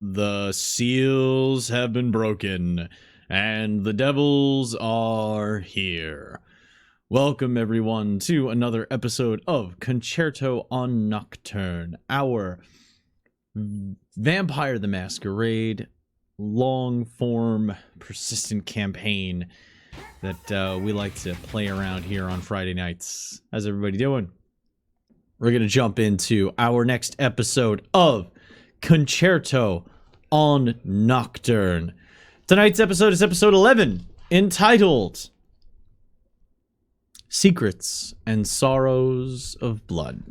The seals have been broken, and the devils are here. Welcome, everyone, to another episode of Concerto on Nocturne, our Vampire the Masquerade long-form, persistent campaign that we like to play around here on Friday nights. How's everybody doing? We're going to jump into our next episode of Concerto on Nocturne. Tonight's episode is episode 11, entitled Secrets and Sorrows of Blood.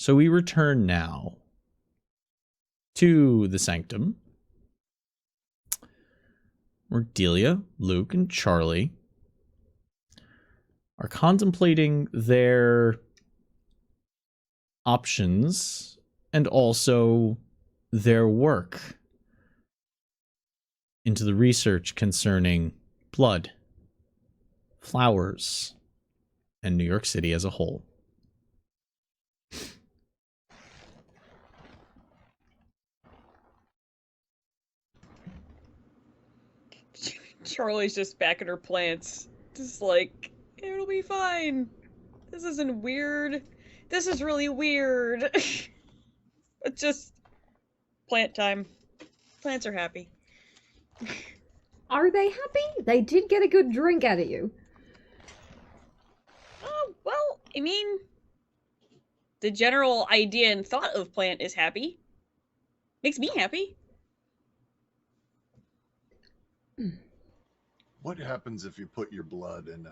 So we return now to the Sanctum, where Delia, Luke, and Charlie are contemplating their options and also their work into the research concerning blood, flowers, and New York City as a whole. Charlie's just back at her plants. Just like, it'll be fine. This isn't weird. This is really weird. It's just plant time. Plants are happy. Are they happy? They did get a good drink out of you. Oh, well, I mean, the general idea and thought of plant is happy. Makes me happy. What happens if you put your blood in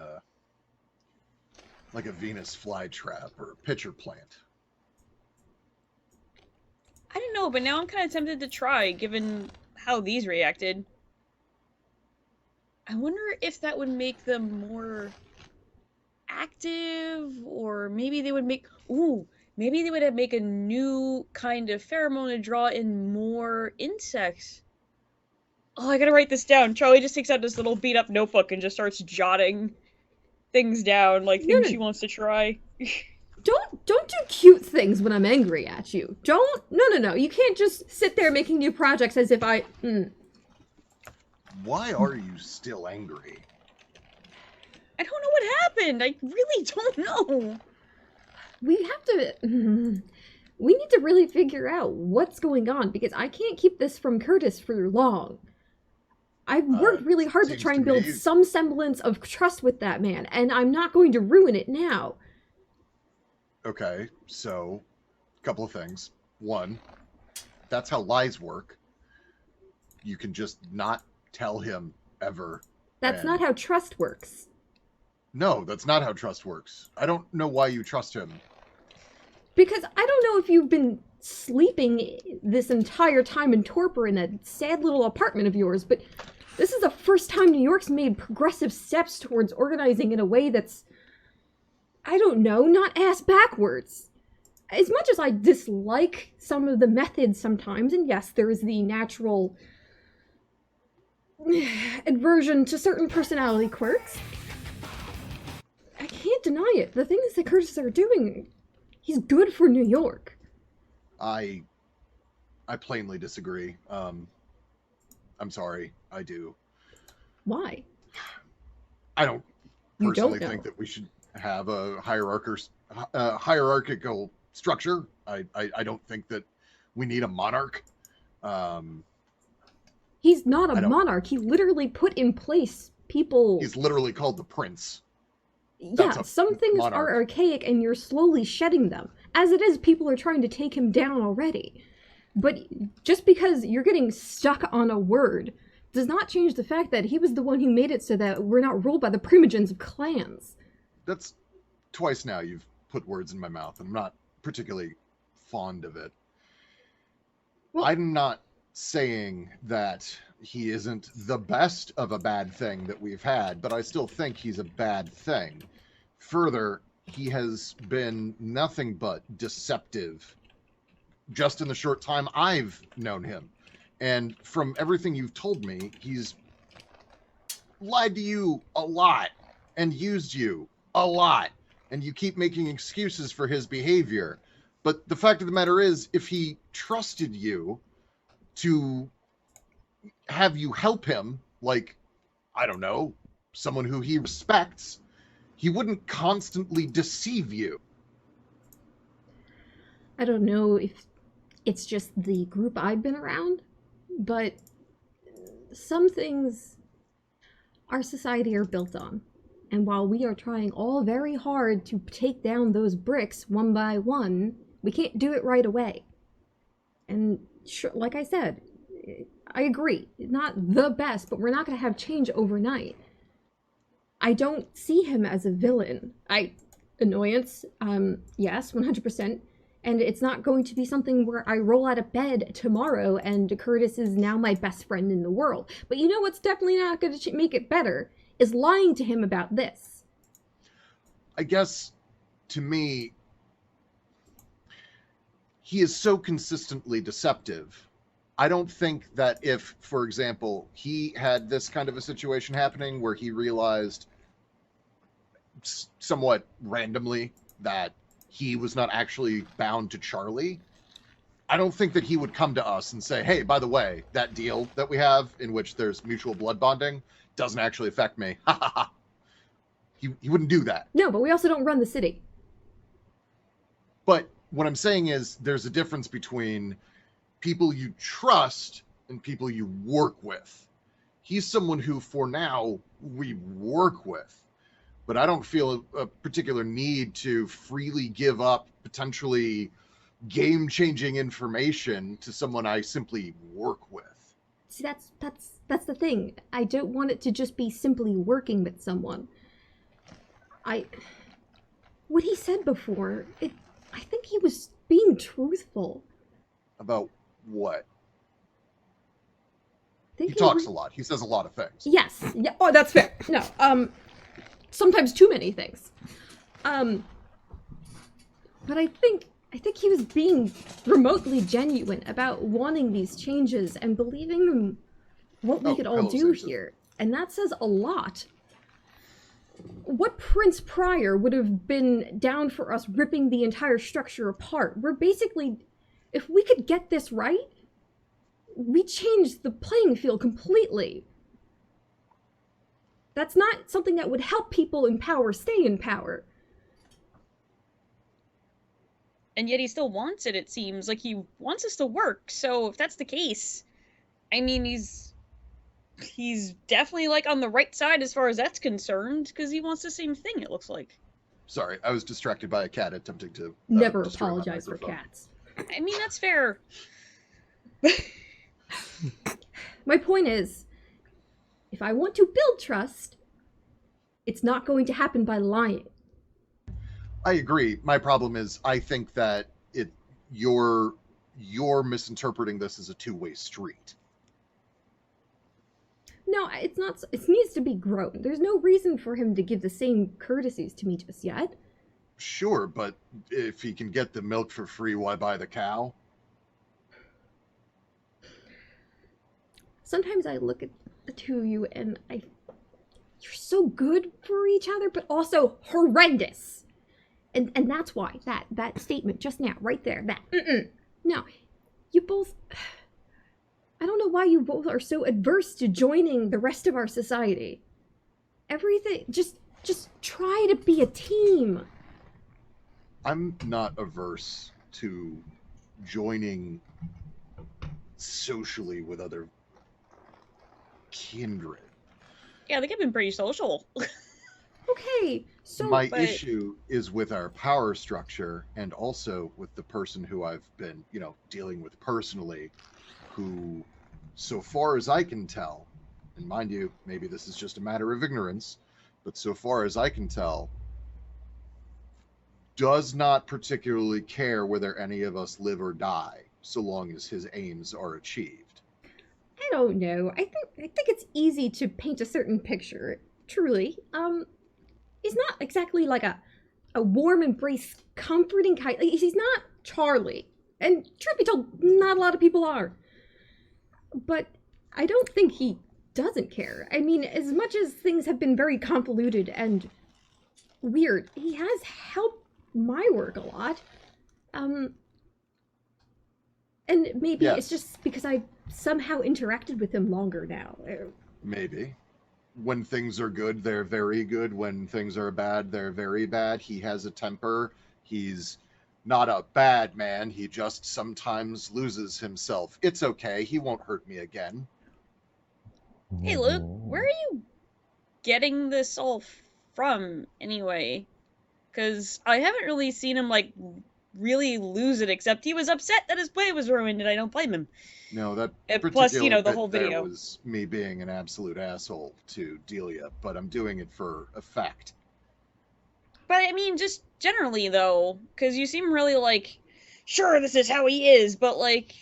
like a Venus flytrap or a pitcher plant? I don't know, but now I'm kind of tempted to try, given how these reacted. I wonder if that would make them more active, or maybe they would make... Ooh, maybe they would make a new kind of pheromone to draw in more insects. Oh, I gotta write this down. Charlie just takes out this little beat-up notebook and just starts jotting things down, like things she wants to try. Don't do cute things when I'm angry at you. No. You can't just sit there making new projects as if I... Why are you still angry? I don't know what happened. I really don't know. We have to... We need to really figure out what's going on, because I can't keep this from Curtis for long. I've worked really hard to try and build some semblance of trust with that man, and I'm not going to ruin it now. Okay, so, a couple of things. One, that's how lies work. You can just not tell him ever. That's not how trust works. No, that's not how trust works. I don't know why you trust him. Because I don't know if you've been sleeping this entire time in torpor in that sad little apartment of yours, but this is the first time New York's made progressive steps towards organizing in a way that's, I don't know, not ass backwards. As much as I dislike some of the methods sometimes, and yes, there is the natural aversion to certain personality quirks, I can't deny it. The things that Curtis are doing, he's good for New York. I plainly disagree. I'm sorry, I do. Why? I don't personally think that we should have a hierarchical structure. I don't think that we need a monarch. He's not I a don't- monarch. He literally put in place people. He's literally called the prince. Yeah, a some things monarch. are archaic and you're slowly shedding them. As it is, people are trying to take him down already. But just because you're getting stuck on a word does not change the fact that he was the one who made it so that we're not ruled by the primogens of clans. That's twice now you've put words in my mouth, and I'm not particularly fond of it. Well- I'm not saying that he isn't the best of a bad thing that we've had, but I still think he's a bad thing. Further, he has been nothing but deceptive just in the short time I've known him. And from everything you've told me, he's lied to you a lot and used you a lot. And you keep making excuses for his behavior. But the fact of the matter is, if he trusted you to have you help him, like, I don't know, someone who he respects, he wouldn't constantly deceive you. I don't know if it's just the group I've been around, but some things our society are built on. And while we are trying all very hard to take down those bricks one by one, we can't do it right away. And like I said, I agree, not the best, but we're not going to have change overnight. I don't see him as a villain. Annoyance, yes, 100%. And it's not going to be something where I roll out of bed tomorrow and Curtis is now my best friend in the world. But you know what's definitely not going to make it better is lying to him about this. I guess, to me, he is so consistently deceptive. I don't think that if, for example, he had this kind of a situation happening where he realized somewhat randomly that he was not actually bound to Charlie, I don't think that he would come to us and say, hey, by the way, that deal that we have in which there's mutual blood bonding doesn't actually affect me. Ha ha ha. He wouldn't do that. No, but we also don't run the city. But what I'm saying is there's a difference between people you trust and people you work with. He's someone who, for now, we work with. But I don't feel a particular need to freely give up potentially game-changing information to someone I simply work with. See, that's the thing. I don't want it to just be simply working with someone. What he said before, I think he was being truthful. About what? He He talks a lot. He says a lot of things. Yes. Yeah. Oh, that's fair. No. Sometimes too many things. But I think he was being remotely genuine about wanting these changes and believing in what we could all do here. And that says a lot. What Prince Prior would have been down for us ripping the entire structure apart? We're basically, if we could get this right, we change the playing field completely. That's not something that would help people in power stay in power. And yet he still wants it, it seems. Like, he wants us to work, so if that's the case, I mean, he's definitely, like, on the right side as far as that's concerned, because he wants the same thing, it looks like. Sorry, I was distracted by a cat attempting to Never destroy my apologize for microphone. cats. I mean, that's fair. My point is, if I want to build trust, it's not going to happen by lying. I agree. My problem is I think that you're misinterpreting this as a two-way street. No, it's not. It needs to be grown. There's no reason for him to give the same courtesies to me just yet. Sure, but if he can get the milk for free, why buy the cow? Sometimes I look at the two of you and you're so good for each other, but also horrendous. And that's why that statement just now, right there, no, you both, I don't know why you both are so adverse to joining the rest of our society. Everything, just try to be a team. I'm not averse to joining socially with other kindred. Yeah, they have been pretty social. Okay, so My but- issue is with our power structure and also with the person who I've been, dealing with personally, who, so far as I can tell, and mind you, maybe this is just a matter of ignorance, but so far as I can tell, does not particularly care whether any of us live or die, so long as his aims are achieved. I don't know. I think it's easy to paint a certain picture. Truly, he's not exactly like a warm embrace, comforting kind. He's not Charlie, and truth be told, not a lot of people are. But I don't think he doesn't care. I mean, as much as things have been very convoluted and weird, he has helped my work a lot. And maybe it's Yes. just because I somehow interacted with him longer now. Maybe. When things are good, they're very good. When things are bad, they're very bad. He has a temper. He's not a bad man. He just sometimes loses himself. It's okay. He won't hurt me again. Hey, Luke, where are you getting this all from, anyway? Because I haven't really seen him, like, really lose it, except he was upset that his play was ruined, and I don't blame him. No, that Plus, you know, particular the bit whole there video. was me being an absolute asshole to Delia, but I'm doing it for effect. But, I mean, just generally, though, because you seem really, like, sure, this is how he is, but, like,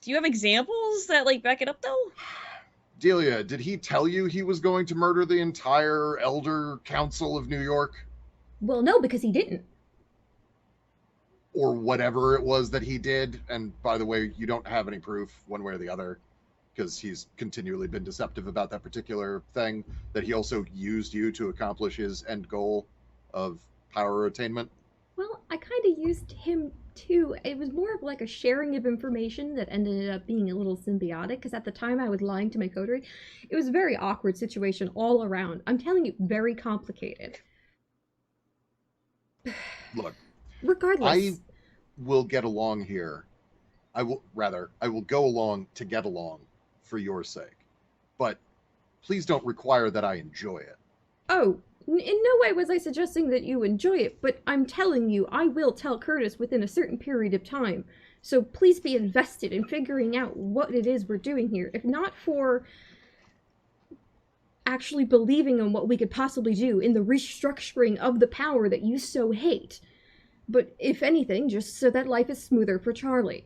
do you have examples that, like, back it up, though? Delia, did he tell you he was going to murder the entire Elder Council of New York? Well, no, because he didn't. Or whatever it was that he did? And by the way, you don't have any proof one way or the other, because he's continually been deceptive about that particular thing, that he also used you to accomplish his end goal of power attainment. Well, I kind of used him too. It was more of like a sharing of information that ended up being a little symbiotic, because at the time I was lying to my coterie. It was a very awkward situation all around. I'm telling you, very complicated. Look, Regardless. I will get along here. I will go along to get along for your sake. But please don't require that I enjoy it. Oh, in no way was I suggesting that you enjoy it, but I'm telling you, I will tell Curtis within a certain period of time. So please be invested in figuring out what it is we're doing here. If not for actually believing in what we could possibly do in the restructuring of the power that you so hate. But if anything, just so that life is smoother for Charlie.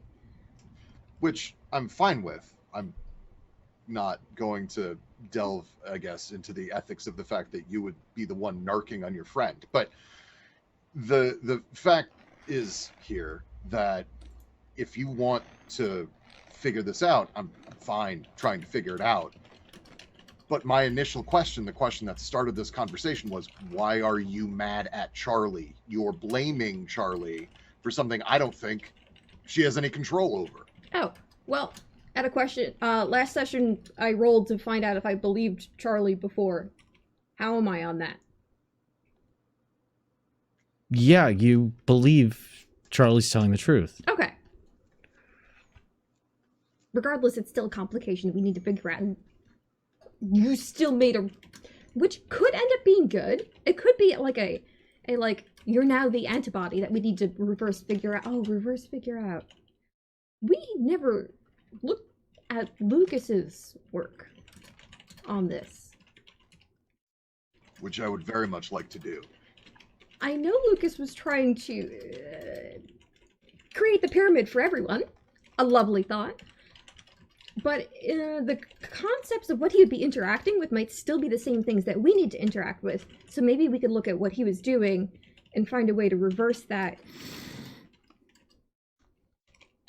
Which I'm fine with. I'm not going to delve, I guess, into the ethics of the fact that you would be the one narking on your friend. But the fact is here that if you want to figure this out, I'm fine trying to figure it out. But my initial question, the question that started this conversation was, why are you mad at Charlie? You're blaming Charlie for something I don't think she has any control over. Oh, well, at a question, last session I rolled to find out if I believed Charlie before. How am I on that? Yeah, you believe Charlie's telling the truth. Okay. Regardless, it's still a complication we need to figure out. You still made a... Which could end up being good. It could be like a you're now the antibody that we need to reverse figure out. Oh, reverse figure out. We never looked at Lucas's work on this. Which I would very much like to do. I know Lucas was trying to create the pyramid for everyone. A lovely thought. But the concepts of what he would be interacting with might still be the same things that we need to interact with. So maybe we could look at what he was doing and find a way to reverse that.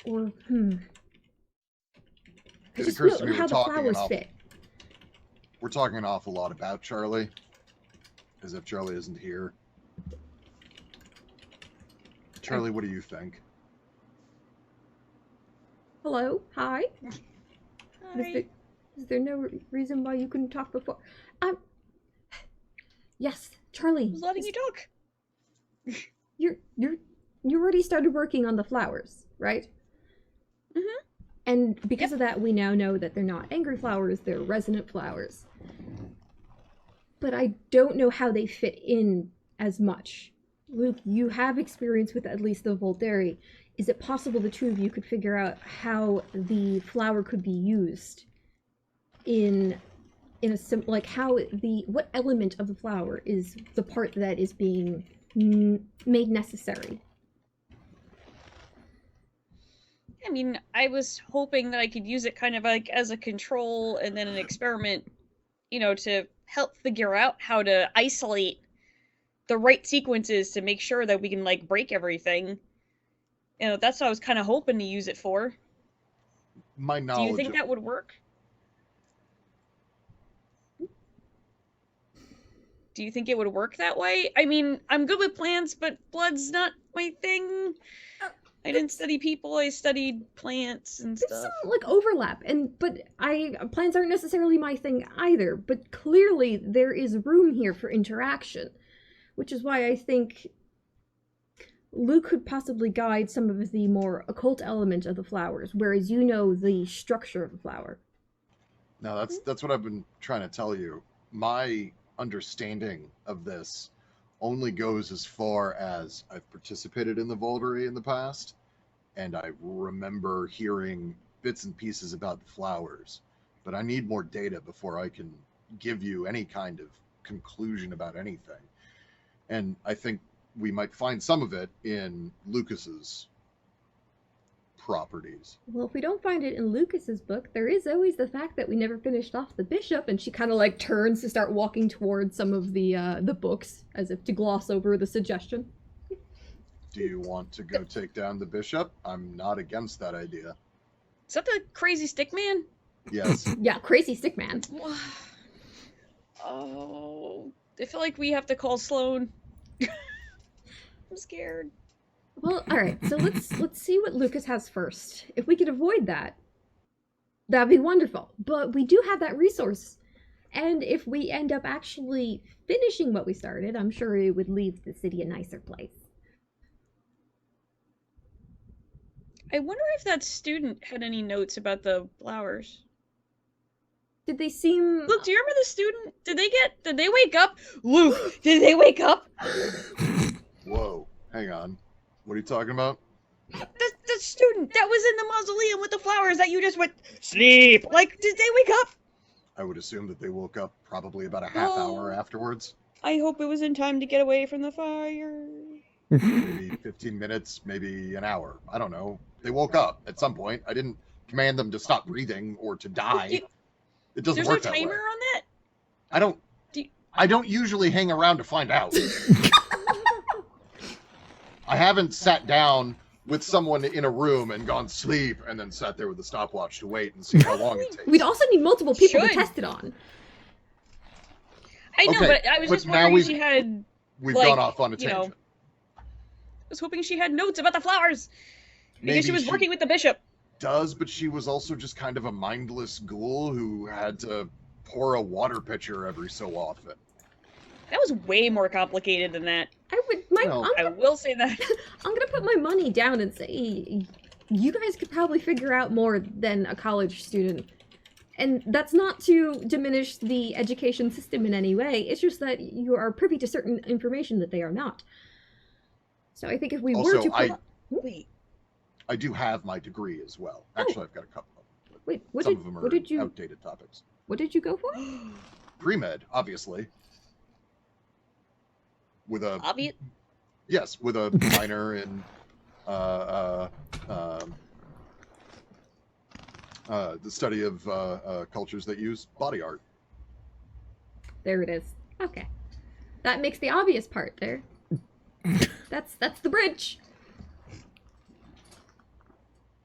Or, I It just occurs to don't me know how the flowers fit. We're talking an awful lot about Charlie, as if Charlie isn't here. Charlie, what do you think? Hello? Hi? Hi. Is there no reason why you couldn't talk before? Yes, Charlie. I was letting you talk. You already started working on the flowers, right? Mm-hmm. And because of that, we now know that they're not angry flowers, they're resonant flowers. But I don't know how they fit in as much. Luke, you have experience with at least the Volteri. Is it possible the two of you could figure out how the flower could be used in a like what element of the flower is the part that is being made necessary? I mean, I was hoping that I could use it kind of like as a control and then an experiment, to help figure out how to isolate the right sequences to make sure that we can, like, break everything. That's what I was kind of hoping to use it for. My knowledge. Do you think that would work? Do you think it would work that way? I mean, I'm good with plants, but blood's not my thing. I didn't study people, I studied plants and There's stuff. some, like, overlap, but plants aren't necessarily my thing either, but clearly there is room here for interaction, which is why I think Luke could possibly guide some of the more occult element of the flowers, whereas you know the structure of the flower. No, that's what I've been trying to tell you. My understanding of this only goes as far as I've participated in the Vauldery in the past, and I remember hearing bits and pieces about the flowers, but I need more data before I can give you any kind of conclusion about anything. And I think we might find some of it in Lucas's properties. Well, if we don't find it in Lucas's book, there is always the fact that we never finished off the bishop, and she kind of like turns to start walking towards some of the books, as if to gloss over the suggestion. Do you want to go take down the bishop? I'm not against that idea. Is that the crazy stick man? Yes. Yeah, crazy stick man. Oh, I feel like we have to call Sloane. I'm scared. Well, all right. So let's see what Lucas has first. If we could avoid that, that'd be wonderful. But we do have that resource, and if we end up actually finishing what we started, I'm sure it would leave the city a nicer place. I wonder if that student had any notes about the flowers. Did they seem... Luke, do you remember the student? Did they wake up? Luke, did they wake up? Whoa, hang on. What are you talking about? The student that was in the mausoleum with the flowers that you just went, sleep! Like, did they wake up? I would assume that they woke up probably about a half hour afterwards. I hope it was in time to get away from the fire. Maybe 15 minutes, maybe an hour. I don't know. They woke up at some point. I didn't command them to stop breathing or to die. It doesn't There's work no that way. timer on that? I don't usually hang around to find out. I haven't sat down with someone in a room and gone sleep and then sat there with a stopwatch to wait and see how long it takes. We'd also need multiple people to Should. test it on. I know, Okay, but I was but just now wondering if she had... We've like, gone off on a you know, tangent. I was hoping she had notes about the flowers. Because Maybe she was she working with the bishop. does, but she was also just kind of a mindless ghoul who had to pour a water pitcher every so often. That was way more complicated than that. Well, I will say that. I'm gonna put my money down and say you guys could probably figure out more than a college student. And that's not to diminish the education system in any way. It's just that you are privy to certain information that they are not. So I think if we were Also, to... Wait. I do have my degree as well. Actually, I've got a couple of them. Wait, Some of them are what did you... outdated topics. What did you go for? Pre-med, obviously. With a Obvious. yes, with a minor in the study of cultures that use body art. There it is. Okay. That makes the obvious part there. That's the bridge.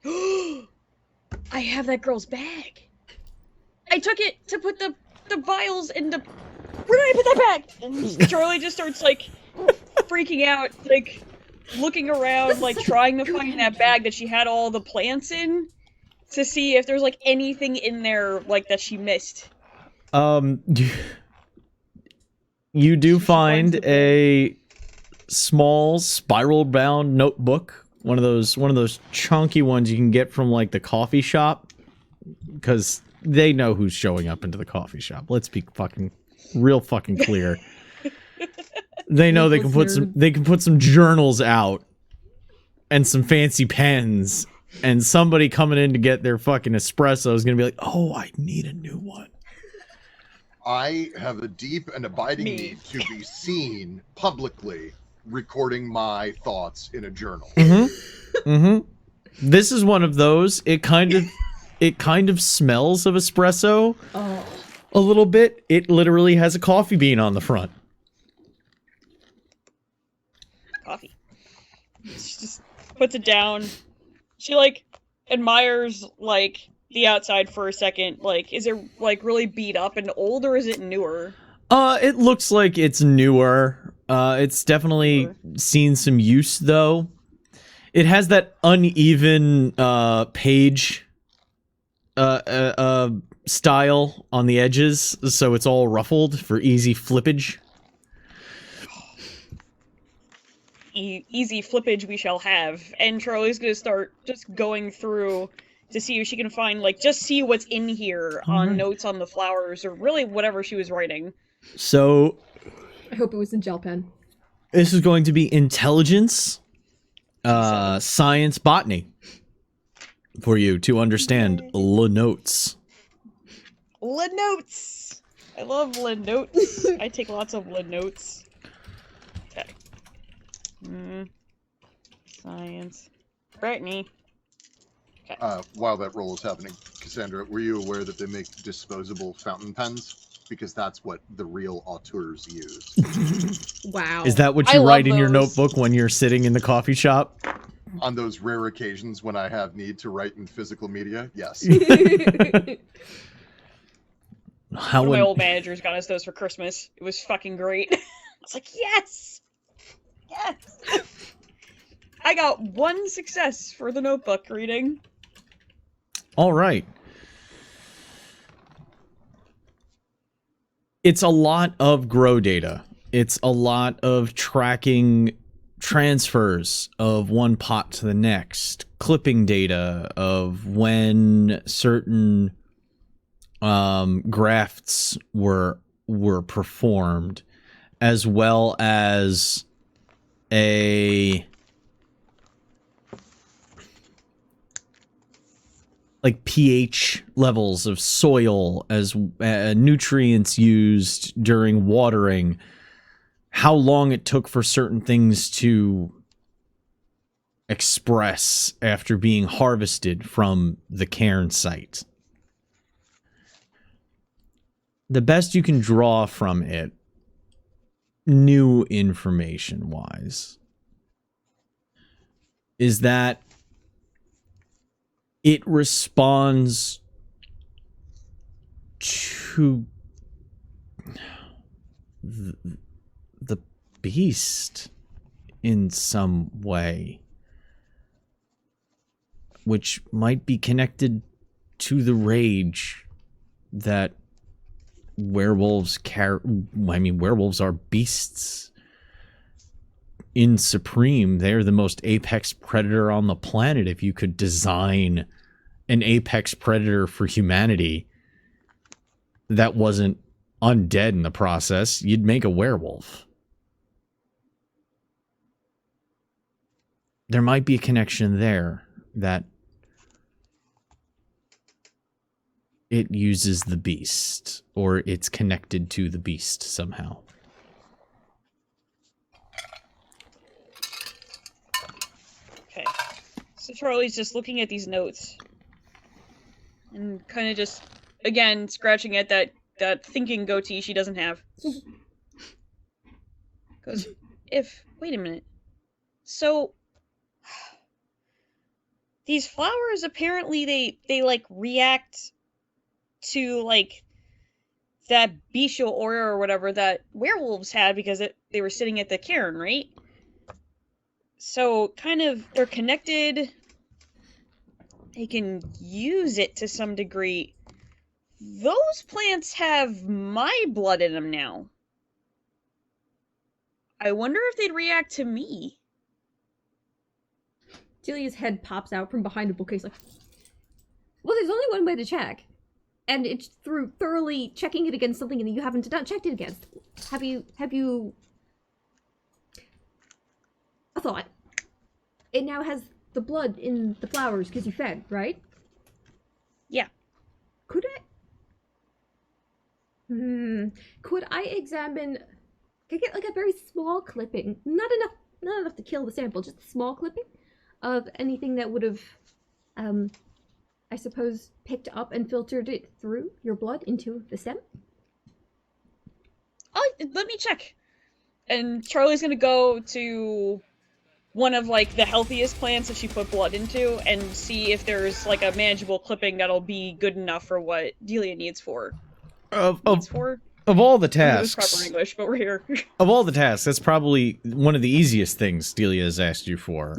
I have that girl's bag. I took it to put the vials in the... Where did I put that bag? And Charlie just starts, like, freaking out, like, looking around, like, trying to find that bag that she had all the plants in to see if there's, like, anything in there, like, that she missed. You do find a small spiral-bound notebook One of those chunky ones you can get from like the coffee shop, because they know who's showing up into the coffee shop. Let's be real fucking clear. They know they can put some journals out and some fancy pens, and somebody coming in to get their fucking espresso is gonna be like, "Oh, I need a new one." I have a deep and abiding need to be seen publicly recording my thoughts in a journal. This is one of those. It kind of smells of espresso a little bit. It literally has a coffee bean on the front. Coffee. She just puts it down. She like admires like the outside for a second. Like, is it like really beat up and old, or is it newer? It looks like it's newer. It's definitely seen some use though. It has that uneven page style on the edges, so it's all ruffled for easy flippage. Easy flippage we shall have. And Charlie's gonna start just going through to see if she can find, like, just see what's in here on notes on the flowers, or really whatever she was writing. So, I hope it was in gel pen. This is going to be intelligence, science, botany, for you to understand le notes. Le notes! I love le notes. I take lots of le notes. Okay. Science. Brittany. Okay. While that roll is happening, Cassandra, were you aware that they make disposable fountain pens? Because that's what the real auteurs use. Wow. Is that what I you love write in your those. notebook when you're sitting in the coffee shop? On those rare occasions when I have need to write in physical media, yes. How One of my would- old managers got us those for Christmas. It was fucking great. I was like, yes! Yes! I got 1 success for the notebook reading. All right. It's a lot of grow data. It's a lot of tracking transfers of one pot to the next, clipping data of when certain grafts were performed, as well as a like pH levels of soil, as nutrients used during watering, how long it took for certain things to express after being harvested from the cairn site. The best you can draw from it, new information wise, is that it responds to the beast in some way, which might be connected to the rage that werewolves carry. I mean, werewolves are beasts in supreme. They're the most apex predator on the planet. If you could design an apex predator for humanity that wasn't undead in the process, you'd make a werewolf. There might be a connection there, that it uses the beast, or it's connected to the beast somehow. Okay. So Charlie's just looking at these notes. And kind of just, again, scratching at that thinking goatee she doesn't have. Goes, wait a minute. So, these flowers, apparently they like react to like that bestial aura or whatever that werewolves had because they were sitting at the cairn, right? So kind of they're connected. They can use it to some degree. Those plants have my blood in them now. I wonder if they'd react to me. Delia's head pops out from behind a bookcase like, well, there's only one way to check. And it's through thoroughly checking it against something that you haven't checked it against. Have you... A thought. It now has the blood in the flowers because you fed, right? Yeah. Could I examine... Could I get like a very small clipping? Not enough to kill the sample, just a small clipping of anything that would have, I suppose, picked up and filtered it through your blood into the stem? Oh, let me check. And Charlie's gonna go to one of, like, the healthiest plants that she put blood into and see if there's, like, a manageable clipping that'll be good enough for what Delia needs for. Of all the I don't know this tasks, proper English, but we're here. of all the tasks, that's probably one of the easiest things Delia has asked you for.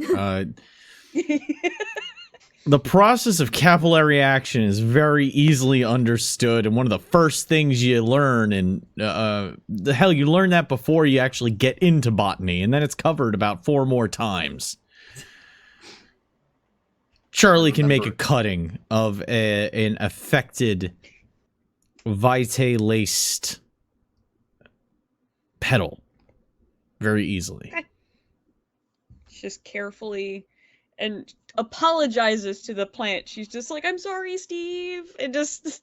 The process of capillary action is very easily understood, and one of the first things you learn, and the hell, you learn that before you actually get into botany, and then it's covered about 4 more times. Charlie can make a cutting of an affected, vitae-laced petal very easily. Just carefully and apologizes to the plant. She's just like, I'm sorry, Steve. And just...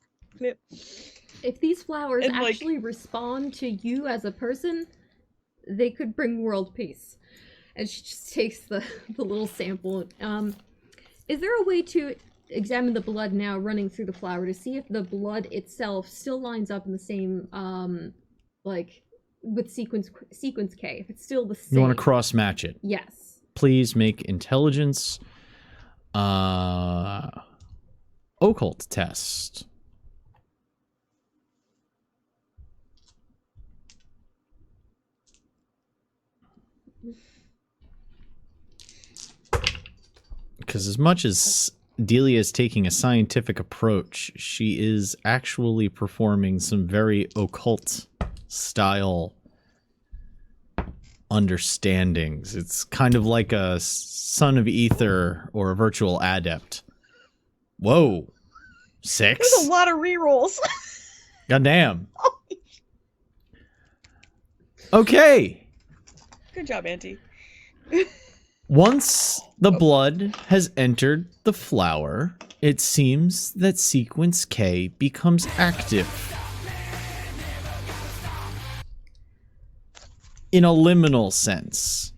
If these flowers And, like- actually respond to you as a person, they could bring world peace. And she just takes the little sample. Is there a way to examine the blood now running through the flower to see if the blood itself still lines up in the same, like, with sequence K? If it's still the same. You want to cross-match it. Yes. Please make intelligence occult test. Because as much as Delia is taking a scientific approach, she is actually performing some very occult style understandings. It's kind of like a son of ether or a virtual adept. Whoa. 6? There's a lot of rerolls. Goddamn. Okay. Good job, Auntie. Once the blood has entered the flower, it seems that sequence K becomes active. In a liminal sense.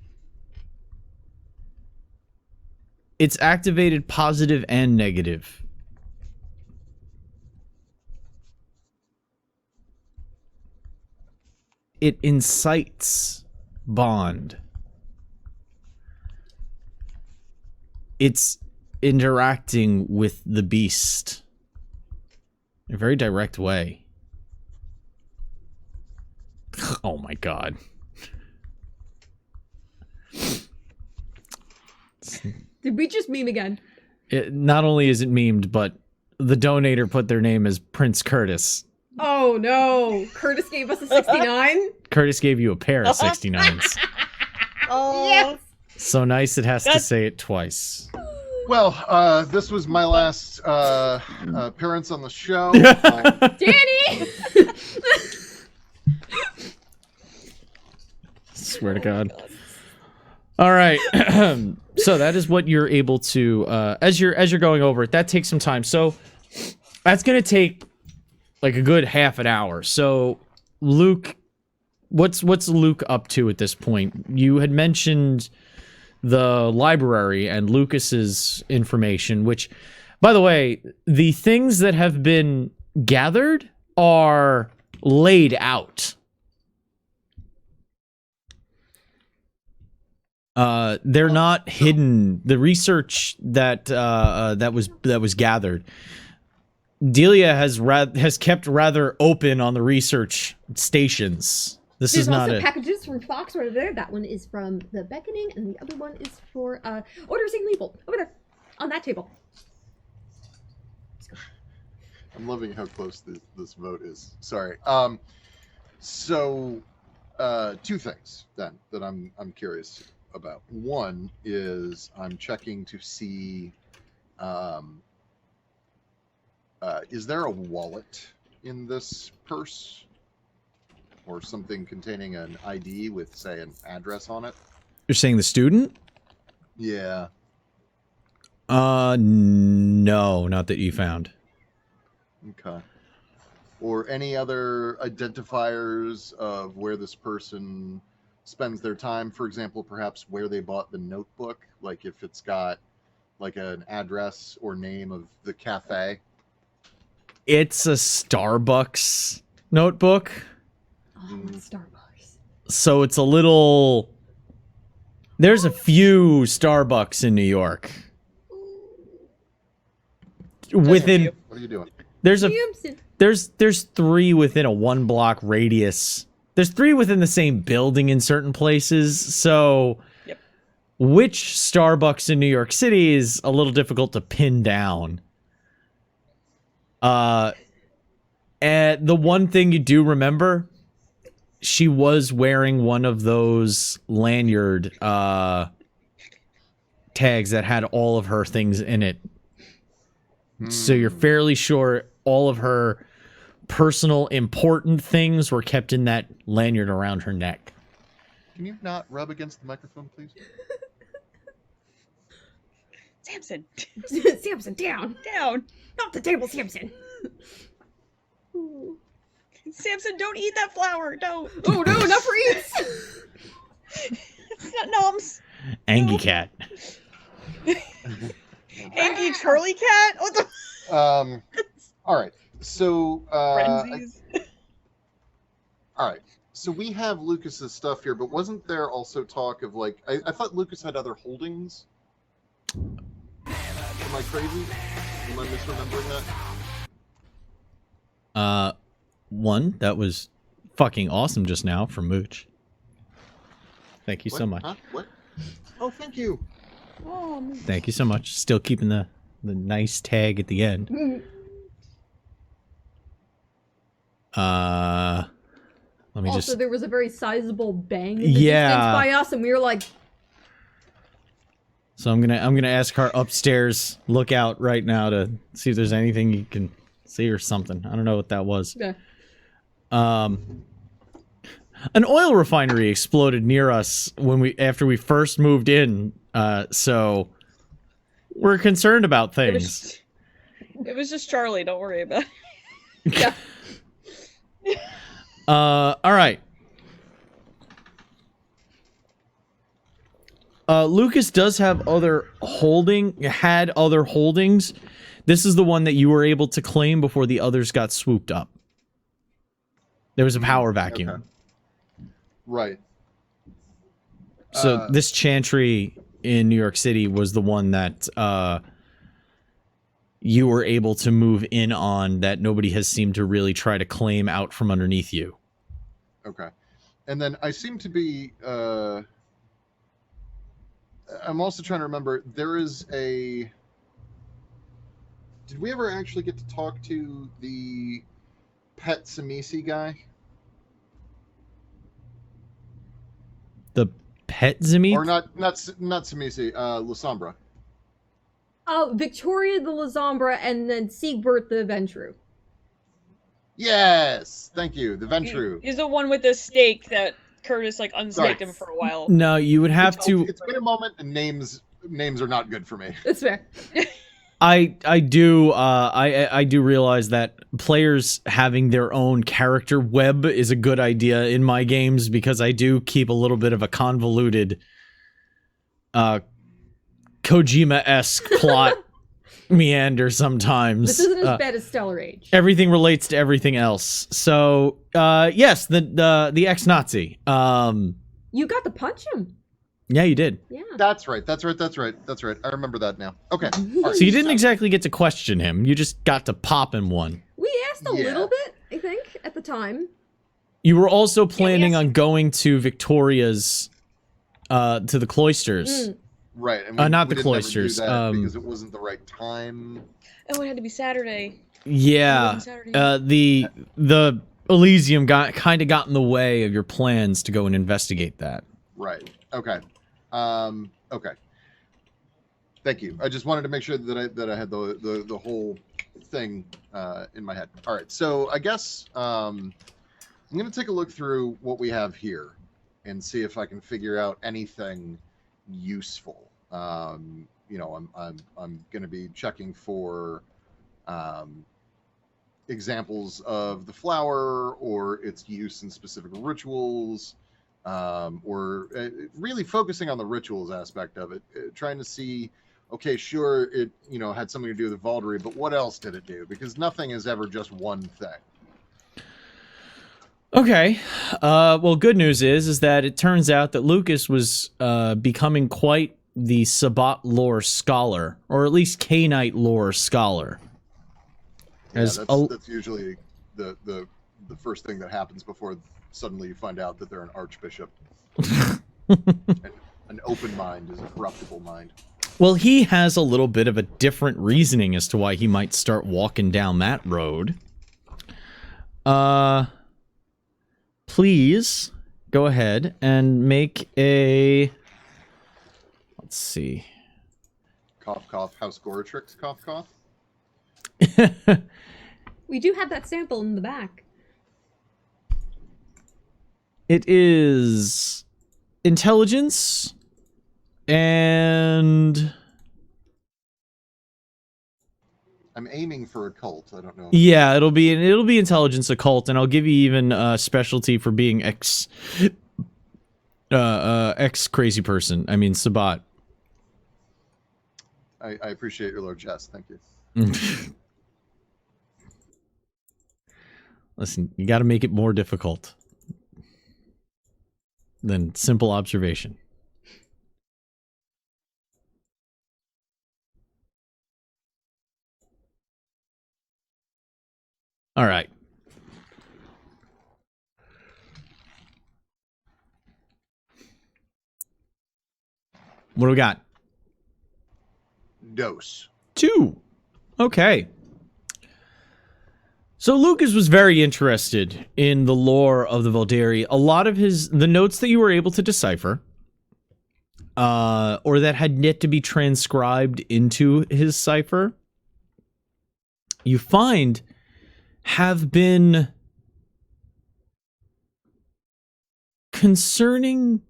It's activated positive and negative. It incites bond. It's interacting with the beast in a very direct way. Oh my god. Did we just meme again? Not only is it memed, but the donator put their name as Prince Curtis. Oh no! Curtis gave us a 69? Curtis gave you a pair of 69s. Oh, Yes! So nice it has to say it twice. Well, this was my last appearance on the show. Danny! Swear to God. All right. So that is what you're able to as you're going over it. That takes some time. So that's going to take like a good half an hour. So Luke, what's Luke up to at this point? You had mentioned the library and Lucas's information, which, by the way, the things that have been gathered are laid out. They're not hidden. The research that was gathered, Delia has kept rather open on the research stations. This There's is not also a packages from Fox right there. That one is from The Beckoning, and the other one is for Order of St. Leopold. Over there, on that table. I'm loving how close this vote is. Sorry. So, 2 things then that I'm curious. about. One is I'm checking to see, is there a wallet in this purse? Or something containing an ID with, say, an address on it? You're saying the student? Yeah. No, not that you found. Okay. Or any other identifiers of where this person spends their time? For example, perhaps where they bought the notebook, like if it's got like an address or name of the cafe. It's a Starbucks notebook. Oh, Starbucks. So it's a little... There's a few Starbucks in New York. Within... What are you doing? There's Samson. there's 3 within a 1-block radius. There's 3 within the same building in certain places. So Yep. which Starbucks in New York City is a little difficult to pin down. And the one thing you do remember, she was wearing one of those lanyard tags that had all of her things in it. So you're fairly sure all of her personal important things were kept in that lanyard around her neck. Can you not rub against the microphone, please? Samson, Samson, down. down. Off the table, Samson. Samson, don't eat that flower. Don't. Oh no, not for eats. It's not noms. Angie cat. Angie Charlie Cat. What the? All right. So, Frenzies. all right. So we have Lucas's stuff here, but wasn't there also talk of like I thought Lucas had other holdings? Am I crazy? Am I misremembering that? One that was fucking awesome just now from Mooch. Thank you so What? much. Huh? What? Oh, thank you. Oh, Thank you so much. Still keeping the nice tag at the end. Let me Also, just... there was a very sizable bang in the Yeah. distance by us, and we were like, So I'm gonna ask our upstairs lookout right now to see if there's anything you can see or something. I don't know what that was. yeah. An oil refinery exploded near us after we first moved in. So we're concerned about things. It was just Charlie. Don't worry about it. Yeah. All right. Lucas does have other holdings. This is the one that you were able to claim before the others got swooped up. There was a power vacuum. Okay. Right. So this chantry in New York City was the one that you were able to move in on that nobody has seemed to really try to claim out from underneath you. Okay. And then I seem to be I'm also trying to remember, there is a... Did we ever actually get to talk to the Pet Samisi guy? The pet Zimmy? Or not Samisi, Lasombra. Oh, Victoria the Lasombra, and then Siegbert the Ventru. Yes! Thank you, the Ventru. He's the one with the stake that Curtis like unstaked Sorry. him for a while. No, you would have to... It's been a moment, and names are not good for me. That's fair. I do realize that players having their own character web is a good idea in my games because I do keep a little bit of a convoluted Kojima-esque plot meander sometimes. This isn't as bad as Stellar Age. Everything relates to everything else. So, yes, the ex-Nazi. You got to punch him. Yeah, you did. Yeah. That's right. I remember that now. Okay. All right. So you didn't exactly get to question him. You just got to pop him one. We asked a Yeah. little bit, I think, at the time. You were also planning yes. on going to Victoria's, to the cloisters. Right. And Not the didn't ever do cloisters, that because it wasn't the right time. Oh, it had to be Saturday. Yeah. The Elysium got in the way of your plans to go and investigate that. Right. Okay. Okay. Thank you. I just wanted to make sure that I had the whole thing in my head. All right. So I guess I'm going to take a look through what we have here and see if I can figure out anything useful. You know, I'm going to be checking for examples of the flower or its use in specific rituals, or really focusing on the rituals aspect of it, trying to see, okay, sure, it, you know, had something to do with Vaulderie, but what else did it do? Because nothing is ever just one thing. Okay. Well, good news is that it turns out that Lucas was becoming quite the Sabbat lore scholar, or at least Cainite lore scholar. Yeah, that's usually the first thing that happens before suddenly you find out that they're an archbishop. An open mind is a corruptible mind. Well, he has a little bit of a different reasoning as to why he might start walking down that road. Please go ahead and make a... Let's see. Cough, cough, House Goratrix, cough, cough. We do have that sample in the back. It is intelligence and... I'm aiming for occult. I don't know. Yeah, it'll be intelligence occult, and I'll give you even a specialty for being ex crazy person. I mean Sabbat. I appreciate your largesse. Thank you. Listen, you got to make it more difficult than simple observation. All right. What do we got? Dose. 2. Okay. So Lucas was very interested in the lore of the Vaulderie. A lot of the notes that you were able to decipher, or that had yet to be transcribed into his cipher, you find have been concerning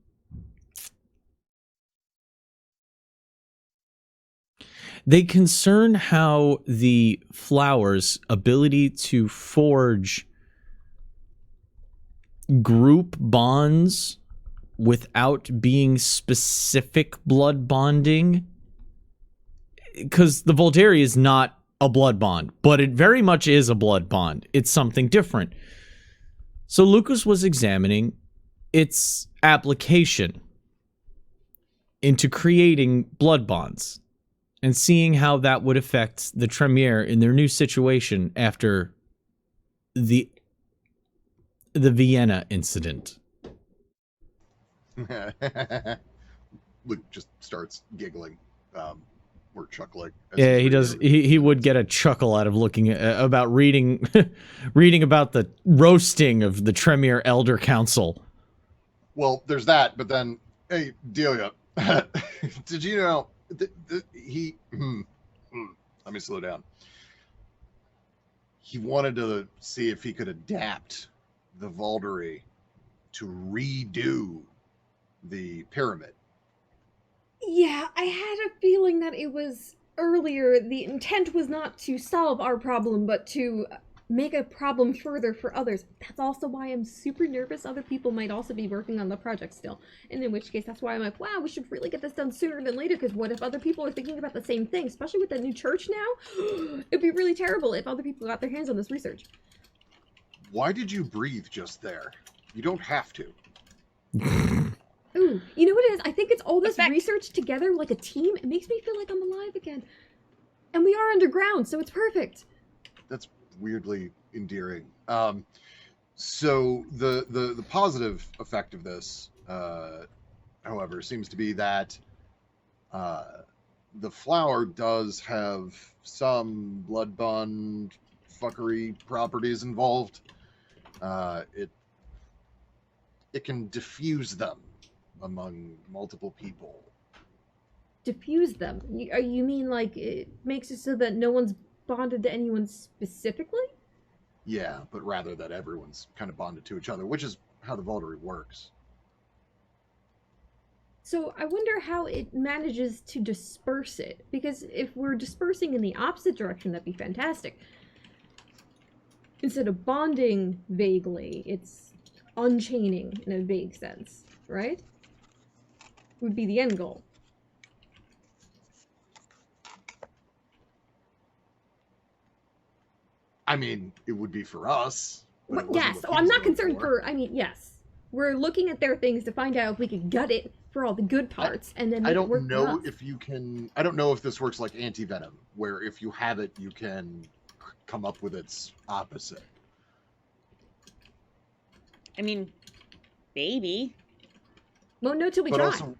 they concern how the flower's ability to forge group bonds without being specific blood bonding, because the Vaulderie is not a blood bond, but it very much is a blood bond. It's something different. So Lucas was examining its application into creating blood bonds and seeing how that would affect the Tremere in their new situation after the Vienna incident. Luke just starts giggling. Or chuckling. Yeah, he does. He would get a chuckle out of looking about reading about the roasting of the Tremere Elder Council. Well, there's that, but then, hey, Delia, did you know he? Let me slow down. He wanted to see if he could adapt the Vaulderie to redo the pyramid. Yeah, I had a feeling that it was earlier. The intent was not to solve our problem, but to make a problem further for others. That's also why I'm super nervous other people might also be working on the project still. And in which case, that's why I'm like, wow, we should really get this done sooner than later, because what if other people are thinking about the same thing, especially with the new church now? It'd be really terrible if other people got their hands on this research. Why did you breathe just there? You don't have to. Ooh, you know what it is? I think it's all this Effect. research together like a team. It makes me feel like I'm alive again. And we are underground, so it's perfect. That's weirdly endearing. So the positive effect of this, however, seems to be that the flower does have some blood bond fuckery properties involved. It can diffuse them among multiple people. Diffuse them. You mean like it makes it so that no one's bonded to anyone specifically? Yeah, but rather that everyone's kind of bonded to each other, which is how the Vaulderie works. So I wonder how it manages to disperse it. Because if we're dispersing in the opposite direction, that'd be fantastic. Instead of bonding vaguely, it's unchaining in a vague sense, right? Would be the end goal. I mean, it would be for us. But yes, I'm not concerned for. I mean, yes, we're looking at their things to find out if we can gut it for all the good parts, and then I make it don't work know for us. if you can. I don't know if this works like anti-venom, where if you have it, you can come up with its opposite. I mean, maybe. Won't know till we But try. also,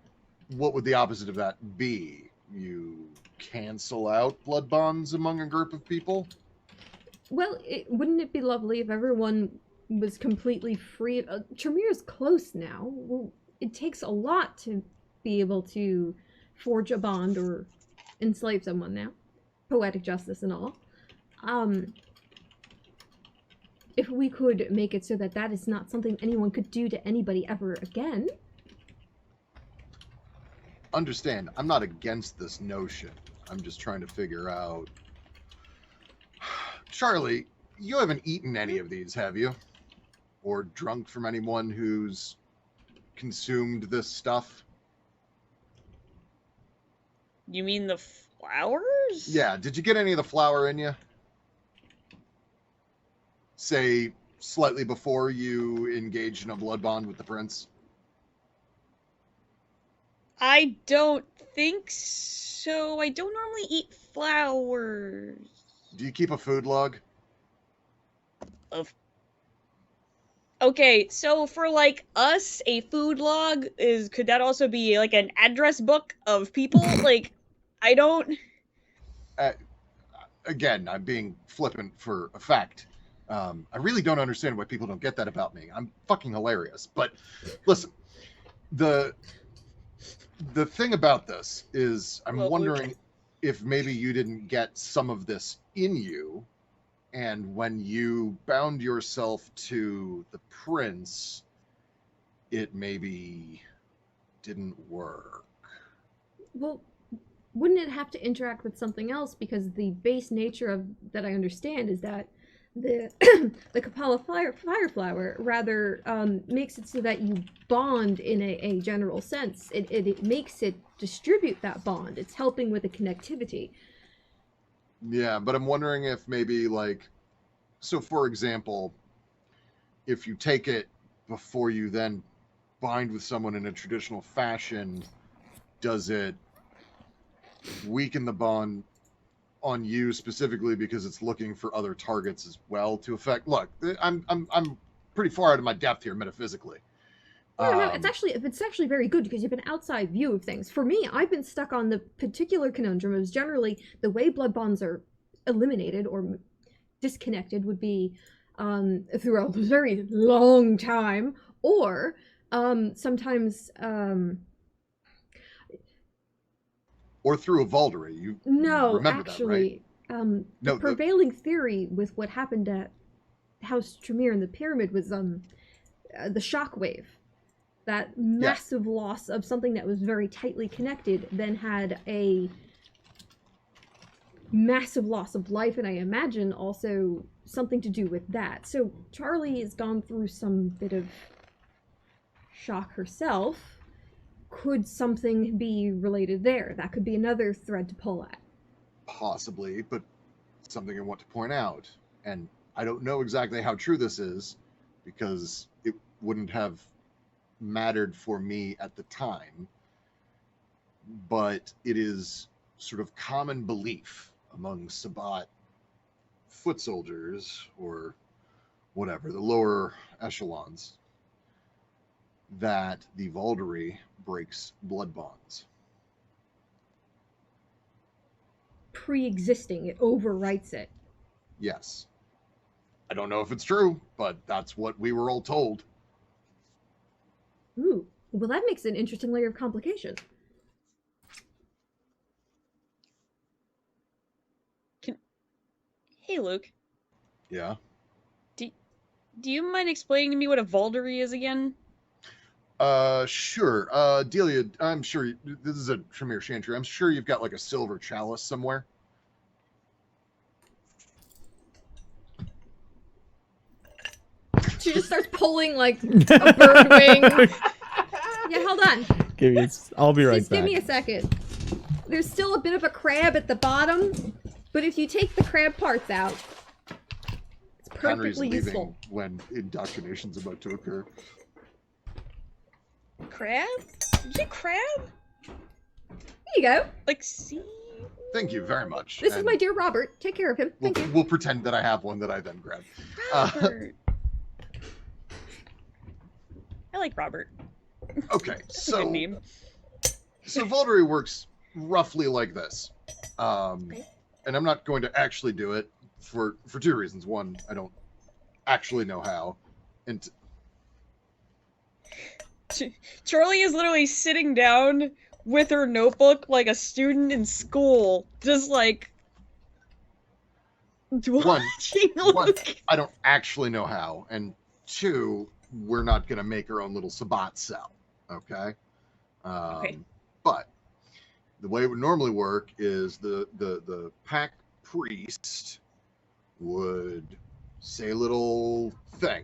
what would the opposite of that be? You cancel out blood bonds among a group of people? Well, wouldn't it be lovely if everyone was completely free? Tremere's close now. Well, it takes a lot to be able to forge a bond or enslave someone now. Poetic justice and all. If we could make it so that that is not something anyone could do to anybody ever again. Understand, I'm not against this notion. I'm just trying to figure out... Charlie, you haven't eaten any of these, have you? Or drunk from anyone who's consumed this stuff? You mean the flowers? Yeah, did you get any of the flower in you? Say, slightly before you engaged in a blood bond with the prince? I don't think so. I don't normally eat flowers. Do you keep a food log? Okay, so for like us, a food log could that also be like an address book of people? Like, I don't. Again, I'm being flippant for effect. I really don't understand why people don't get that about me. I'm fucking hilarious. But listen, the thing about this is I'm wondering if maybe you didn't get some of this in you, and when you bound yourself to the prince, it maybe didn't work. Well, wouldn't it have to interact with something else? Because the base nature of that I understand is that the the Kapala fire flower rather makes it so that you bond in a general sense. It makes it distribute that bond. It's helping with the connectivity. Yeah, but I'm wondering if maybe like, so for example, if you take it before you then bind with someone in a traditional fashion, does it weaken the bond on you specifically because it's looking for other targets as well to affect? Look, I'm pretty far out of my depth here metaphysically. No, it's actually very good because you have an outside view of things. For me, I've been stuck on the particular conundrum of generally the way blood bonds are eliminated or disconnected would be through a very long time, or sometimes or through a Vaulderie. You remember actually, that, right? the prevailing theory with what happened at House Tremere and the pyramid was the shockwave. That massive loss of something that was very tightly connected then had a massive loss of life, and I imagine also something to do with that. So Charlie has gone through some bit of shock herself. Could something be related there? That could be another thread to pull at. Possibly, but something I want to point out, and I don't know exactly how true this is because it wouldn't have mattered for me at the time, but it is sort of common belief among Sabbat foot soldiers or whatever, the lower echelons, that the Vaulderie breaks blood bonds. Pre-existing, it overwrites it. Yes. I don't know if it's true, but that's what we were all told. Ooh, Well, that makes an interesting layer of complication. Hey, Luke. Yeah. Do you mind explaining to me what a Valdery is again? Sure. Delia, I'm sure this is a Tremere Chantry. I'm sure you've got like a silver chalice somewhere. She just starts pulling like a bird wing. Yeah, hold on. I'll be right Just back. give me a second. There's still a bit of a crab at the bottom, but if you take the crab parts out, it's Henry's perfectly leaving useful. when indoctrination's about to occur. Crab? Did you say crab? There you go. Like, see? Thank you very much. This is And my dear Robert. Take care of him. Thank you. we'll pretend that I have one that I then grab. Robert. I like Robert. Okay, That's a good so name. Valdery works roughly like this. And I'm not going to actually do it for two reasons. One, I don't actually know how. And Charlie is literally sitting down with her notebook like a student in school, just like watching Luke. I don't actually know how. And two, we're not going to make our own little Sabbat cell. Okay? Okay. But the way it would normally work is the pack priest would say a little thing,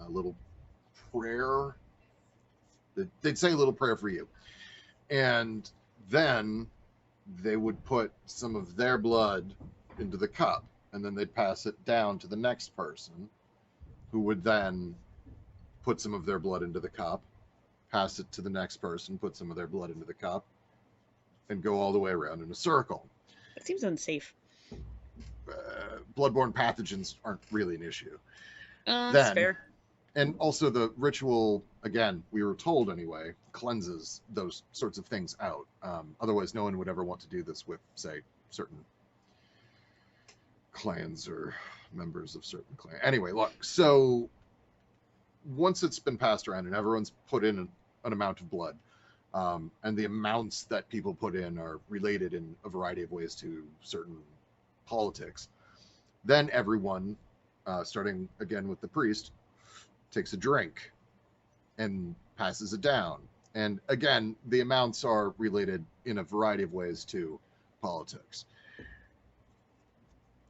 a little prayer. They'd say a little prayer for you. And then they would put some of their blood into the cup, and then they'd pass it down to the next person, who would then put some of their blood into the cup, pass it to the next person, put some of their blood into the cup, and go all the way around in a circle. That seems unsafe. Bloodborne pathogens aren't really an issue. That's fair. And also the ritual, again, we were told anyway, cleanses those sorts of things out. Otherwise, no one would ever want to do this with, say, certain clans or members of certain clans. Anyway, look, so once it's been passed around and everyone's put in an amount of blood, and the amounts that people put in are related in a variety of ways to certain politics, then everyone, starting again with the priest, takes a drink and passes it down. And again, the amounts are related in a variety of ways to politics.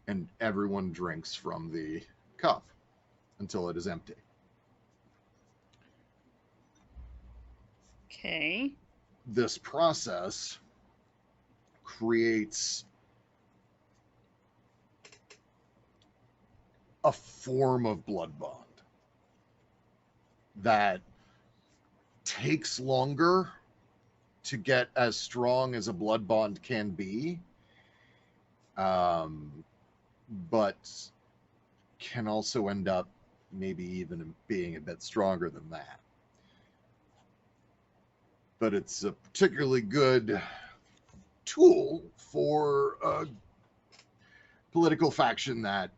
And everyone drinks from the cup until it is empty. Okay. This process creates a form of blood bond that takes longer to get as strong as a blood bond can be, but can also end up maybe even being a bit stronger than that. But it's a particularly good tool for a political faction that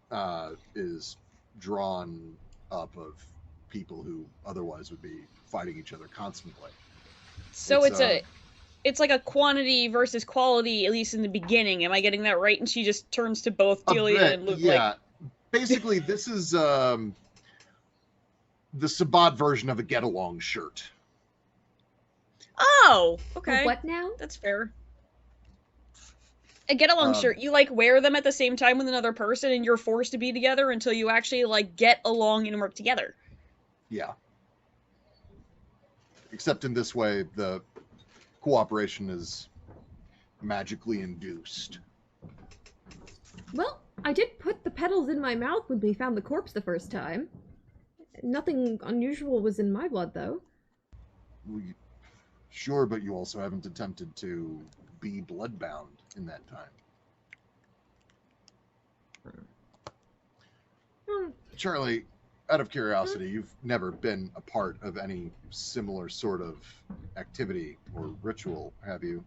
is drawn up of people who otherwise would be fighting each other constantly. So it's like a quantity versus quality, at least in the beginning. Am I getting that right? And she just turns to both Delia and Luke. Yeah. Basically, this is the Sabbat version of a get-along shirt. Oh, okay. What now? That's fair. A get-along shirt. You, like, wear them at the same time with another person, and you're forced to be together until you actually, like, get along and work together. Yeah. Except in this way, the cooperation is magically induced. Well, I did put the petals in my mouth when we found the corpse the first time. Nothing unusual was in my blood, though. Sure, but you also haven't attempted to be bloodbound in that time. Charlie, out of curiosity, you've never been a part of any similar sort of activity or ritual, have you?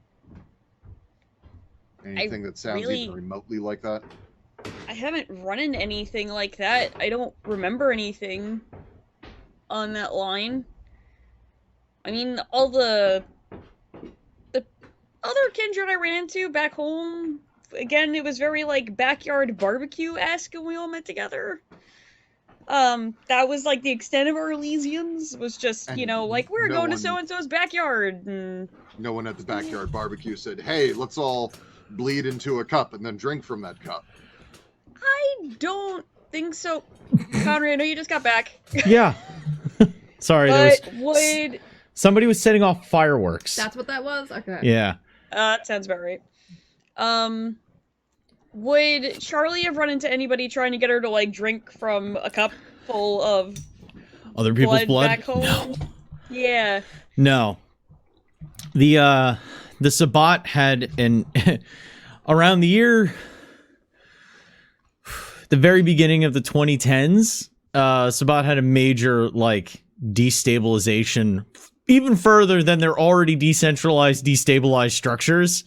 Anything that sounds even remotely like that? I haven't run into anything like that. I don't remember anything on that line. I mean, all the other kindred I ran into back home, again, it was very, like, backyard barbecue-esque, and we all met together. That was, like, the extent of our Elysiums, was just, you And know, like, we're no going to one- so-and-so's backyard, and... No one at the backyard barbecue said, "Hey, let's all bleed into a cup and then drink from that cup." I don't think so. Conrad, I know you just got back. Yeah. Sorry, there But was somebody was setting off fireworks. That's what that was? Okay. Yeah. that sounds about right. Would Charlie have run into anybody trying to get her to, like, drink from a cup full of Other people's blood? back home? No. Yeah. No. The Sabbat had an around the year the very beginning of the 2010s, Sabbat had a major like destabilization even further than their already decentralized, destabilized structures.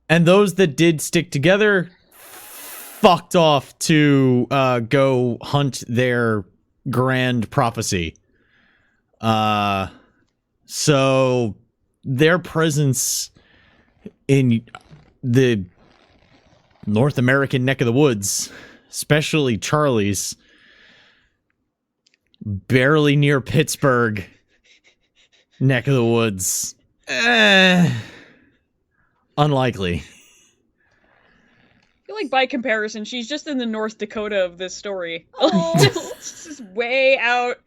And those that did stick together fucked off to go hunt their grand prophecy. So their presence in the North American neck of the woods, especially Charlie's, barely near Pittsburgh neck of the woods, unlikely. I feel like by comparison, she's just in the North Dakota of this story. Oh. Just way out.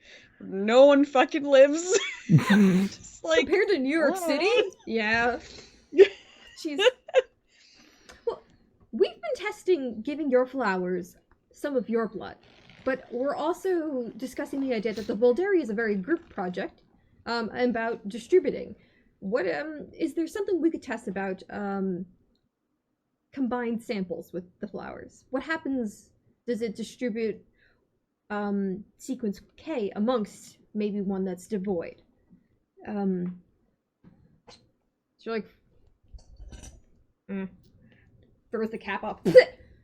No one fucking lives. Just like Compared to New York what? City? Yeah. She's... Well, we've been testing giving your flowers some of your blood, but we're also discussing the idea that the Volderi is a very group project about distributing. What is there something we could test about combined samples with the flowers? What happens? Does it distribute sequence K amongst maybe one that's devoid? She like throws the cap up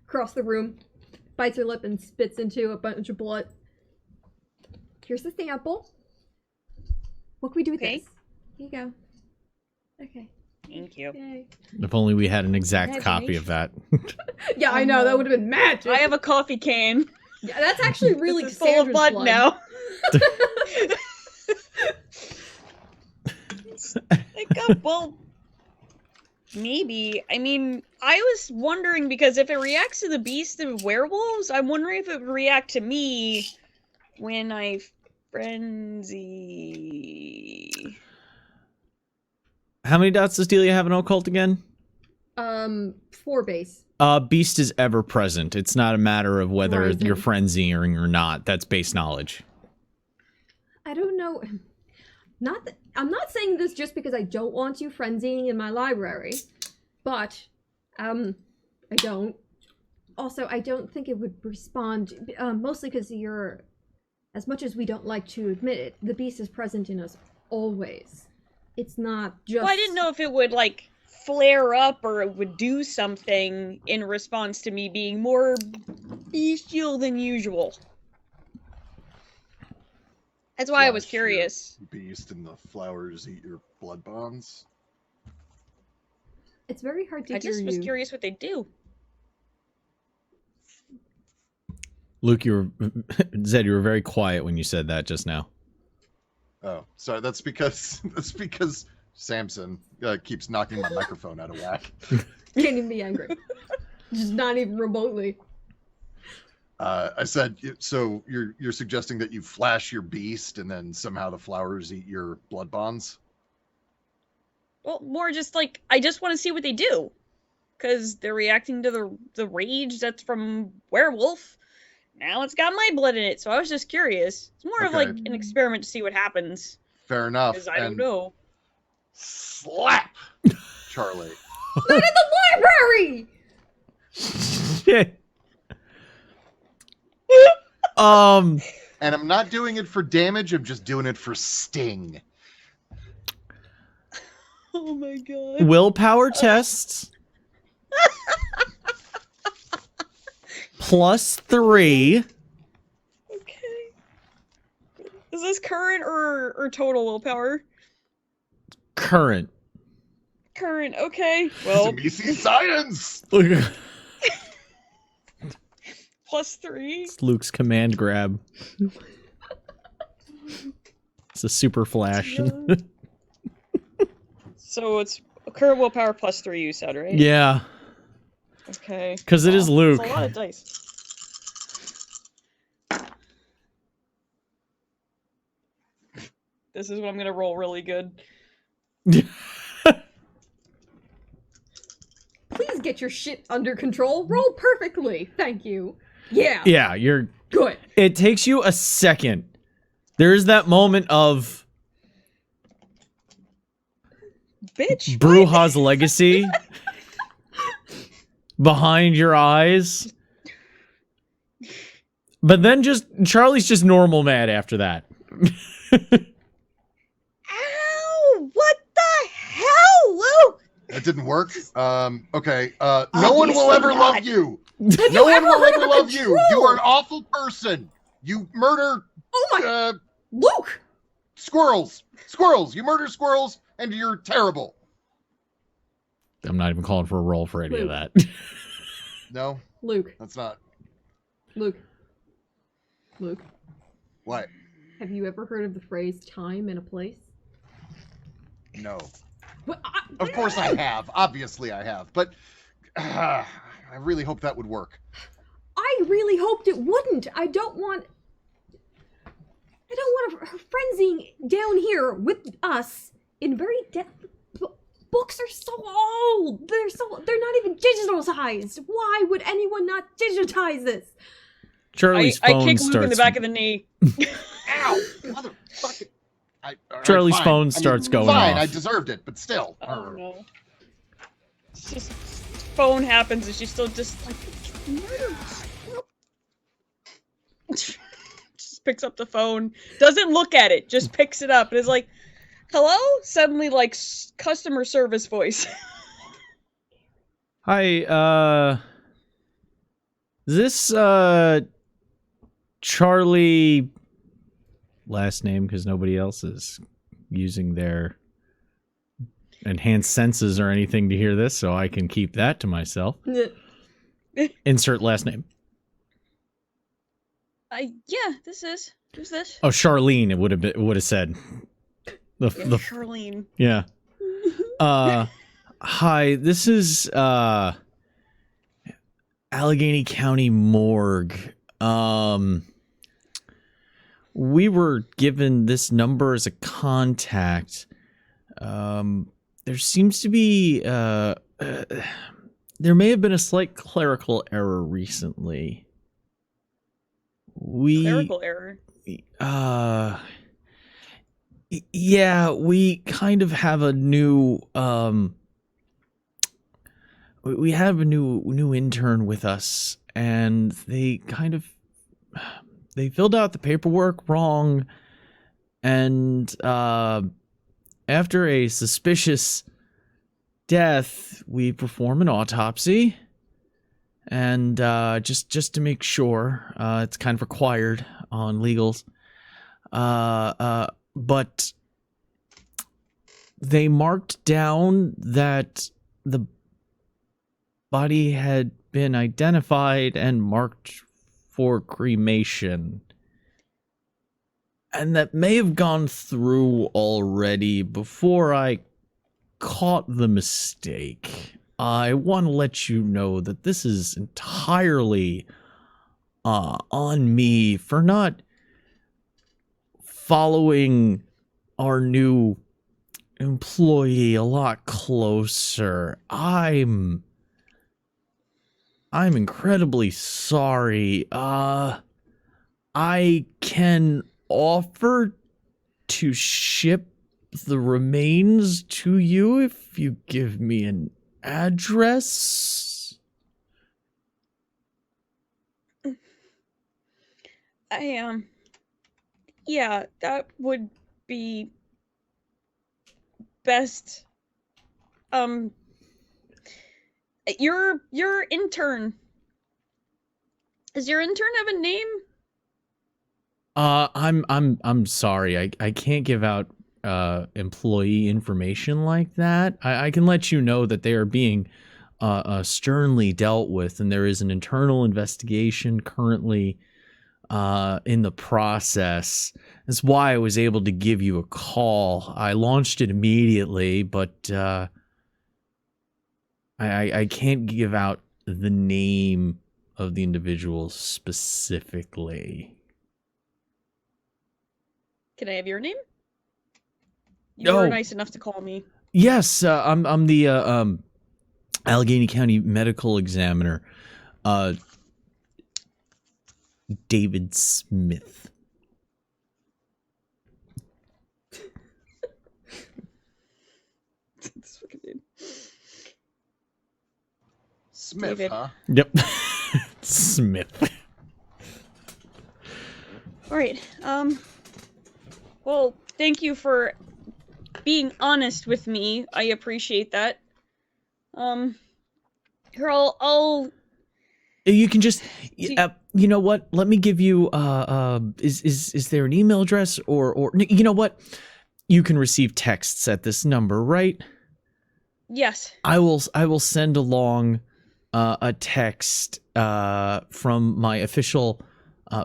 across the room, bites her lip, and spits into a bunch of blood. Here's the sample. What can we do with Okay. this? Here you go. Okay. Thank you. Yay. If only we had an exact copy of that. Yeah, I know, that would have been magic. I have a coffee can. Yeah, that's actually really This is full of Cassandra's blood now. Well, maybe. I mean, I was wondering because if it reacts to the beast of werewolves, I'm wondering if it would react to me when I frenzy. How many dots does Delia have in occult again? 4 base. Beast is ever present. It's not a matter of whether Right. you're frenzying or not. That's base knowledge. I don't know. I'm not saying this just because I don't want you frenzying in my library, but I don't. Also, I don't think it would respond, mostly because you're, as much as we don't like to admit it, the beast is present in us always. It's not just... Well, I didn't know if it would, like, flare up or it would do something in response to me being more bestial than usual. That's why I was Flash curious. your beast and the flowers eat your blood bonds. It's very hard to I hear just was you. curious what they do. Luke, Zed, you were very quiet when you said that just now. Oh, sorry. That's because Samson keeps knocking my microphone out of whack. Can't even be angry. Just not even remotely. I said, so you're suggesting that you flash your beast and then somehow the flowers eat your blood bonds? Well, more just like, I just want to see what they do. Because they're reacting to the rage that's from werewolf. Now it's got my blood in it, so I was just curious. It's more of like Okay. an experiment to see what happens. Fair enough. Because I don't And know. Slap, Charlie. Not in the library! Shit. And I'm not doing it for damage. I'm just doing it for sting. Oh my god. Willpower tests. +3. Okay. Is this current or total willpower? Current. Current, okay. Well, Missy science! +3. It's Luke's command grab. It's a super flash. So it's current willpower +3, you said, right? Yeah, Okay. because it is Luke. It's a lot of dice. This is when I'm gonna roll really good. Please get your shit under control. Roll perfectly. Thank you. Yeah. Yeah, you're Good. It takes you a second. There's that moment of Bitch. Bruja's legacy behind your eyes. But then Charlie's just normal mad after that. Ow! What the hell, Luke? That didn't work. Okay. No one will Obviously ever not. love you. Have No you one ever will heard ever of love a you. troll? You are an awful person. You murder Oh my... Luke! squirrels. Squirrels. You murder squirrels, and you're terrible. I'm not even calling for a roll for any of Luke. that. No, Luke. that's not. Luke. Luke. What? Have you ever heard of the phrase time and a place? No. What? Of course I have. Obviously I have. But I really hope that would work. I really hoped it wouldn't. I don't want her frenzying down here with us in very depth. Books are so old. They're not even digitalized. Why would anyone not digitize this? Charlie's I phone kick Luke in the starts. back of the knee. Ow! Motherfucker. All right, Charlie's fine. phone starts going fine, off. I deserved it, but still. Oh no. It's just phone happens and she's still just like just picks up the phone, doesn't look at it, just picks it up and is like, "Hello?" Suddenly like customer service voice. Hi, is this, Charlie last name, because nobody else is using their enhanced senses or anything to hear this, so I can keep that to myself. Insert last name. Yeah, this is. Who's this? Oh, Charlene, it would have said. Yeah, Charlene. Yeah. Hi, this is Allegheny County Morgue. We were given this number as a contact. There seems to be there may have been a slight clerical error recently. Clerical error. Yeah, we kind of have a new we have a new intern with us, and they filled out the paperwork wrong, and after a suspicious death, we perform an autopsy, and just to make sure, it's kind of required on legals. But they marked down that the body had been identified and marked for cremation. And that may have gone through already before I caught the mistake. I want to let you know that this is entirely on me for not following our new employee a lot closer. I'm incredibly sorry. I can offer to ship the remains to you if you give me an address. Yeah, that would be best. Your intern. Does your intern have a name? I'm sorry. I can't give out employee information like that. I can let you know that they are being sternly dealt with, and there is an internal investigation currently in the process. That's why I was able to give you a call. I launched it immediately, but I can't give out the name of the individual specifically. Can I have your name? You were Oh. nice enough to call me. Yes, I'm the Allegheny County medical examiner, David Smith. This fucking dude. Smith, David. huh? Yep, Smith. All right. Well, thank you for being honest with me. I appreciate that. Here, I'll You can just, Do- you know what? Let me give you. Is there an email address or you know what? You can receive texts at this number, right? yes. I will send along a text from my official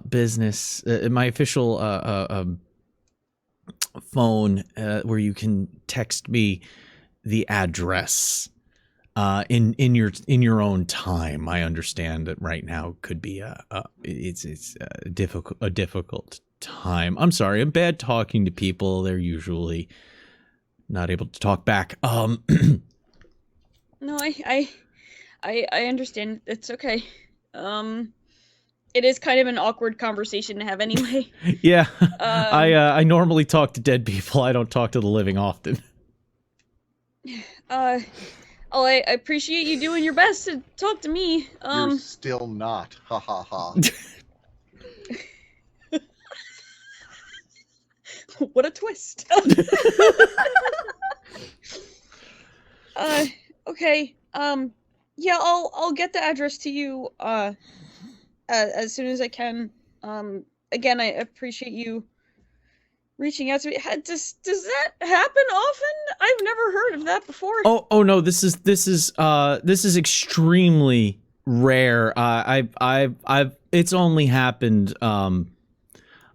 business, my official phone, where you can text me the address in your own time. I understand that right now could be it's a difficult time. I'm sorry. I'm bad talking to people. They're usually not able to talk back. No, I understand. It's okay. It is kind of an awkward conversation to have anyway. Yeah. I normally talk to dead people. I don't talk to the living often. I appreciate you doing your best to talk to me. You're still not. Ha ha ha. What a twist. Okay. Yeah, I'll get the address to you as soon as I can. Again, I appreciate you reaching out to me. Does that happen often? I've never heard of that before. Oh no, this is extremely rare. I've it's only happened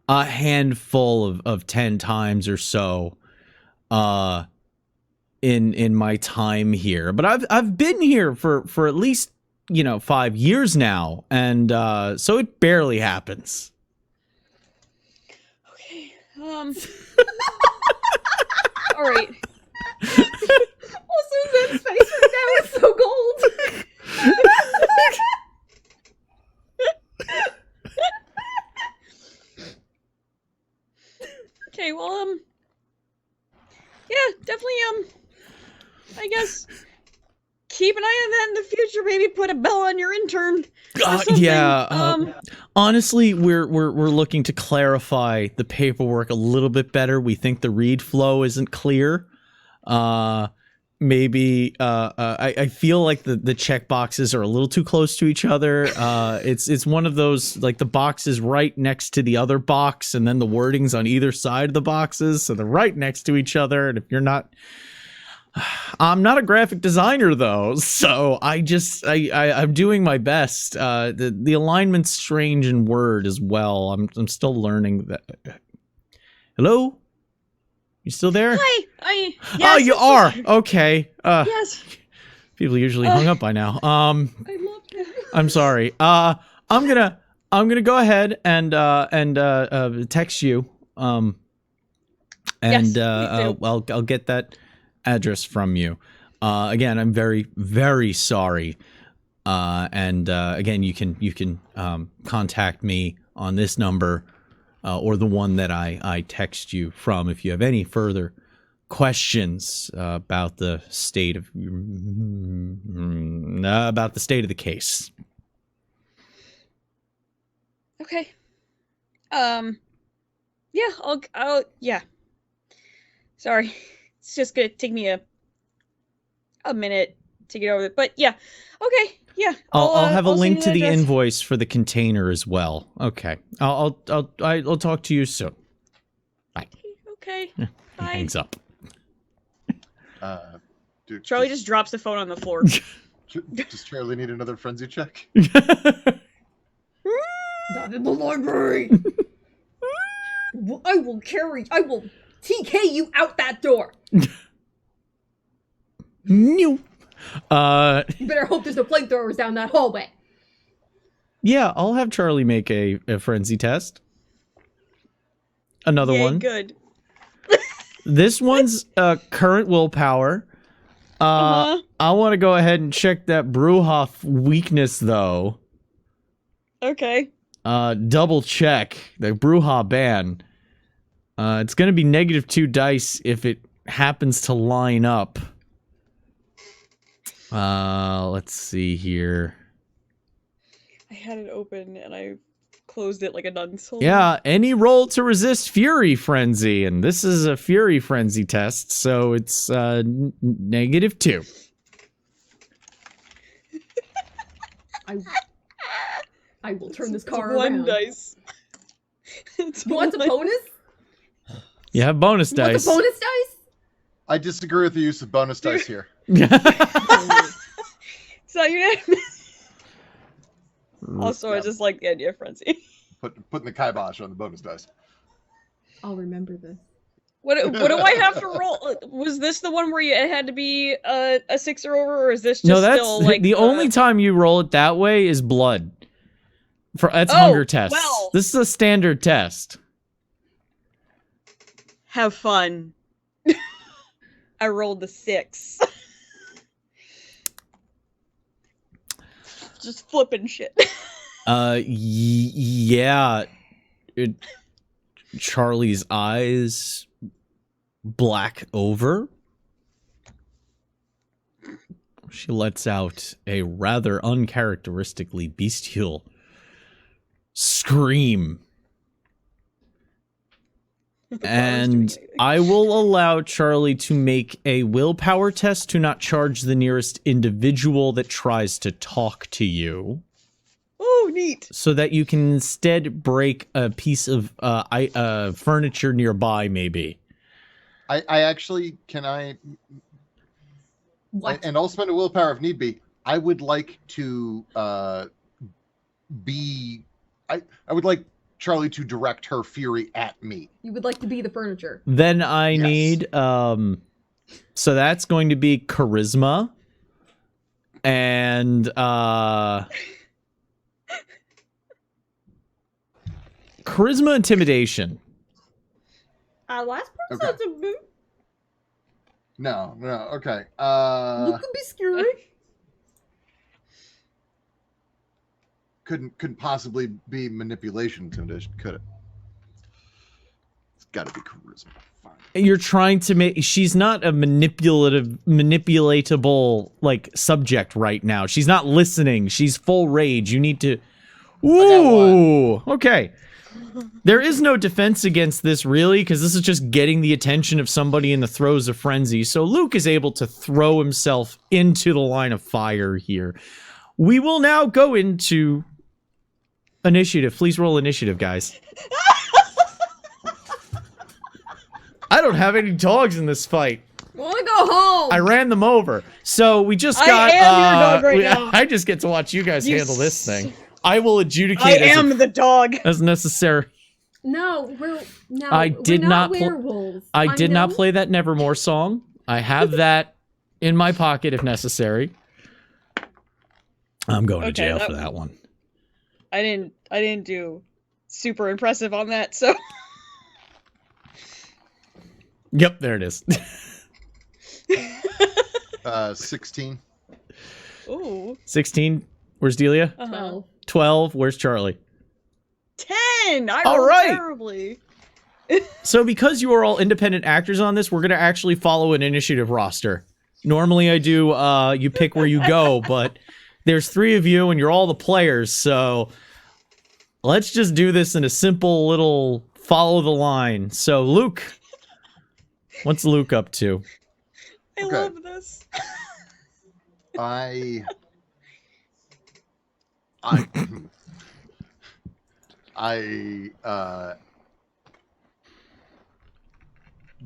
a handful of 10 times or so in my time here. But I've been here for at least 5 years now, and so it barely happens. Okay. All right. Also, Zen's face right now is so gold. Okay, well, yeah, definitely, I guess keep an eye on that in the future. Maybe put a bell on your intern. Or something. Yeah. Honestly, we're looking to clarify the paperwork a little bit better. We think the read flow isn't clear. Maybe I feel like the check boxes are a little too close to each other. It's one of those, like, the box is right next to the other box, and then the wording's on either side of the boxes, so they're right next to each other. And if you're not, I'm not a graphic designer though, so I'm doing my best. The alignment's strange in Word as well. I'm still learning that. Hello? You still there? Hi. Yes, Oh, you are. Okay. Yes. People usually hung up by now. I love that. I'm sorry. I'm gonna go ahead and text you. And Yes, please do. I'll get that address from you. Again, I'm very, very sorry. And again, you can contact me on this number. Or the one that I text you from if you have any further questions about the state of the case. Okay. Yeah, I'll yeah. Sorry. It's just gonna take me a minute to get over it. But yeah, okay, yeah. I'll have a I'll link to send you the that address. invoice for the container as well. Okay. I'll talk to you soon. Okay. He Bye. hangs up. Charlie just drops the phone on the floor. Does Charlie need another frenzy check? Not in the library. I will TK you out that door. New. You better hope there's no flamethrowers down that hallway. Yeah, I'll have Charlie make a frenzy test. Another Yay, one. good. This one's current willpower. I want to go ahead and check that Bruhoff weakness, though. Okay. Double check the Bruja ban. It's going to be -2 dice if it happens to line up. Let's see here. I had it open and I closed it like a dunce. Yeah, any roll to resist Fury Frenzy, and this is a Fury Frenzy test, so it's -2. I will turn this car It's one around. dice. It's You want a one- bonus? You have bonus You want dice. the bonus dice? I disagree with the use of bonus dice here. So your name. Also, I Yeah. just like the idea of frenzy. Putting the kibosh on the bonus dice. I'll remember this. What do I have to roll? Was this the one where it had to be a 6 or over, or is this just No, that's still like the only time you roll it that way is blood. That's Oh, hunger tests. well. This is a standard test. Have fun. I rolled the 6. Just flipping shit. Yeah. Charlie's eyes black over. She lets out a rather uncharacteristically bestial scream. And I will allow Charlie to make a willpower test to not charge the nearest individual that tries to talk to you. Oh, neat. So that you can instead break a piece of furniture nearby, maybe. I actually, can I... What? And I'll spend a willpower if need be. I would like to I would like Charlie to direct her fury at me. You would like to be the furniture. Then I Yes. need, so that's going to be charisma. And, charisma intimidation. Last person Okay. that's a boot. No, okay. Look could be scary. Couldn't possibly be manipulation intimidation, could it? It's got to be charisma. Fine. You're trying to make, she's not a manipulatable, like, subject right now. She's not listening. She's full rage. You need to, ooh, okay. There is no defense against this, really, because this is just getting the attention of somebody in the throes of frenzy. So Luke is able to throw himself into the line of fire here. We will now go into initiative. Please roll initiative, guys. I don't have any dogs in this fight. I want to go home. I ran them over. So we just I got... am your dog right now. I just get to watch you guys You handle this s- thing. I will adjudicate I am the dog. as necessary. No, we're not pl- werewolves. I did not know. play that Nevermore song. I have that in my pocket if necessary. I'm going to Okay, jail that- for that one. I didn't do super impressive on that, so Yep, there it is. 16. ooh. 16. Where's Delia? 12. 12. Where's Charlie? 10. I All rolled right. terribly. So because you are all independent actors on this, we're going to actually follow an initiative roster. Normally I do, you pick where you go, but there's 3 of you and you're all the players, so let's just do this in a simple little follow the line. So Luke, what's Luke up to? I Okay. love this. I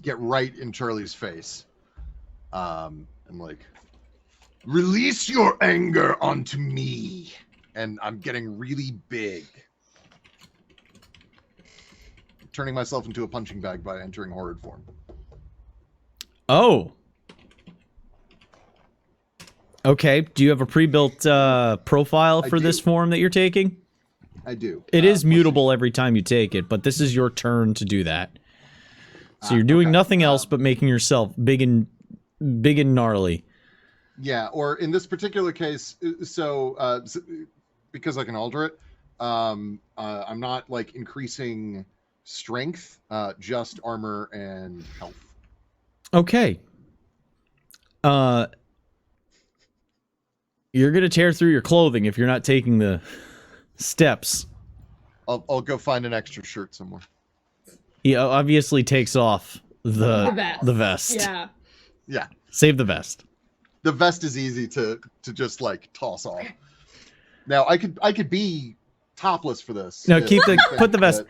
get right in Charlie's face. I'm like, release your anger onto me. And I'm getting really big. Turning myself into a punching bag by entering horrid form. Oh. Okay. Do you have a pre-built profile for this form that you're taking? I do. It is mutable every time you take it, but this is your turn to do that. So you're doing nothing else but making yourself big and gnarly. Yeah, or in this particular case, so because I can alter it, I'm not like increasing strength, just armor and health. Okay. You're gonna tear through your clothing if you're not taking the steps. I'll go find an extra shirt somewhere. He obviously takes off the vest. Yeah. Yeah. Save the vest. The vest is easy to just like toss off. Now I could be topless for this. No, put the vest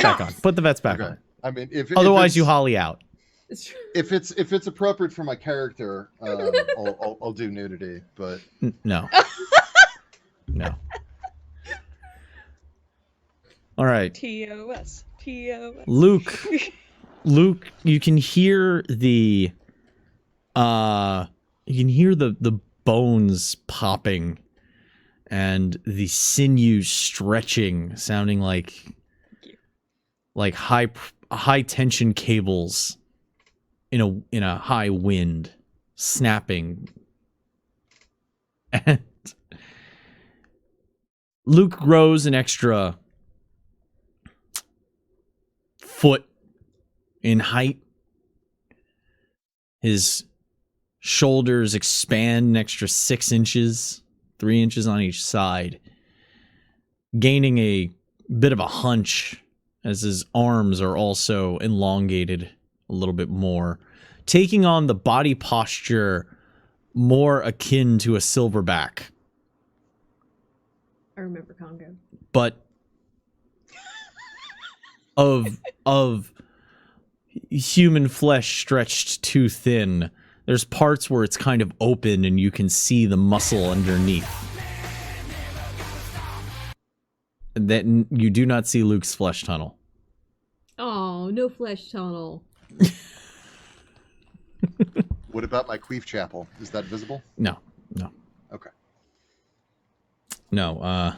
back on. Put the vest back on. I mean, otherwise you holly out. It's true. If it's appropriate for my character, I'll do nudity, but No. No. All right. TOS. Luke, you can hear the bones popping and the sinews stretching, sounding like high tension cables in a high wind snapping. And Luke grows an extra foot in height. His shoulders expand an extra 6 inches, 3 inches on each side, gaining a bit of a hunch as his arms are also elongated a little bit more, taking on the body posture more akin to a silverback. I remember Congo. But of human flesh stretched too thin. There's parts where it's kind of open and you can see the muscle underneath. And then you do not see Luke's flesh tunnel. Oh, no flesh tunnel. what about my queef chapel? Is that visible? No. Okay. No,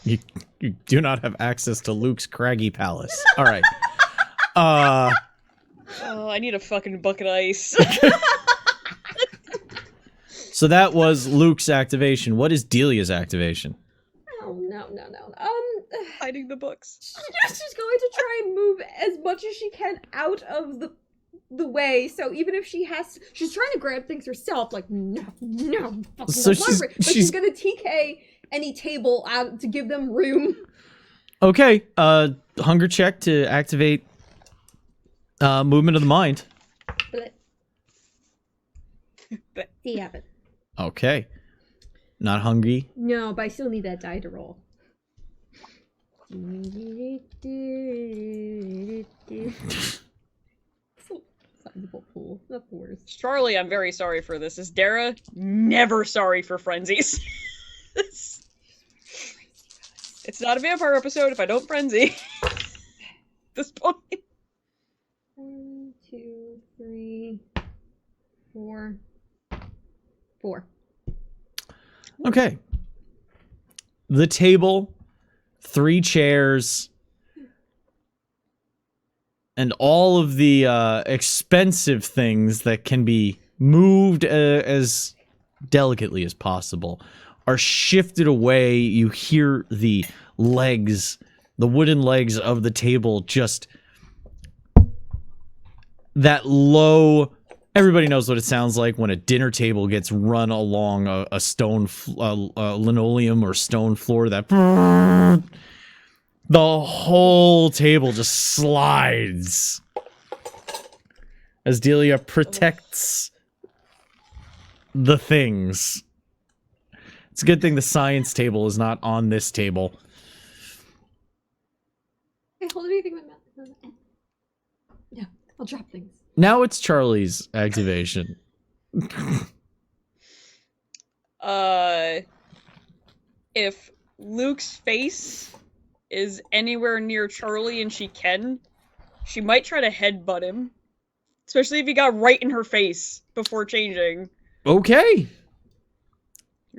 you do not have access to Luke's craggy palace. All right. Oh, I need a fucking bucket of ice. So that was Luke's activation. What is Delia's activation? Oh, no. Hiding the books. She's going to try and move as much as she can out of the way. So even if she's trying to grab things herself, like no, fucking so she's gonna TK any table out to give them room. Okay, hunger check to activate movement of the mind. See you happen. Okay. Not hungry. No, but I still need that die to roll. Sizable pool. That's the worst. Charlie, I'm very sorry for this. Is Dara never sorry for frenzies? It's not a vampire episode if I don't frenzy. At this point. 1, 2, 3, 4. 4. Okay. The table, 3 chairs, and all of the expensive things that can be moved as delicately as possible are shifted away. You hear the legs, the wooden legs of the table, just that low. Everybody knows what it sounds like when a dinner table gets run along a stone linoleum or stone floor. That the whole table just slides as Delia protects the things. It's a good thing the science table is not on this table. Hey, hold anything with that. Yeah, I'll drop things. Now it's Charlie's activation. If Luke's face is anywhere near Charlie and she might try to headbutt him. Especially if he got right in her face before changing. Okay.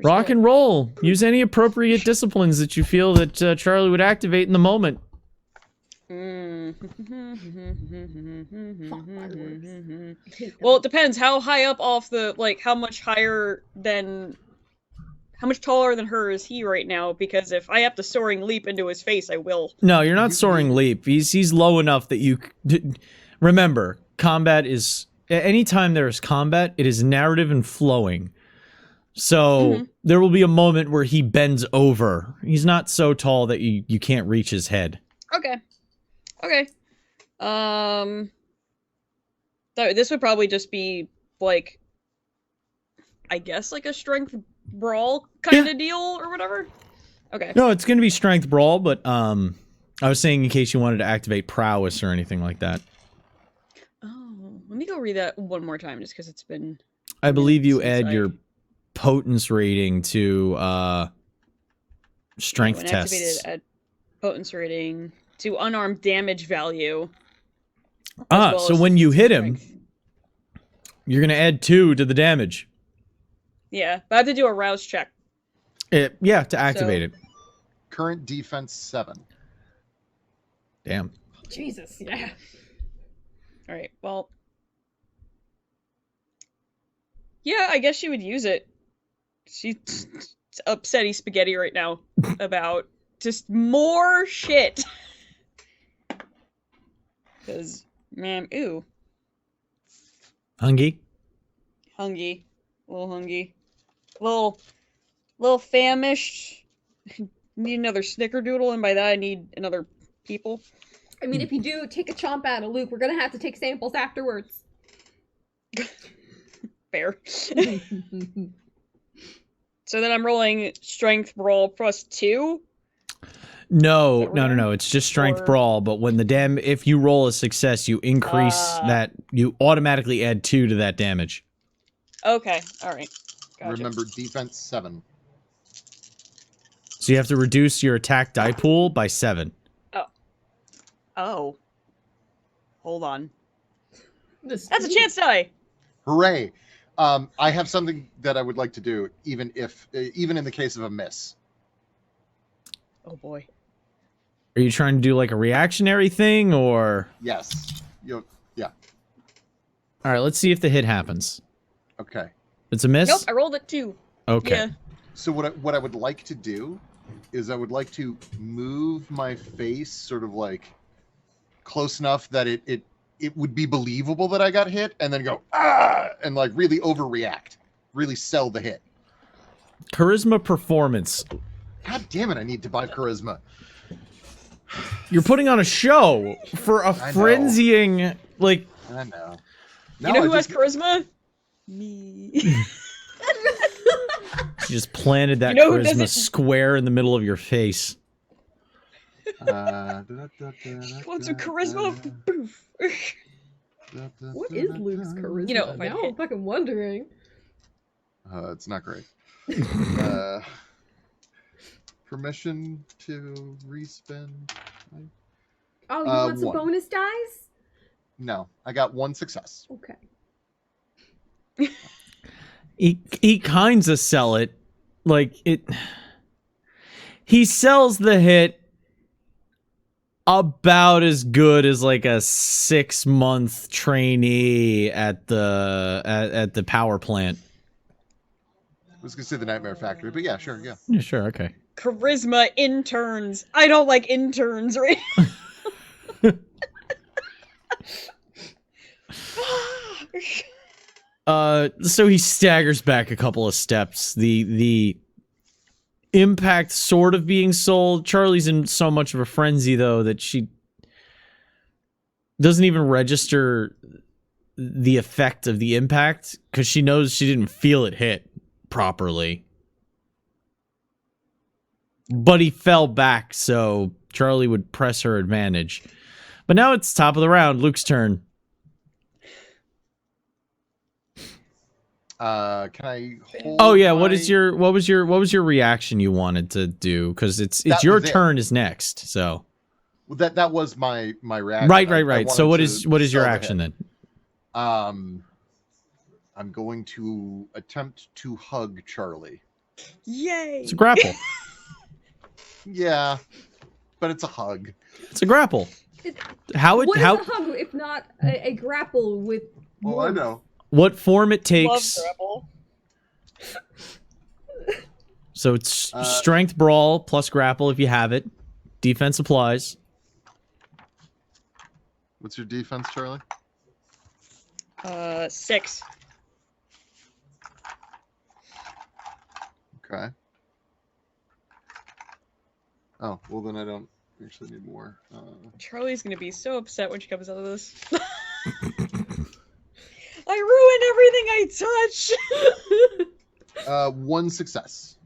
Rock and roll. Use any appropriate disciplines that you feel that Charlie would activate in the moment. Well, it depends how high up off the, like, how much taller than her is he right now, because if I have to soaring leap into his face, I will. No, you're not soaring leap. He's low enough that you... Remember, combat is... Anytime there is combat, it is narrative and flowing. So, there will be a moment where he bends over. He's not so tall that you can't reach his head. Okay. This would probably just be, like, I guess, like a strength brawl kind of deal or whatever? Okay. No, it's going to be strength brawl, but I was saying in case you wanted to activate prowess or anything like that. Oh, let me go read that one more time just because it's been... I believe you add your potence rating to strength when tests. activated at potence rating to unarmed damage value. So when you hit him, you're going to add 2 to the damage. Yeah, but I have to do a rouse check. Yeah, to activate it. Current defense 7. Damn. Jesus, yeah. Alright, well... Yeah, I guess she would use it. She's upsetty spaghetti right now about just more shit. Because, man, ew. Hungry? Hungry. A little hungry. Little famished. Need another snickerdoodle, and by that I need another people. I mean, if you do take a chomp out of Luke, we're gonna have to take samples afterwards. Fair. So then I'm rolling strength brawl plus 2. No. It's just strength Or- brawl, but when the if you roll a success, you increase that, you automatically add 2 to that damage. Okay, alright. Gotcha. Remember, defense 7. So you have to reduce your attack die pool by 7. Oh. Hold on. That's That's a chance die! Hooray! I have something that I would like to do, even in the case of a miss. Oh boy. Are you trying to do like a reactionary thing, or... Yes. Yeah. Alright, let's see if the hit happens. Okay. It's a miss? Nope, I rolled it 2. Okay. Yeah. So what I would like to do is I would like to move my face sort of like close enough that it would be believable that I got hit, and then go and like really overreact, really sell the hit. Charisma performance. God damn it! I need to buy charisma. You're putting on a show for a I know. frenzying, like... I know. You know who has charisma? Me. You just planted that You know who charisma doesn't- square in the middle of your face. Want some charisma? Boof. What is Luke's charisma? You know, if I now hit- I'm fucking wondering. It's not great. Permission to respin. Oh, you want some 1. bonus dice? No, I got 1 success. Okay. He kinda sell it. Like, he sells the hit about as good as like a 6-month trainee at the power plant. I was gonna say the Nightmare Factory, but yeah, sure, yeah. Yeah, sure, okay. Charisma interns. I don't like interns, right? So he staggers back a couple of steps. The impact sort of being sold. Charlie's in so much of a frenzy, though, that she doesn't even register the effect of the impact because she knows she didn't feel it hit properly. But he fell back, so Charlie would press her advantage. But now it's top of the round. Luke's turn. Can I hold Oh yeah, my... what was your reaction you wanted to do? Because it's your turn is next. So that was my reaction. Right. So what is your action then? I'm going to attempt to hug Charlie. Yay! It's a grapple. Yeah, but it's a hug. It's a grapple. What is a hug if not a grapple with? Well, I know. What form it Love takes. grapple. So it's strength brawl plus grapple if you have it. Defense applies. What's your defense, Charlie? 6. Okay. Oh, well then I don't actually need more. Charlie's gonna be so upset when she comes out of this. I ruined everything I touch! 1 success.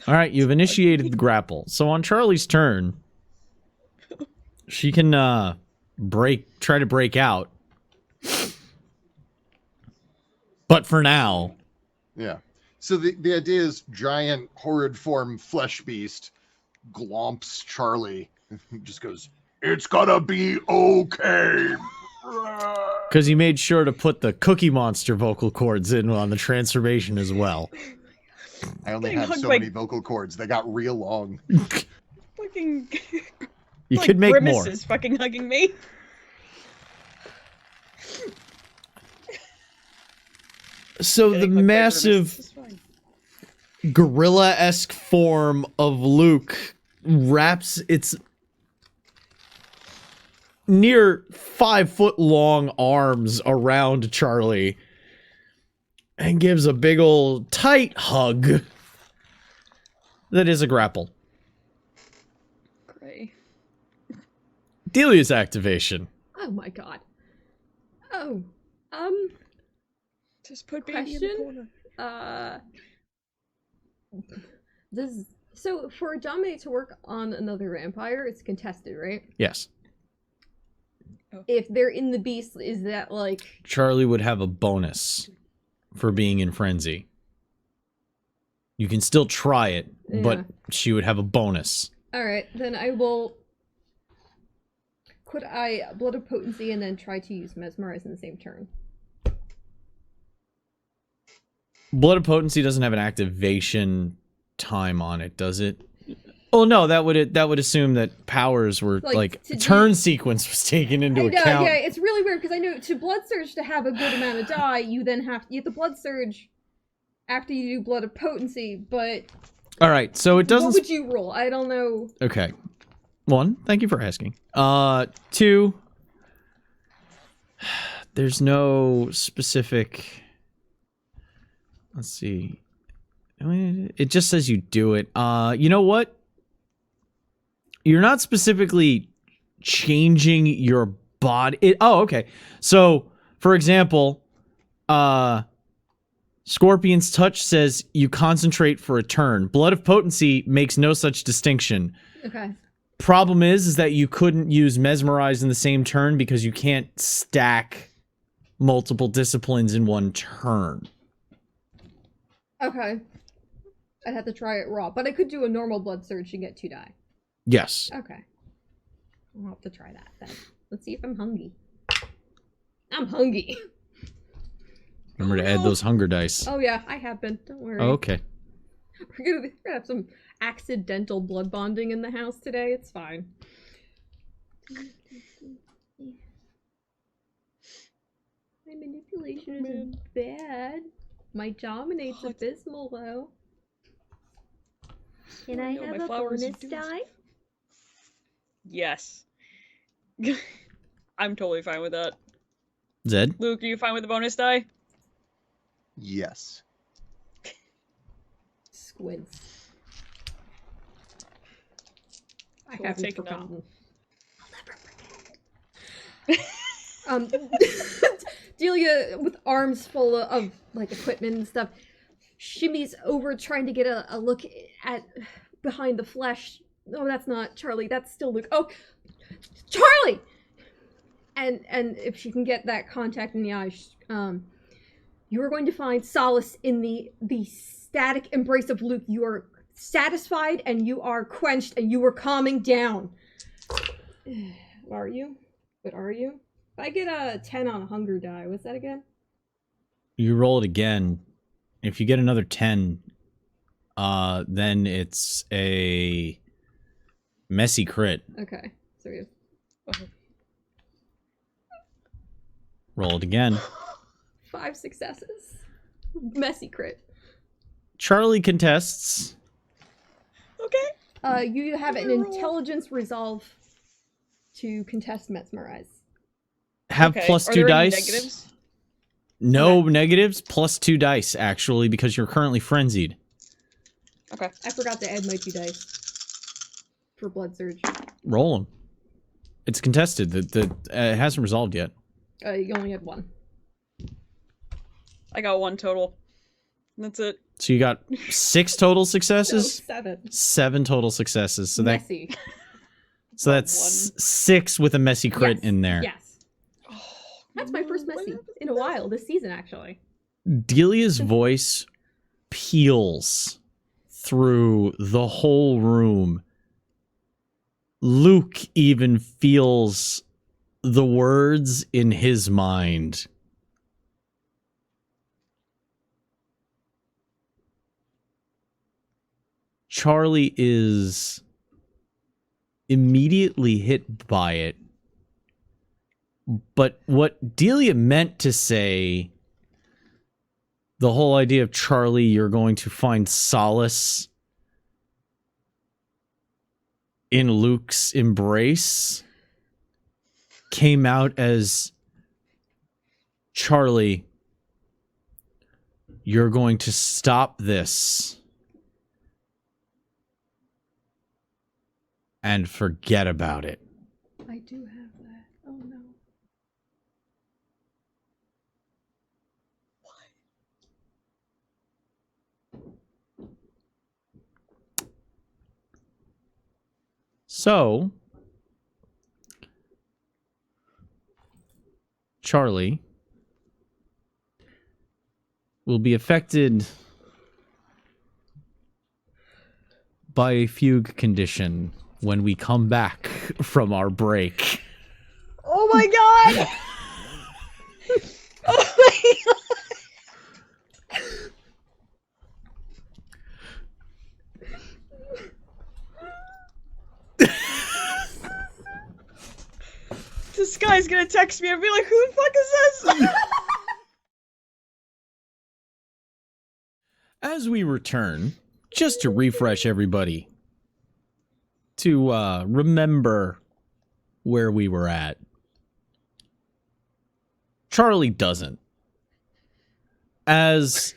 All right, you've initiated the grapple. So on Charlie's turn, she can try to break out. But for now, Yeah. So the idea is giant horrid form flesh beast glomps Charlie. He just goes, "It's gonna be okay." because he made sure to put the Cookie Monster vocal cords in on the transformation as well. I only Getting have hugged so by- many vocal cords. They got real long. Fucking. You like could make more. Grimace is fucking hugging me. So the Getting hugged by massive Grimace is fine. gorilla-esque form of Luke wraps its near 5-foot-long arms around Charlie and gives a big old tight hug that is a grapple. Gray. Delia's activation. Oh my god. Oh. Just put baby in the Question? corner. So for a dominate to work on another vampire, it's contested, right? Yes. If they're in the beast, is that like... Charlie would have a bonus for being in frenzy. You can still try it, but she would have a bonus. Alright, then I will... Could I Blood of Potency and then try to use Mesmerize in the same turn? Blood of Potency doesn't have an activation time on it, does it? Oh no, that would assume that powers were like turn sequence was taken into account. Yeah, it's really weird because I know to Blood Surge to have a good amount of die, you then have to get the Blood Surge after you do Blood of Potency, but all right, so it doesn't. What would you roll? I don't know. Okay. 1, thank you for asking. 2, there's no specific. Let's see. I mean, it just says you do it. You know what? You're not specifically changing your body. Oh, okay. So, for example, Scorpion's Touch says you concentrate for a turn. Blood of Potency makes no such distinction. Okay. Problem is that you couldn't use Mesmerize in the same turn because you can't stack multiple disciplines in one turn. Okay. I'd have to try it raw, but I could do a normal Blood Surge and get 2 die. Yes. Okay. I'll have to try that then. Let's see if I'm hungry. I'm hungry. Remember to add those hunger dice. Oh yeah, I have been. Don't worry. Oh, okay. We're gonna have some accidental blood bonding in the house today. It's fine. My manipulation isn't bad. My dominate's abysmal though. Can I No, have my a flowers bonus do die? Yes. I'm totally fine with that. Zed? Luke, are you fine with the bonus die? Yes. Squints. I Cool, haven't take none. forgotten. I'll never forget. Delia, with arms full of like equipment and stuff, shimmies over trying to get a look at behind the flesh. Oh, that's not Charlie. That's still Luke. Oh, Charlie! And if she can get that contact in the eyes, you are going to find solace in the static embrace of Luke. You are satisfied and you are quenched and you are calming down. Are you? But are you? If I get a 10 on a hunger die, what's that again? You roll it again. If you get another 10, then it's a messy crit. Okay. So we have Roll it again. 5 successes. Messy crit. Charlie contests. Okay. You have an intelligence resolve to contest mesmerize. Have Okay. plus Are 2 there any dice. negatives? No negatives, plus 2 dice, actually, because you're currently frenzied. Okay. I forgot to add my 2 dice for blood surge. Roll them. It's contested. It hasn't resolved yet. You only had 1. I got 1 total. That's it. So you got 6 total No, successes? 7. 7 total successes. So Messy. that's 6 with a messy crit Yes. in there. Yes. That's my first messy in a while this season, actually. Delia's voice peels through the whole room. Luke even feels the words in his mind. Charlie is immediately hit by it. But what Delia meant to say, the whole idea of Charlie, you're going to find solace in Luke's embrace, came out as, Charlie, you're going to stop this and forget about it. I do have that. Oh no. So, Charlie will be affected by a fugue condition when we come back from our break. Oh my god! Oh my god! This guy's gonna text me and be like, who the fuck is this? As we return, just to refresh everybody, to remember where we were at. Charlie doesn't. As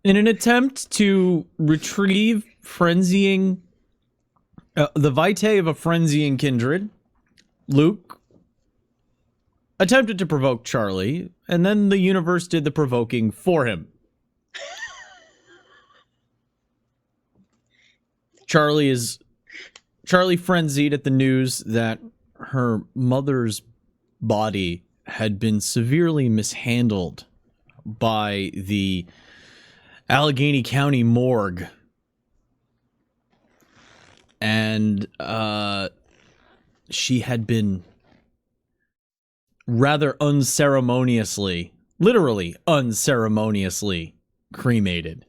in an attempt to retrieve frenzying, the vitae of a frenzying kindred, Luke attempted to provoke Charlie, and then the universe did the provoking for him. Charlie frenzied at the news that her mother's body had been severely mishandled by the Allegheny County morgue. And she had been rather unceremoniously, literally unceremoniously cremated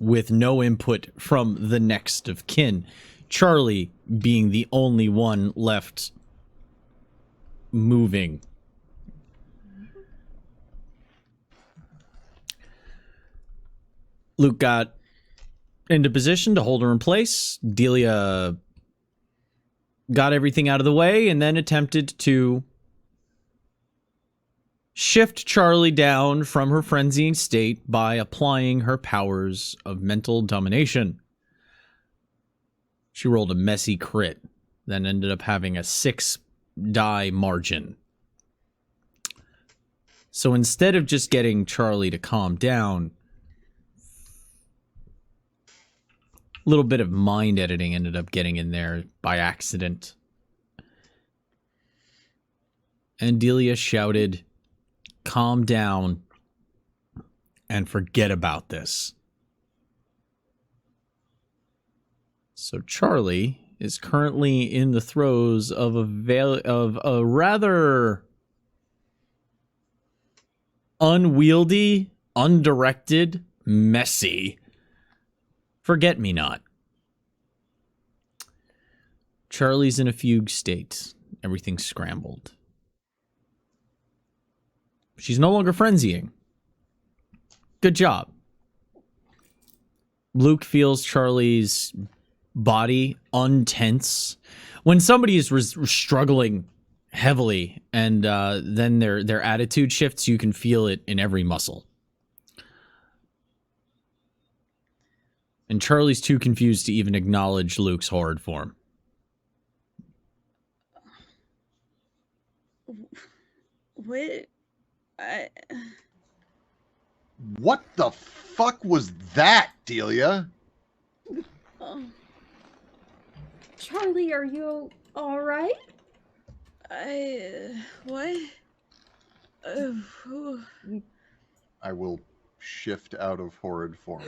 with no input from the next of kin. Charlie being the only one left moving. Luke got into position to hold her in place. Delia got everything out of the way and then attempted to shift Charlie down from her frenzying state by applying her powers of mental domination. She rolled a messy crit, then ended up having a 6 die margin. So instead of just getting Charlie to calm down, a little bit of mind editing ended up getting in there by accident. And Delia shouted, "Calm down and forget about this." So Charlie is currently in the throes of a rather unwieldy, undirected, messy forget-me-not. Charlie's in a fugue state. Everything's scrambled. She's no longer frenzying. Good job. Luke feels Charlie's body untense. When somebody is struggling heavily and then their attitude shifts, you can feel it in every muscle. And Charlie's too confused to even acknowledge Luke's horrid form. What? What the fuck was that, Delia? Oh, Charlie, are you all right? what? Whew. I will shift out of horrid form.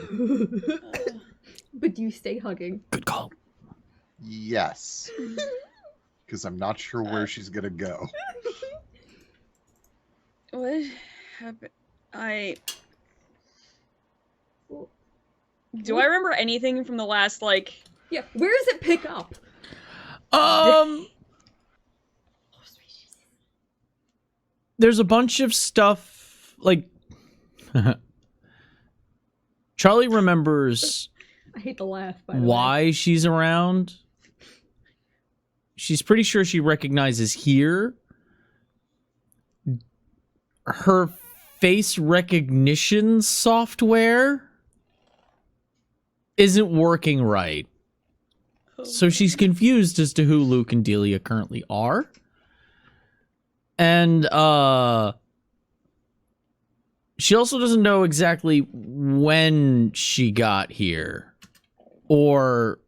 But do you stay hugging? Good call. Yes. Because I'm not sure where she's gonna go. What happened? Do I remember anything from the last, like... Yeah, where does it pick up? There's a bunch of stuff, like... Charlie remembers I hate to laugh, by the way. why she's around. She's pretty sure she recognizes here. Her face recognition software isn't working right. So she's confused as to who Luke and Delia currently are. And she also doesn't know exactly when she got here. Or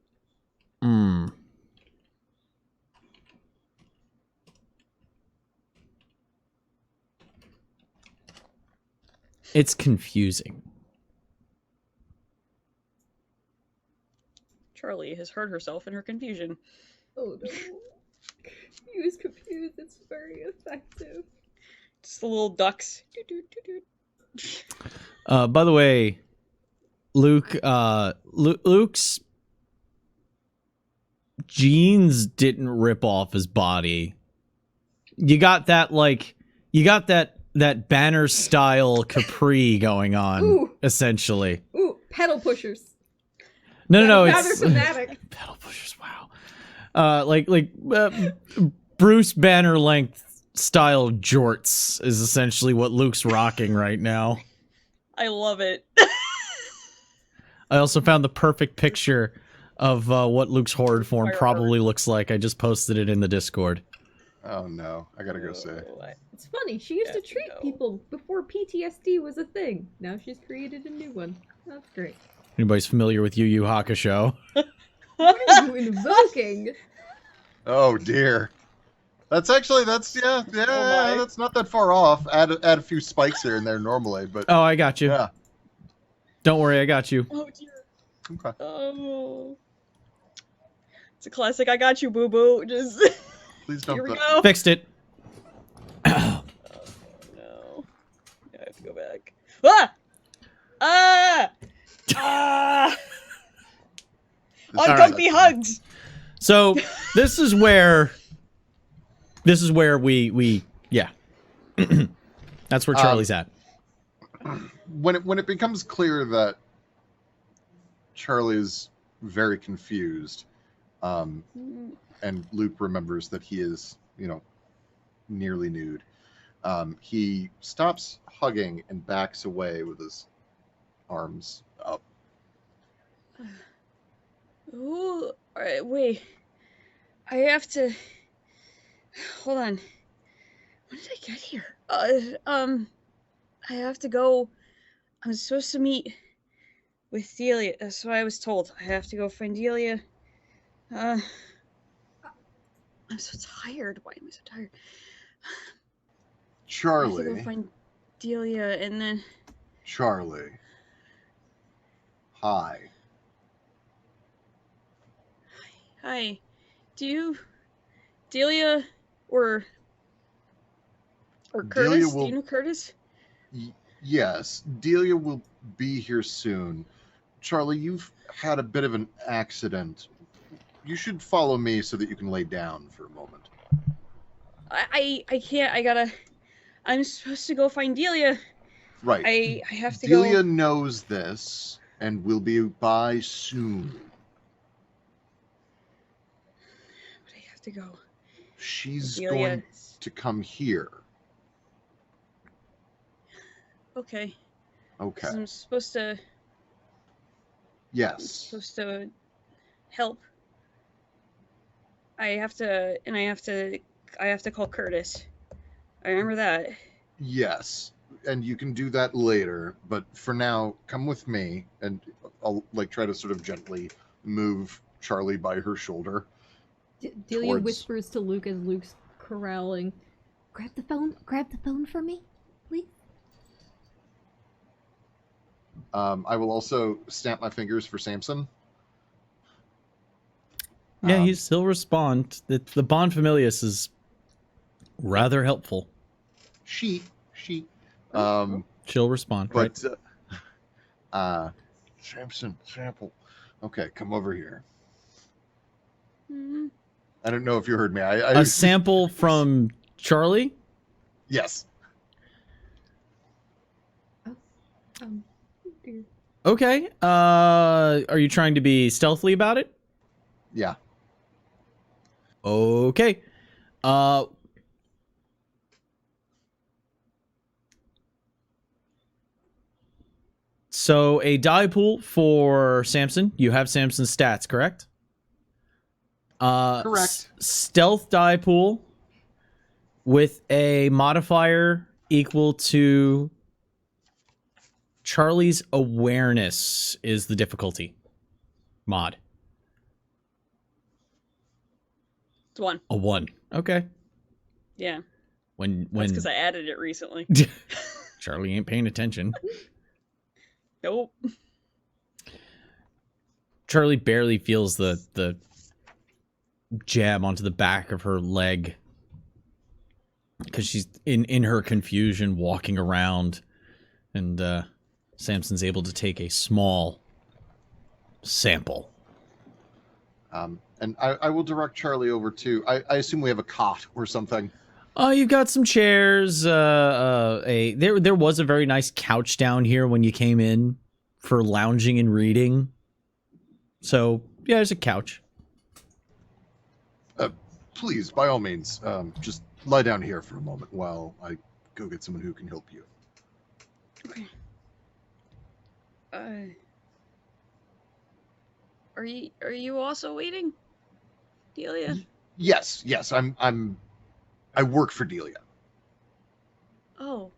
it's confusing. Charlie has hurt herself in her confusion. Oh no. He was confused. It's very effective. Just the little ducks. By the way, Luke's jeans didn't rip off his body. You got that banner style capri going on. Ooh. Essentially. Ooh, pedal pushers. No, Rather it's thematic. pedal pushers. Wow. Bruce Banner length style jorts is essentially what Luke's rocking right now. I love it. I also found the perfect picture of what Luke's horrid form probably looks like. I just posted it in the Discord. Oh no, I gotta go say. It's funny. She used to treat people before PTSD was a thing. Now she's created a new one. That's great. Anybody's familiar with Yu Yu Hakusho? What are you invoking? Oh dear. That's my. that's not that far off. Add a few spikes here and there normally, but Oh, I got you. yeah. Don't worry, I got you. Oh dear. Okay. Oh. It's a classic. I got you, boo boo. Just Please don't. here we go. Fixed it. Oh no. I have to go back. Ah! Ah! Ah! Uncomfy hugs. So this is where we yeah. That's where Charlie's at. When it becomes clear that Charlie's very confused, and Luke remembers that he is, nearly nude, he stops hugging and backs away with his arms up. Ooh, alright, wait. I have to Hold on. When did I get here? I have to go. I'm supposed to meet with Delia. That's what I was told. I have to go find Delia. I'm so tired. Why am I so tired? I have to go Charlie. find Delia and then. Charlie. Hi. Hi. Do you. Delia or Curtis? Delia Do you know Curtis? Yes, Delia will be here soon. Charlie, you've had a bit of an accident. You should follow me so that you can lay down for a moment. I can't. I'm supposed to go find Delia. Right. I have to Delia go. knows this and will be by soon. But I have to go. She's Delia. going to come here. Okay. Okay. 'Cause I'm supposed to. I'm Yes. supposed to help. I have to call Curtis. I remember that. Yes. And you can do that later, but for now, come with me and I'll try to sort of gently move Charlie by her shoulder. Delia towards- whispers to Luke as Luke's corralling. Grab the phone for me, please. I will also snap my fingers for Samson. Yeah, he'll respond. The Bond Familius is rather helpful. Sheep. She'll respond, right? But Samson, sample. Okay, come over here. Mm-hmm. I don't know if you heard me. A sample from Charlie? Yes. Dear. Okay. Are you trying to be stealthy about it? Yeah. Okay. So a die pool for Samson. You have Samson's stats, correct? Correct. Stealth die pool with a modifier equal to Charlie's awareness is the difficulty mod. It's 1. A 1. Okay. Yeah. When That's because I added it recently. Charlie ain't paying attention. Nope. Charlie barely feels the jab onto the back of her leg because she's in her confusion walking around, and Samson's able to take a small sample. And I will direct Charlie over to. I assume we have a cot or something. You've got some chairs. There was a very nice couch down here when you came in for lounging and reading. So yeah, there's a couch. Please, by all means, just lie down here for a moment while I go get someone who can help you. Okay. Are you also waiting, Delia? Yes. I work for Delia. Oh.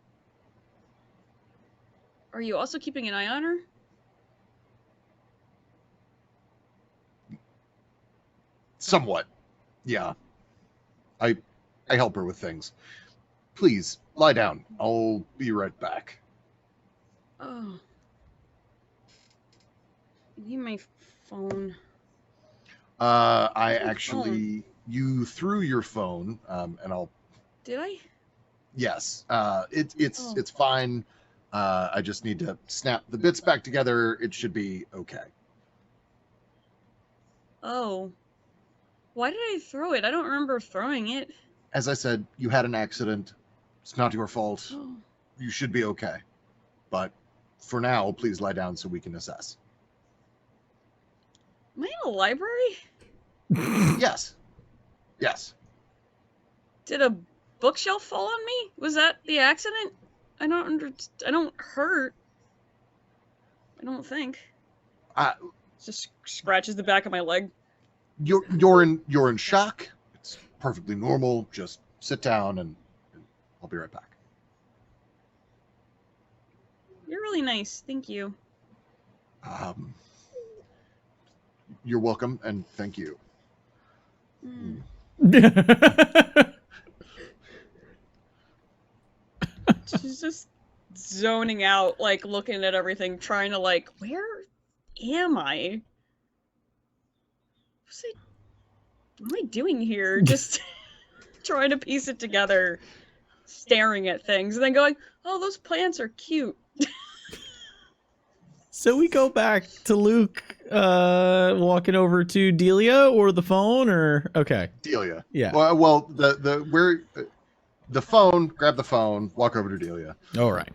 Are you also keeping an eye on her? Somewhat. Yeah. I help her with things. Please, lie down. I'll be right back. Oh. I need my phone. I actually... You threw your phone, and I'll... Did I? Yes. It's fine. I just need to snap the bits back together. It should be okay. Oh. Why did I throw it? I don't remember throwing it. As I said, you had an accident. It's not your fault. Oh. You should be okay. But for now, please lie down so we can assess. Am I in a library? Yes. Did a bookshelf fall on me? Was that the accident? I don't hurt. I don't think. Just scratches the back of my leg. You're in shock. It's perfectly normal. Just sit down and I'll be right back. You're really nice. Thank you. You're welcome, and thank you. Mm. She's just zoning out, like looking at everything, trying to like, where am I? What am I doing here? Just trying to piece it together, staring at things, and then going, oh, those plants are cute. So we go back to Luke walking over to Delia or the phone, or okay. Delia. Yeah. Well, the phone. Grab the phone. Walk over to Delia. All right.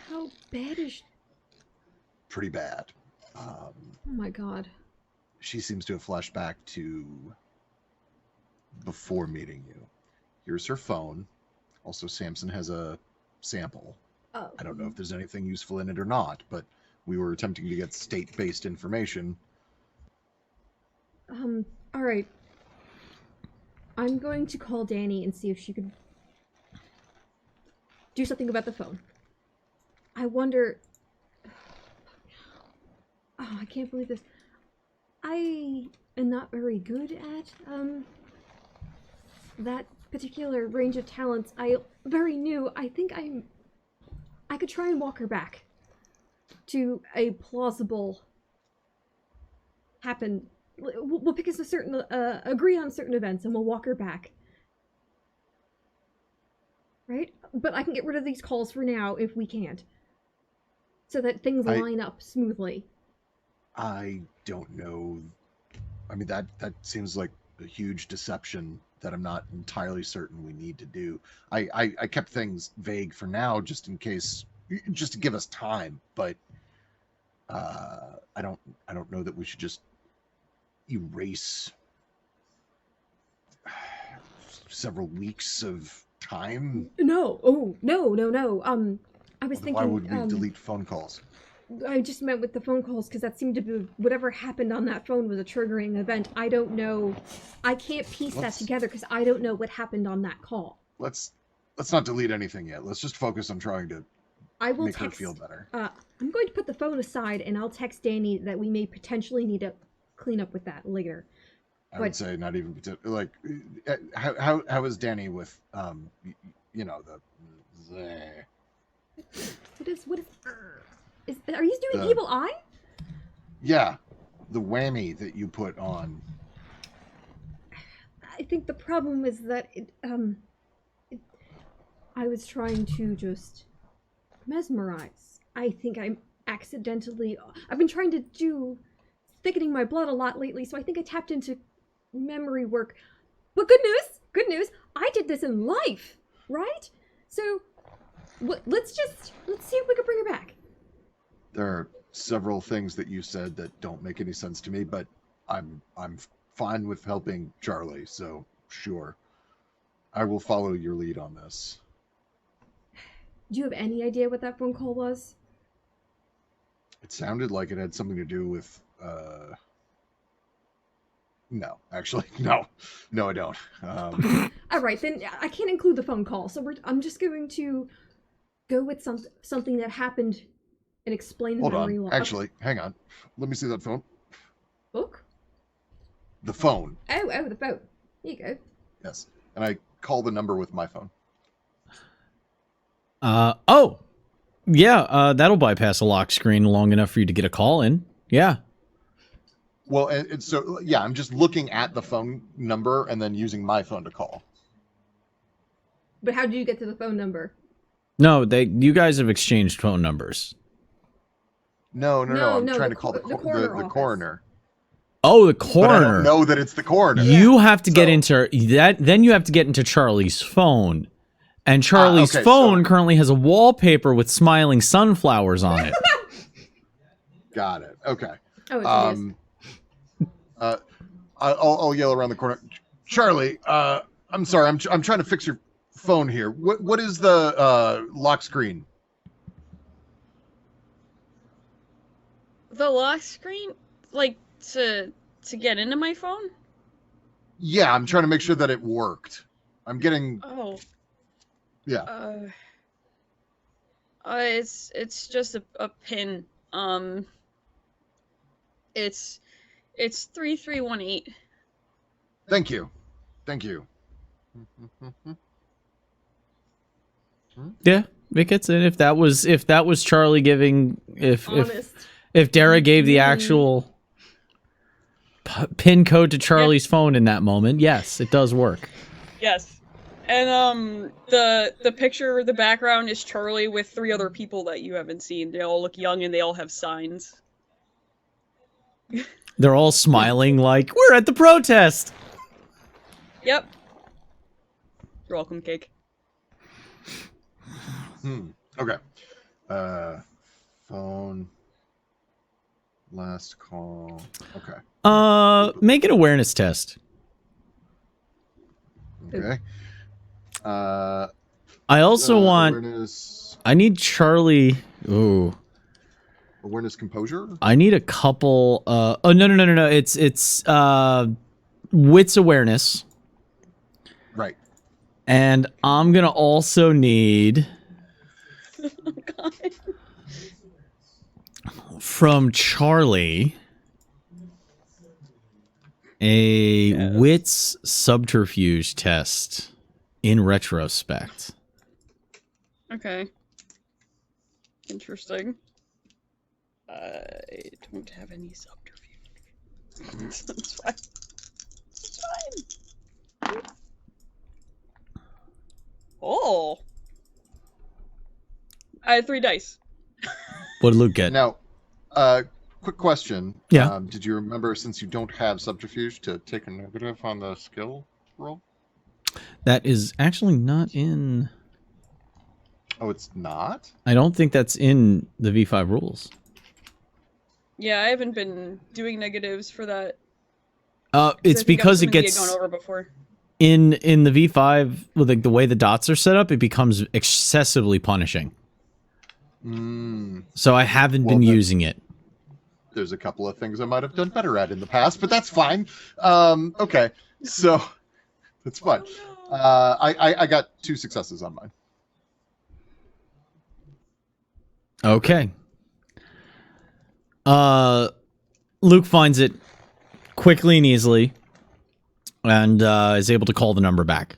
How bad is... Pretty bad. Oh my god. She seems to have flashed back to before meeting you. Here's her phone. Also, Samson has a sample. Oh. I don't know if there's anything useful in it or not, but we were attempting to get state-based information. All right. I'm going to call Danny and see if she could do something about the phone. I wonder... Oh, I can't believe this. I am not very good at, that particular range of talents. I'm very new. I think I could try and walk her back to a plausible happen. We'll pick a certain, agree on certain events and we'll walk her back. Right? But I can get rid of these calls for now if we can't. So that things line up smoothly. I don't know. I mean, that seems like a huge deception that I'm not entirely certain we need to do. I kept things vague for now, just in case, just to give us time. But I don't know that we should just erase several weeks of time. No. Oh, no. I was thinking. Why would we delete phone calls? I just meant with the phone calls because that seemed to be whatever happened on that phone was a triggering event. I don't know. I can't piece that together because I don't know what happened on that call. Let's not delete anything yet. Let's just focus on trying to make her feel better. I'm going to put the phone aside and I'll text Danny that we may potentially need to clean up with that later. I would say not even like how is Danny with you know the what is are you doing evil eye? Yeah, the whammy that you put on. I think the problem is that I was trying to just mesmerize. I think I'm accidentally. I've been trying to do thickening my blood a lot lately, so I think I tapped into memory work. But good news, I did this in life, right? So let's see if we can bring her back. There are several things that you said that don't make any sense to me, but I'm fine with helping Charlie, so sure. I will follow your lead on this. Do you have any idea what that phone call was? It sounded like it had something to do with no, actually, no, I don't. All right, then I can't include the phone call, so I'm just going to go with something that happened and explain the memory loss. Actually, hang on. Let me see that phone. Book? The phone. Oh, the phone. Here you go. Yes, and I call the number with my phone. Oh, yeah. That'll bypass a lock screen long enough for you to get a call in. Yeah. Well, and so yeah, I'm just looking at the phone number and then using my phone to call. But how did you get to the phone number? No, you guys have exchanged phone numbers. No. I'm trying to call the coroner. Oh, the coroner. But I don't know that it's the coroner. You have to get into that. Then you have to get into Charlie's phone, and Charlie's phone currently has a wallpaper with smiling sunflowers on it. Got it. Okay. Oh, it is. I'll yell around the corner. Charlie, I'm sorry. I'm trying to fix your phone here. What is the lock screen? The lock screen? Like, to get into my phone? Yeah, I'm trying to make sure that it worked. I'm getting. Oh. Yeah. It's just a pin. It's 3318. Thank you. Thank you. Yeah, it gets in. If that was Charlie giving, Honest. if Dara gave the Mhm. actual pin code to Charlie's phone in that moment, yes, it does work. Yes. And the picture, the background is Charlie with 3 other people that you haven't seen. They all look young and they all have signs. They're all smiling like we're at the protest. Yep. You're welcome, Cake. Okay. Phone. Last call. Okay. Make an awareness test. Okay. I also want. Awareness. I need Charlie. Ooh. Awareness, composure. I need a couple. Oh no. It's wits awareness, Right. and I'm gonna also need Oh, God. from Charlie a wits subterfuge test in retrospect. Okay. Interesting. I don't have any subterfuge. That's fine. It's fine. Oh. I had 3 dice. What did Luke get? Now, quick question. Yeah. Did you remember, since you don't have subterfuge, to take a negative on the skill roll? That is actually not in. Oh, it's not? I don't think that's in the V5 rules. Yeah, I haven't been doing negatives for that. It's because it gets gone over before. in the V5 with the way the dots are set up, it becomes excessively punishing. So I haven't been using it. There's a couple of things I might have done better at in the past, but that's fine. Okay, so that's fine. I got 2 successes on mine. Okay. Luke finds it quickly and easily, and is able to call the number back.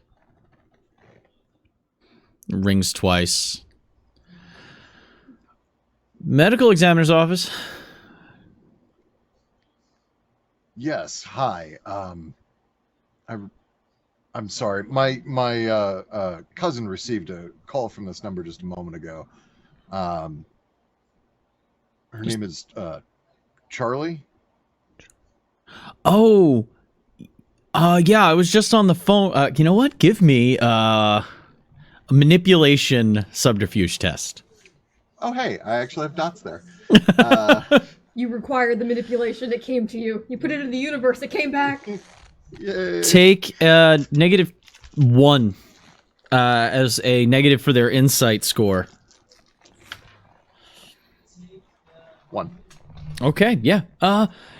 Rings twice. Medical examiner's office. Yes. Hi. I'm sorry. My cousin received a call from this number just a moment ago. Her name is Charlie. Oh. Yeah, I was just on the phone. You know what? Give me a manipulation subterfuge test. Oh, hey, I actually have dots there. You required the manipulation, it came to you. You put it in the universe, it came back. Yay. Take -1 as a negative for their insight score. 1. Okay, yeah.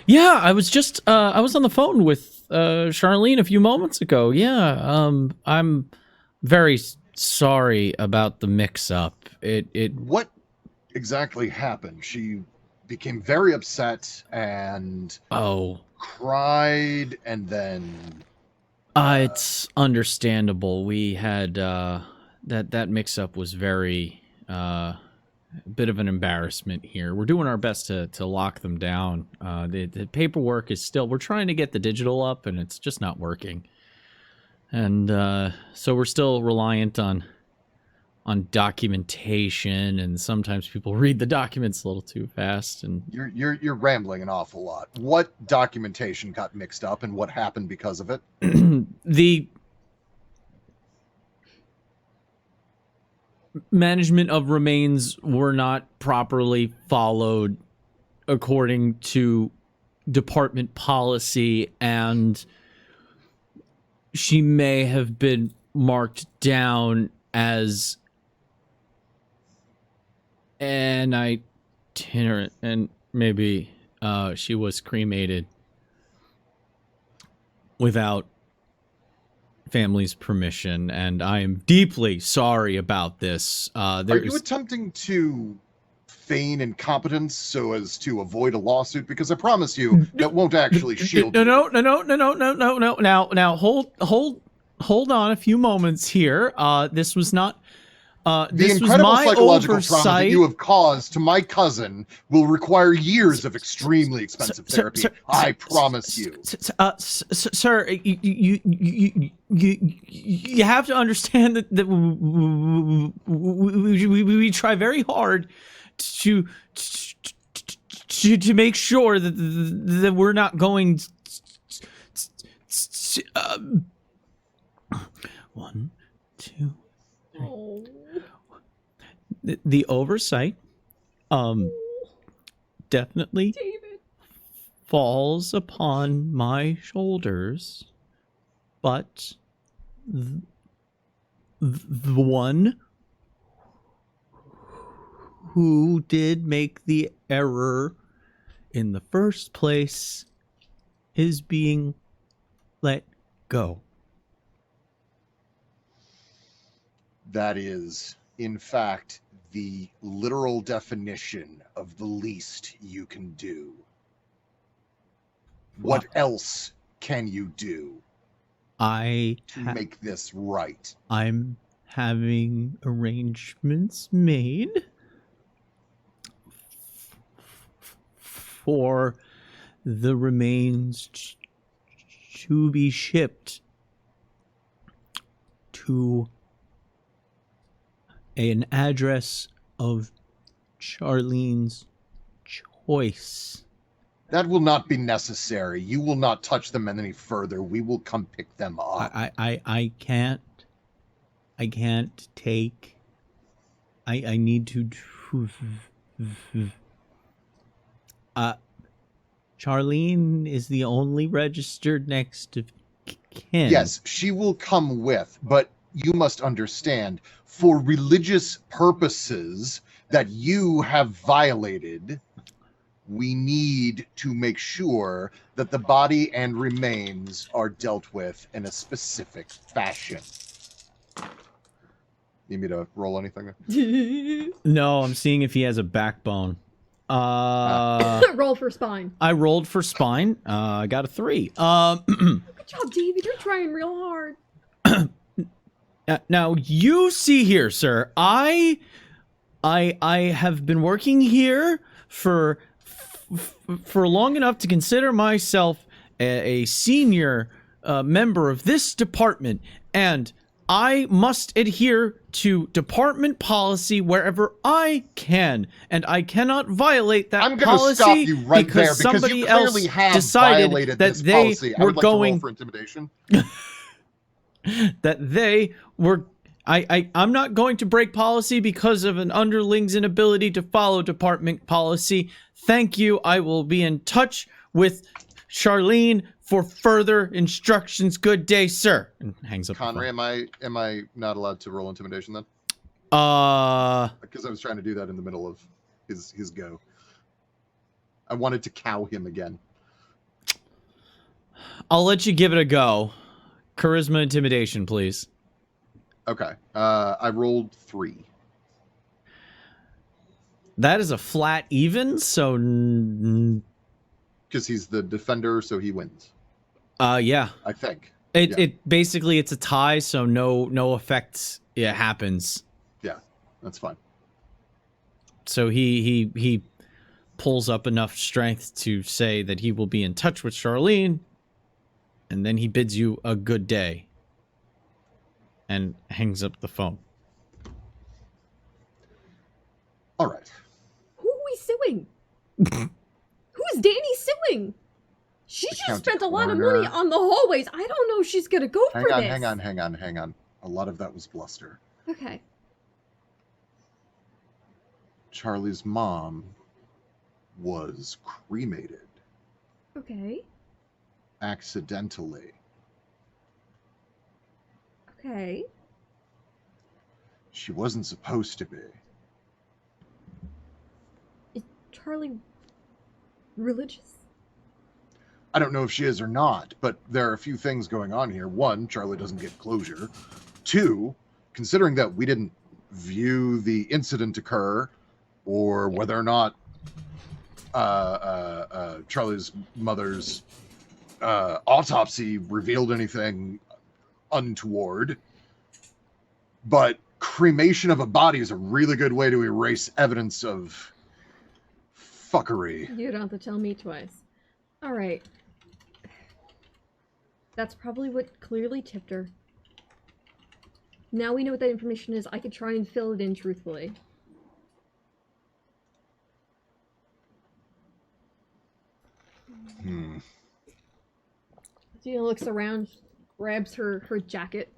Yeah, I was just I was on the phone with Charlene a few moments ago. Yeah. I'm very sorry about the mix-up. It What exactly happened? She became very upset and cried, and then it's understandable. We had that mix-up was very bit of an embarrassment here. We're doing our best to lock them down. The paperwork is still, we're trying to get the digital up, and it's just not working. And so we're still reliant on documentation, and sometimes people read the documents a little too fast. And you're rambling an awful lot. What documentation got mixed up, and what happened because of it? The management of remains were not properly followed according to department policy, and she may have been marked down as an itinerant, and maybe she was cremated without family's permission, and I am deeply sorry about this. Are you attempting to feign incompetence so as to avoid a lawsuit? Because I promise you that won't actually shield you. No. Now, hold on a few moments here. This was not. The This was incredible my psychological trauma that oversight. you have caused to my cousin will require years of extremely expensive therapy. I promise you. Sir, you have to understand that we try very hard to make sure that we're not going. One, two. Oh. The oversight definitely David. falls upon my shoulders, but the one who did make the error in the first place is being let go. That is, in fact, the literal definition of the least you can do. What else can you do to make this right? I'm having arrangements made for the remains to be shipped to an address of Charlene's choice. That will not be necessary. You will not touch them any further. We will come pick them up. I can't take. I need to. Charlene is the only registered next of kin. Yes, she will come with, but you must understand, for religious purposes that you have violated, we need to make sure that the body and remains are dealt with in a specific fashion. Need me to roll anything? No, I'm seeing if he has a backbone. Roll for spine. I rolled for spine. I got a 3. Good job, David. You're trying real hard. Now you see here, sir. I have been working here for long enough to consider myself a senior member of this department, and I must adhere to department policy wherever I can, and I cannot violate that I'm going to policy stop you right there because because somebody you else clearly have decided violated that this they policy. I were would like to roll going for intimidation. that they were. I'm not going to break policy because of an underling's inability to follow department policy. Thank you. I will be in touch with Charlene for further instructions. Good day, sir. And hangs up. Conry, am I not allowed to roll intimidation then? Because I was trying to do that in the middle of his go. I wanted to cow him again. I'll let you give it a go. Charisma intimidation, please. Okay. I rolled 3. That is a flat even, so Because he's the defender, so he wins. yeah. I think. It basically it's a tie, so no effects happens. Yeah, that's fine. So he pulls up enough strength to say that he will be in touch with Charlene, and then he bids you a good day and hangs up the phone. All right. Who are we suing? Who is Danny suing? She The just county spent a lot of coroner. money on the hallways. I don't know if she's gonna go for this. Hang on. A lot of that was bluster. Okay. Charlie's mom was cremated Okay. accidentally. Okay. She wasn't supposed to be. Is Charlie religious? I don't know if she is or not, but there are a few things going on here. One, Charlie doesn't get closure. Two, considering that we didn't view the incident occur, or whether or not Charlie's mother's autopsy revealed anything untoward, but cremation of a body is a really good way to erase evidence of fuckery. You don't have to tell me twice. All right. That's probably what clearly tipped her. Now we know what that information is. I could try and fill it in truthfully. Gina looks around, grabs her jacket,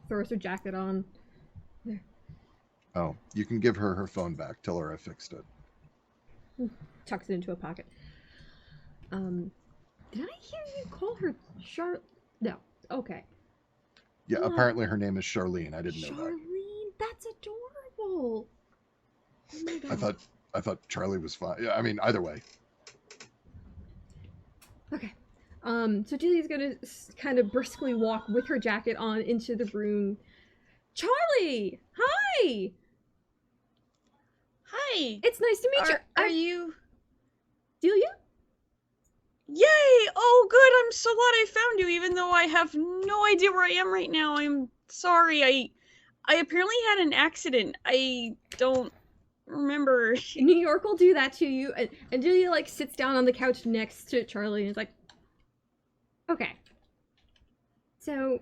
throws her jacket on. There. Oh, you can give her her phone back. Tell her I fixed it. Tucks it into a pocket. Did I hear you call her No. Okay. Yeah, What? apparently her name is Charlene. I didn't know that. Charlene, that's adorable. Oh my god. I thought Charlie was fine. Yeah, I mean, either way. Okay. So Julie's gonna kind of briskly walk with her jacket on into the room. Charlie! Hi! Hi. It's nice to meet you. Are you? Delia? Yay! Oh, good. I'm so glad I found you, even though I have no idea where I am right now. I'm sorry. I apparently had an accident. I don't remember. New York will do that to you. And Delia, like, sits down on the couch next to Charlie and is like, okay. So,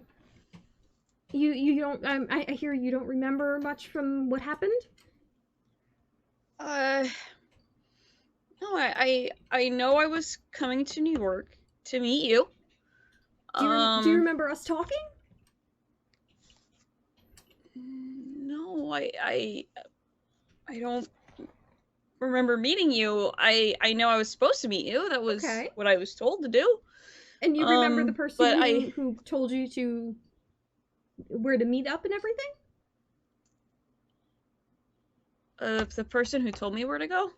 you don't, I hear you don't remember much from what happened? No, I know I was coming to New York to meet you. Do you remember us talking? No, I don't remember meeting you. I know I was supposed to meet you. That was Okay. what I was told to do. And you remember the person but who told you to where to meet up and everything? The person who told me where to go?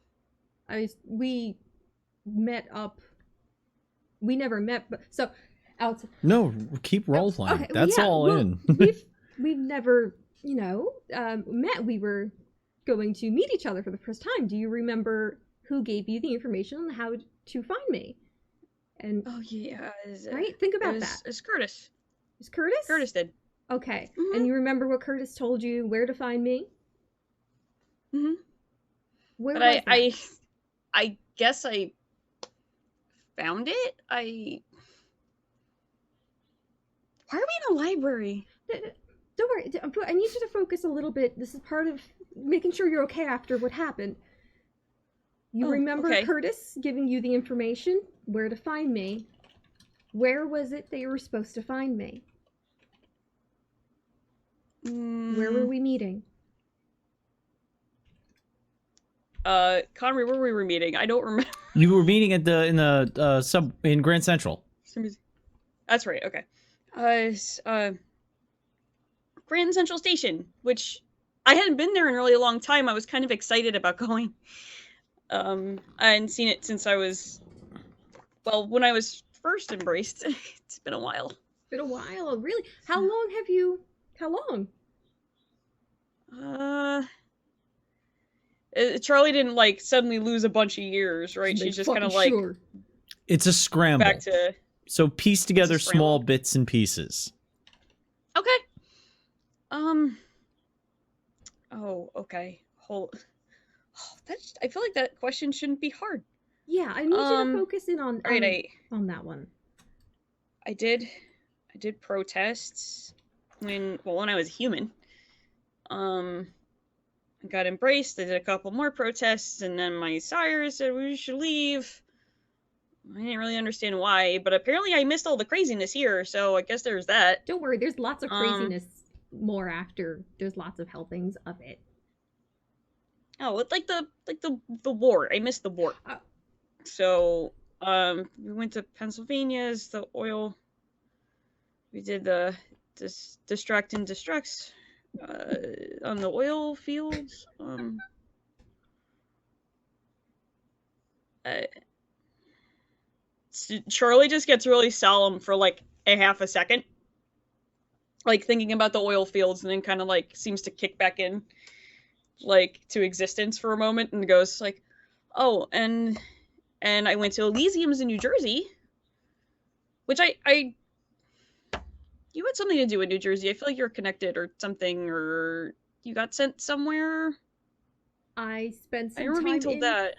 We met up. We never met, but so Alex. No, keep role playing. Okay, That's yeah, all well, in. we've never, met. We were going to meet each other for the first time. Do you remember who gave you the information on how to find me? And Oh yeah, right, think about that. It's Curtis. Is Curtis? Curtis did. Okay, Mhm. and you remember what Curtis told you where to find me? Mhm. Where But was that? I guess I found it. Why are we in a library? Don't worry. I need you to focus a little bit. This is part of making sure you're okay after what happened. You Oh, remember okay. Curtis giving you the information where to find me. Where was it that you were supposed to find me? Where were we meeting? Connery, where were we meeting? I don't remember. You were meeting at in Grand Central. That's right. Okay. Grand Central Station, which I hadn't been there in a really long time. I was kind of excited about going. I hadn't seen it since I was, when I was first embraced. It's been a while. Been a while, really. How long? Charlie didn't like suddenly lose a bunch of years, right? She's just kind of like sure. It's a scramble. back to. So piece together It's a scramble. small bits and pieces. Okay. Oh, okay. I feel like that question shouldn't be hard. Yeah, I need you to focus in on Right, on that one. I did protests when I was human. I got embraced. I did a couple more protests, and then my sire said we should leave. I didn't really understand why, but apparently I missed all the craziness here, so I guess there's that. Don't worry, there's lots of craziness more after. There's lots of helpings of it. Oh, it's like the war. I missed the war. So, we went to Pennsylvania's, the oil. We did the distract and destructs on the oil fields. Charlie just gets really solemn for like a half a second, like thinking about the oil fields, and then kind of like seems to kick back in like to existence for a moment, and goes like, "Oh, and I went to Elysium's in New Jersey, which I you had something to do with New Jersey. I feel like you're connected or something, or you got sent somewhere. I spent I some remember being time told in that.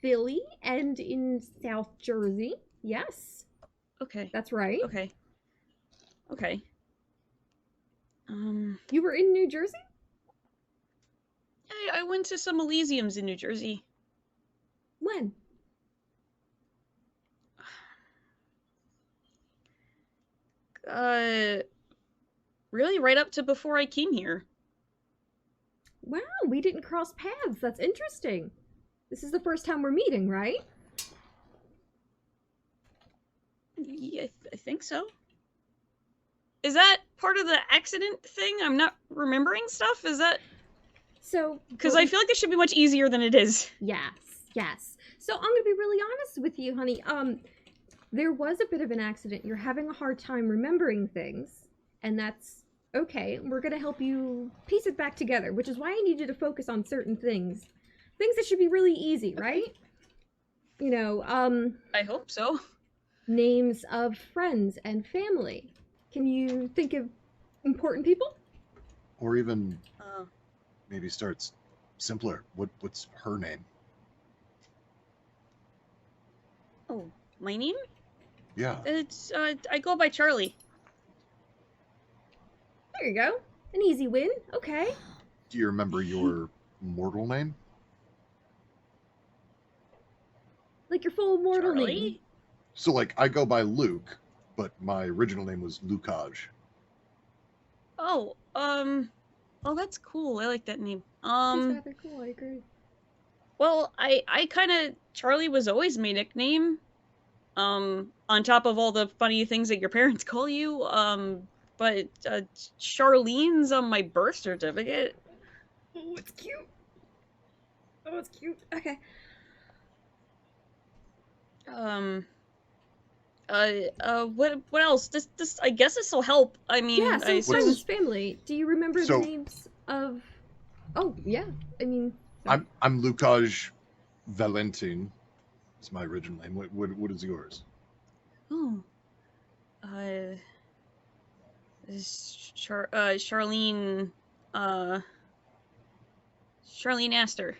Philly and in South Jersey. Yes, Okay, that's right. okay, okay. You were in New Jersey? I went to some Elysiums in New Jersey. When? Really right up to before I came here. Wow, we didn't cross paths. That's interesting. This is the first time we're meeting, right? Yeah, I think so. Is that part of the accident thing? I'm not remembering stuff? Is that... So... Because I feel like this should be much easier than it is. Yes, yes. So I'm gonna be really honest with you, honey. There was a bit of an accident. You're having a hard time remembering things, and that's okay. We're gonna help you piece it back together, which is why I need you to focus on certain things. Things that should be really easy, right? You know, I hope so. names of friends and family. Can you think of important people? Or even maybe starts simpler. What's her name? Oh, my name? Yeah. It's, I go by Charlie. There you go. An easy win. Okay. Do you remember your mortal name? Like your full mortal name. Charlie? So, like, I go by Luke, but my original name was Lucaj. Oh, oh, that's cool. I like that name. That's rather cool, I agree. Well, I kind of... Charlie was always my nickname. On top of all the funny things that your parents call you, but, Charlene's on my birth certificate. Oh, it's cute. Oh, it's cute. Okay. What else? This, I guess this will help. I mean, Yeah, I so friends, family. Do you remember So- the names of... Oh, yeah. I mean... I'm Lucaj Valentin. It's my original name. What is yours? Oh. Charlene, Charlene Astor.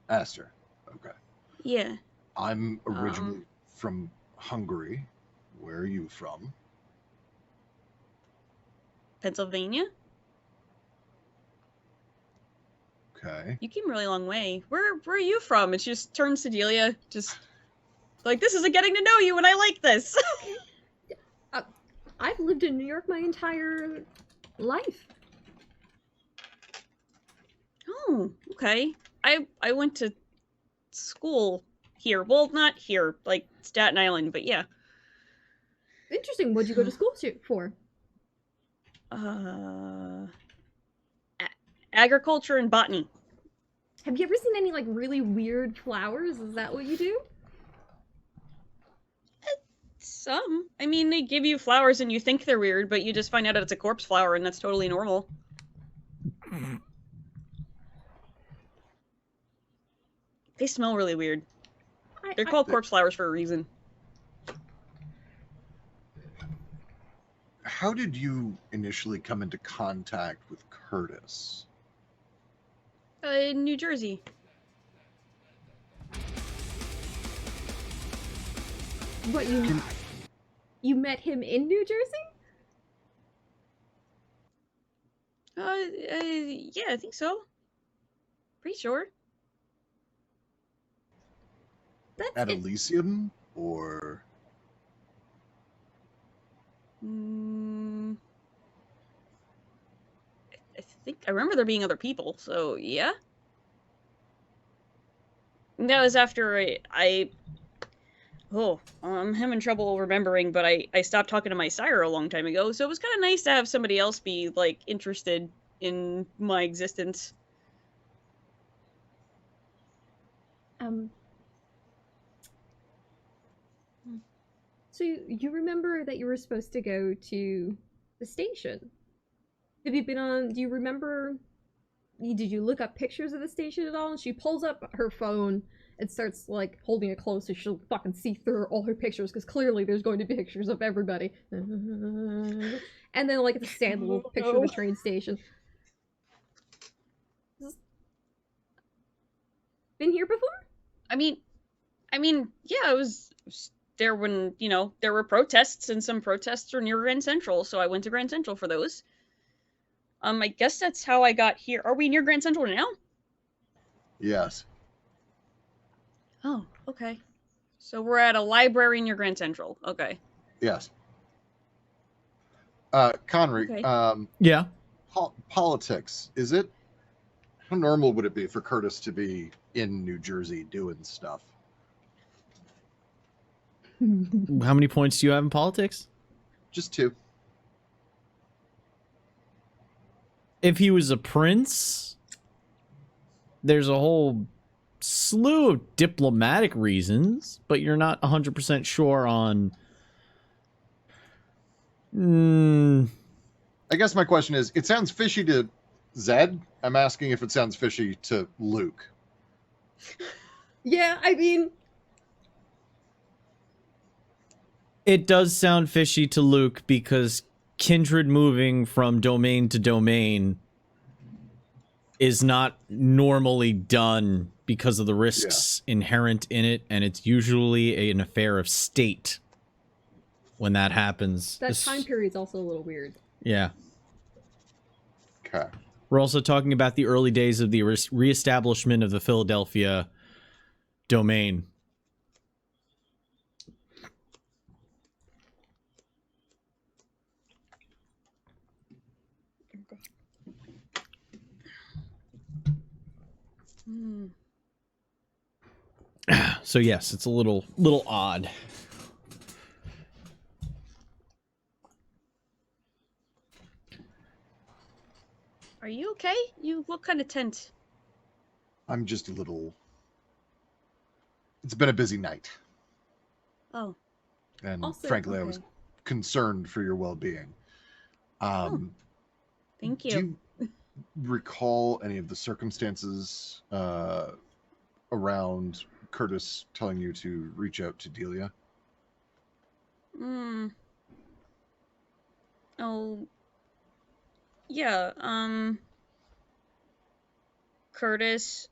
Aster. Okay. Yeah. I'm originally from Hungary. Where are you from? Pennsylvania? Okay. You came a really long way. Where are you from? And she just turns to Delia, just like, this is a getting to know you, and I like this. I've lived in New York my entire life. Oh, okay. I went to school here. Well, not here, like Staten Island, but yeah. Interesting. What'd you go to school for? Agriculture and botany. Have you ever seen any, like, really weird flowers? Is that what you do? Some. I mean, they give you flowers and you think they're weird, but you just find out it's a corpse flower, and that's totally normal. They smell really weird. They're called corpse flowers for a reason. How did you initially come into contact with Curtis? In New Jersey. What, you met him in New Jersey? Yeah, I think so. Pretty sure. That's At Elysium? Or... I think I remember there being other people, so yeah. That was after I'm having trouble remembering, but I stopped talking to my sire a long time ago, so it was kind of nice to have somebody else be, like, interested in my existence. So you remember that you were supposed to go to the station? Have you been on? Do you remember? Did you look up pictures of the station at all? And she pulls up her phone and starts like holding it close so she'll fucking see through all her pictures because clearly there's going to be pictures of everybody. And then like it's a sad little picture of the train station. Been here before? I mean, yeah, it was there when, there were protests, and some protests were near Grand Central, so I went to Grand Central for those. I guess that's how I got here. Are we near Grand Central now? Yes. Oh, okay. So we're at a library near Grand Central. Okay. Yes. Conry, Okay. Yeah. Politics, is it, how normal would it be for Curtis to be in New Jersey doing stuff? How many points do you have in politics? Just 2. If he was a prince, there's a whole slew of diplomatic reasons, but you're not 100% sure on... I guess my question is, it sounds fishy to Zed. I'm asking if it sounds fishy to Luke. Yeah, I mean... It does sound fishy to Luke because kindred moving from domain to domain is not normally done because of the risks inherent in it, and it's usually an affair of state when that happens. That time period's also a little weird. Yeah. Okay. We're also talking about the early days of the reestablishment of the Philadelphia domain. So yes, it's a little odd. Are you okay? You look kind of tense. I'm just a little... It's been a busy night. Oh. And Also, frankly, I was concerned for your well-being. Thank you. Do you recall any of the circumstances around Curtis telling you to reach out to Delia? Oh, yeah, Curtis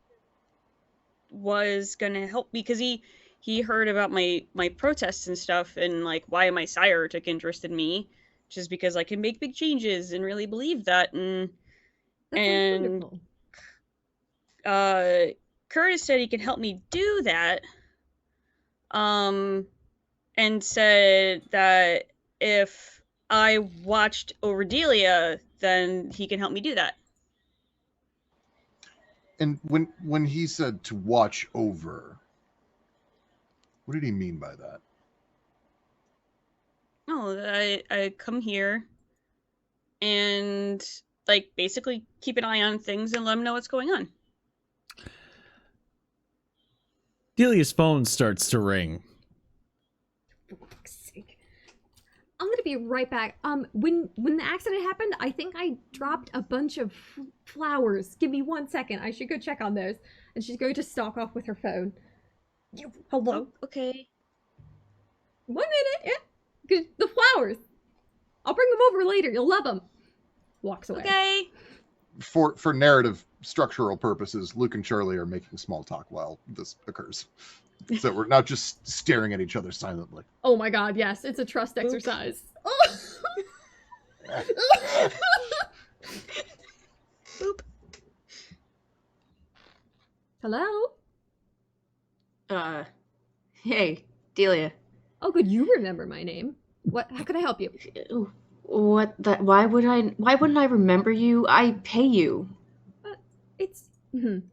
was gonna help me because he heard about my protests and stuff, and like why my sire took interest in me, just because I can make big changes and really believe that. And That sounds wonderful. Curtis said he can help me do that, and said that if I watched over Delia, then he can help me do that. And when he said to watch over, what did he mean by that? Oh, I come here and like basically keep an eye on things and let him know what's going on. Delia's phone starts to ring. For fuck's sake. I'm gonna be right back. When the accident happened, I think I dropped a bunch of flowers. Give me 1 second. I should go check on those. And she's going to stalk off with her phone. Hello? Oh, okay. 1 minute, yeah. 'Cause the flowers. I'll bring them over later. You'll love them. Walks away. Okay. For narrative structural purposes, Luke and Charlie are making small talk while this occurs. So we're not just staring at each other silently. Oh my god, yes. It's a trust exercise. Boop. Hello? Hey, Delia. Oh, good. You remember my name. What? How can I help you? What the? Why wouldn't I remember you? I pay you. It's been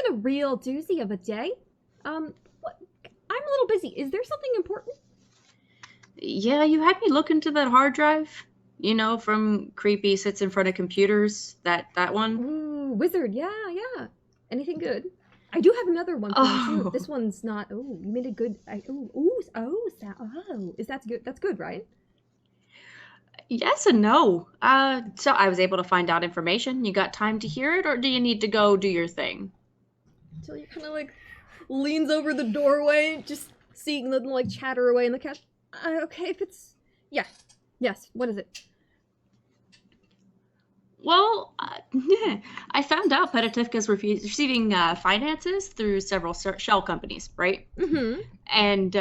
a real doozy of a day. I'm a little busy. Is there something important? Yeah, you had me look into that hard drive. You know, from Creepy Sits in Front of Computers. That one. Ooh, wizard. Yeah. Anything good? I do have another one for you too. Oh. This one's not. Oh, you made a good. Is that good? That's good, right? Yes and no. So I was able to find out information. You got time to hear it, or do you need to go do your thing? So he kind of like leans over the doorway, just seeing them like chatter away in the cache. Okay, if it's yes. What is it? Well, I found out Petativka's receiving finances through several shell companies, right? Mm-hmm. And,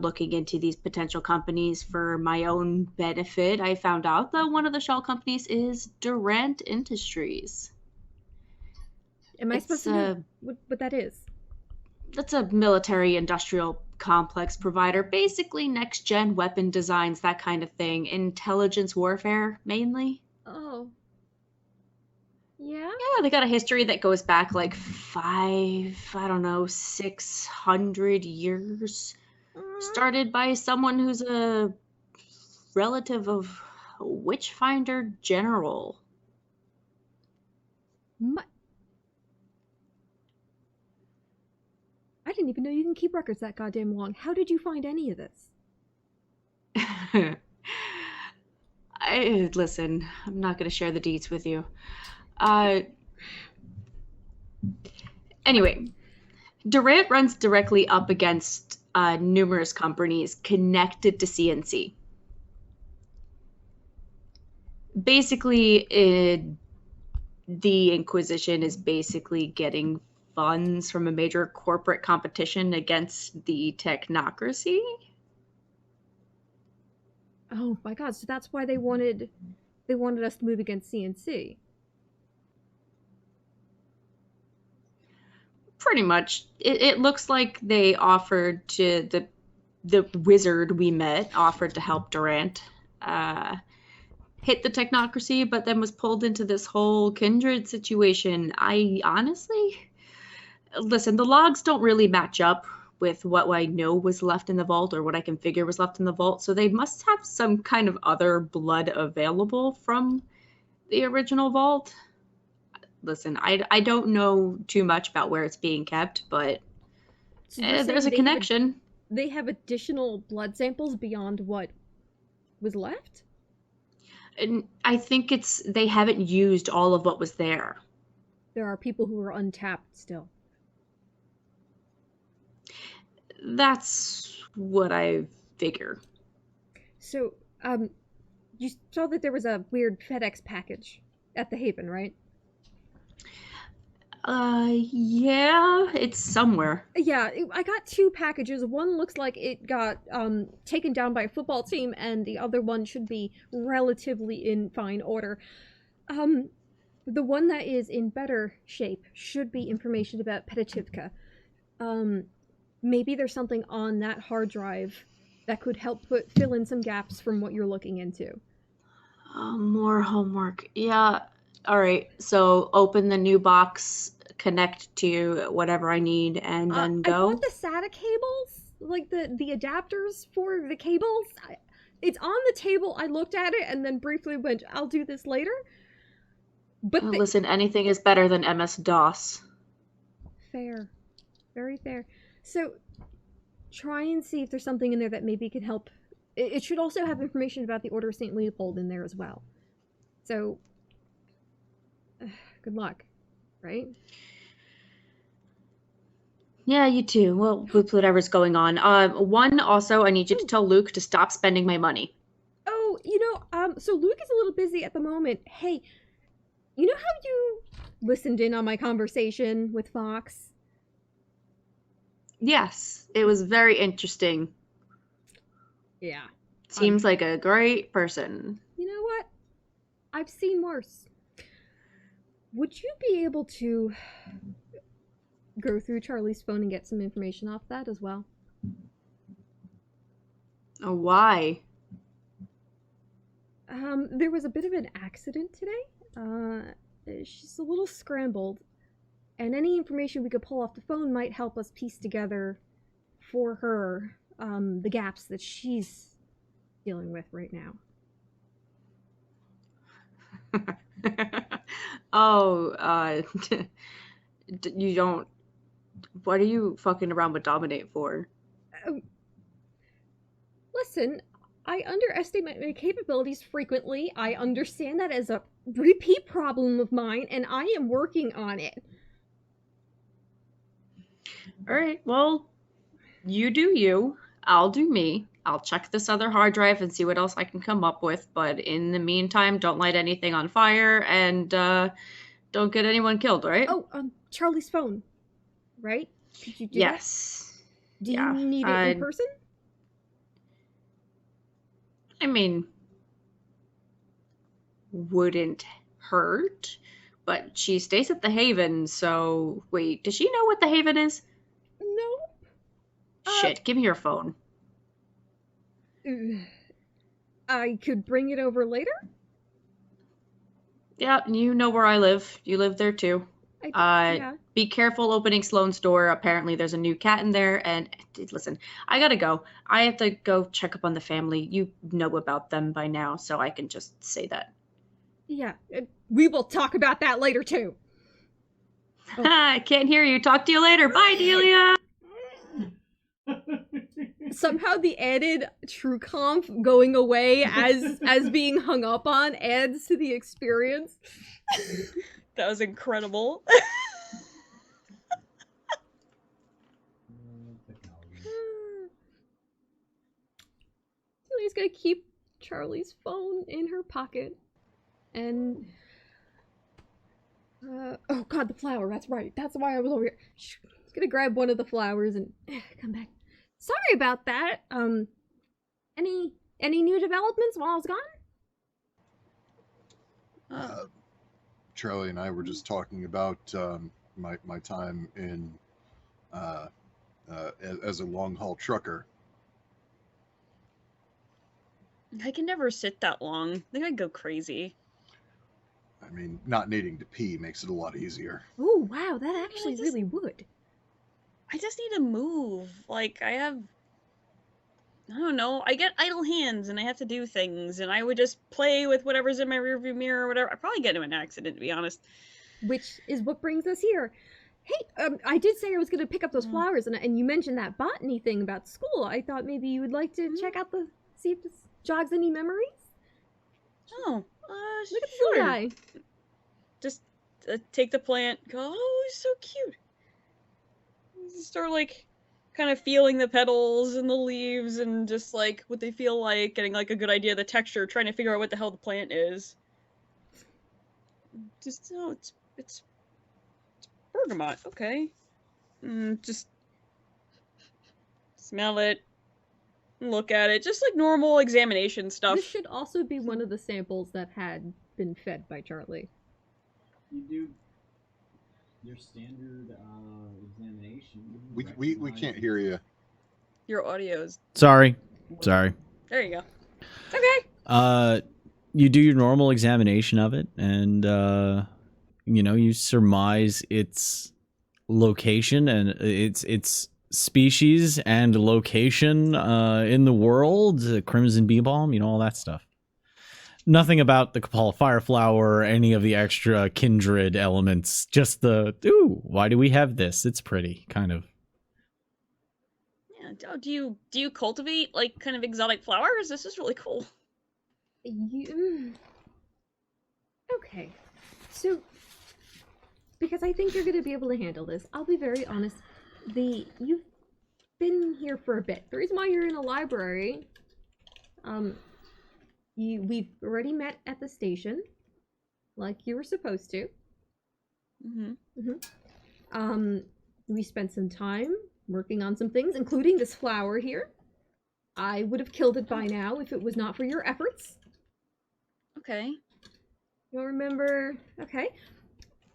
looking into these potential companies for my own benefit, I found out that one of the shell companies is Durant Industries. Am I supposed to know what that is? That's a military industrial complex provider, basically next-gen weapon designs, that kind of thing. Intelligence warfare, mainly. Oh. Yeah? Yeah, they got a history that goes back like 600 years. Started by someone who's a relative of a Witchfinder General. I didn't even know you can keep records that goddamn long. How did you find any of this? Listen, I'm not going to share the deets with you. Anyway, Durant runs directly up against numerous companies connected to CNC. Basically, the Inquisition is basically getting funds from a major corporate competition against the technocracy. Oh my god, so that's why they wanted us to move against CNC. Pretty much. It looks like they offered to the wizard we met offered to help Durant hit the technocracy, but then was pulled into this whole kindred situation. I honestly, listen, the logs don't really match up with what I know was left in the vault or what I can figure was left in the vault, so they must have some kind of other blood available from the original vault. Listen, I don't know too much about where it's being kept, but So you're there's a saying connection. They have additional blood samples beyond what was left? And I think they haven't used all of what was there. There are people who are untapped still. That's what I figure. So, you saw that there was a weird FedEx package at the Haven, right? Yeah, it's somewhere. Yeah, I got two packages. One looks like it got taken down by a football team, and the other one should be relatively in fine order. The one that is in better shape should be information about Petativka. Maybe there's something on that hard drive that could help fill in some gaps from what you're looking into. More homework. Yeah. All right. So open the new box, connect to whatever I need, and then go. I want the SATA cables, like the adapters for the cables. It's on the table. I looked at it and then briefly went, "I'll do this later." But listen, anything is better than MS-DOS. Fair, very fair. So try and see if there's something in there that maybe could help. It should also have information about the Order of St. Leopold in there as well. So, good luck, right? Yeah, you too. Well, with whatever's going on. One, also, I need you to tell Luke to stop spending my money. Oh, so Luke is a little busy at the moment. Hey, you know how you listened in on my conversation with Fox? Yes, it was very interesting. Yeah. Seems like a great person. You know what? I've seen worse. Would you be able to go through Charlie's phone and get some information off that as well? Oh, why? There was a bit of an accident today. She's a little scrambled. And any information we could pull off the phone might help us piece together for her the gaps that she's dealing with right now. Oh, you don't What are you fucking around with Dominate for? Listen, I underestimate my capabilities frequently. I understand that as a repeat problem of mine, and I am working on it. Alright, well, you do you. I'll do me. I'll check this other hard drive and see what else I can come up with, but in the meantime, don't light anything on fire and don't get anyone killed, right? Oh, Charlie's phone, right? Could you do yes. that? Do Yeah, you need it in person? I mean, wouldn't hurt, but she stays at the Haven, so wait, does she know what the Haven is? No. Shit, give me your phone. I could bring it over later? Yeah, you know where I live. You live there too. Yeah. Be careful opening Sloane's door. Apparently there's a new cat in there, and listen, I gotta go. I have to go check up on the family. You know about them by now, so I can just say that. Yeah, we will talk about that later too. Oh. I can't hear you. Talk to you later. Bye, Delia! Somehow the added true conf going away as being hung up on adds to the experience. That was incredible. Delia's gonna keep Charlie's phone in her pocket. And oh god, the flower, that's right. That's why I was over here. Shh, I was gonna grab one of the flowers and come back. Sorry about that. Any new developments while I was gone? Charlie and I were just talking about my time in as a long haul trucker. I can never sit that long. I think I'd go crazy. I mean, not needing to pee makes it a lot easier. Oh wow, that actually really would. I just need to move. Like, I don't know, I get idle hands and I have to do things, and I would just play with whatever's in my rearview mirror or whatever. I'd probably get into an accident, to be honest. Which is what brings us here. Hey, I did say I was going to pick up those flowers, and you mentioned that botany thing about school. I thought maybe you would like to check out see if this jogs any memories? Oh, Look at the sure. little guy. Just take the plant, go, oh, he's so cute. Start, like, kind of feeling the petals and the leaves and just, like, what they feel like, getting, like, a good idea of the texture, trying to figure out what the hell the plant is. Just, oh, it's bergamot, okay. Just smell it, look at it, just like normal examination stuff. This should also be one of the samples that had been fed by Charlie. You do your standard examination. We can't hear you. Your audio's... Sorry. There you go. Okay. You do your normal examination of it, and you surmise its location and its species and location in the world, crimson bee balm, all that stuff. Nothing about the Kapala fireflower or any of the extra kindred elements. Just why do we have this? It's pretty, kind of. Yeah. Do you cultivate like kind of exotic flowers? This is really cool. Okay, so because I think you're going to be able to handle this, I'll be very honest. You've been here for a bit. The reason why you're in a library, we've already met at the station, like you were supposed to. We spent some time working on some things, including this flower here. I would have killed it by now if it was not for your efforts. Okay. You'll remember, okay.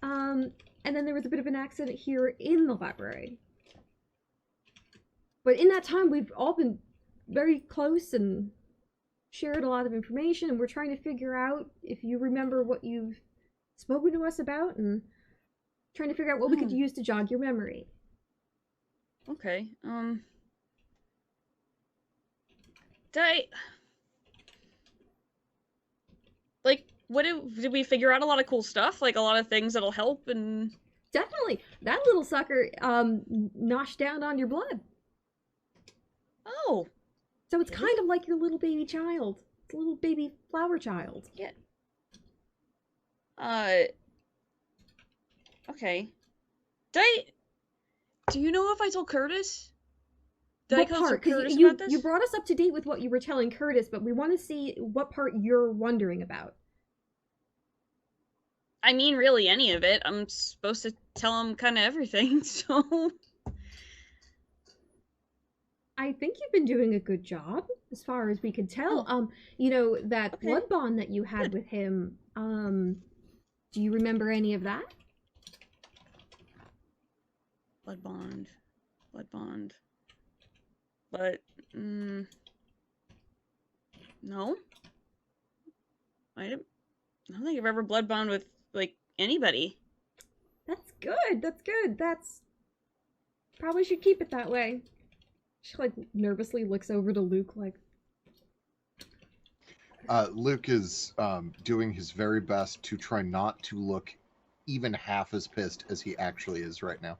And then there was a bit of an accident here in the library. But in that time, we've all been very close and shared a lot of information, and we're trying to figure out if you remember what you've spoken to us about, and trying to figure out what we could use to jog your memory. Okay. Did we figure out a lot of cool stuff? Like a lot of things that'll help and... Definitely. that little sucker noshed down on your blood. Oh, So it's kind of like your little baby child. It's a little baby flower child. yeah. Okay. Do you know if I told Curtis? Did I What consult part? 'Cause Curtis you, about this? you brought us up to date with what you were telling Curtis, but we want to see what part you're wondering about. I mean, really, any of it. I'm supposed to tell him kind of everything, so. I think you've been doing a good job, as far as we could tell. You know, that Okay. blood bond that you had Good. with him, do you remember any of that? Blood bond. Blood bond. But, no. I don't think I've ever blood bond with, like, anybody. That's good, that's good. That's... Probably should keep it that way. She, like, nervously looks over to Luke, like... Luke is doing his very best to try not to look even half as pissed as he actually is right now.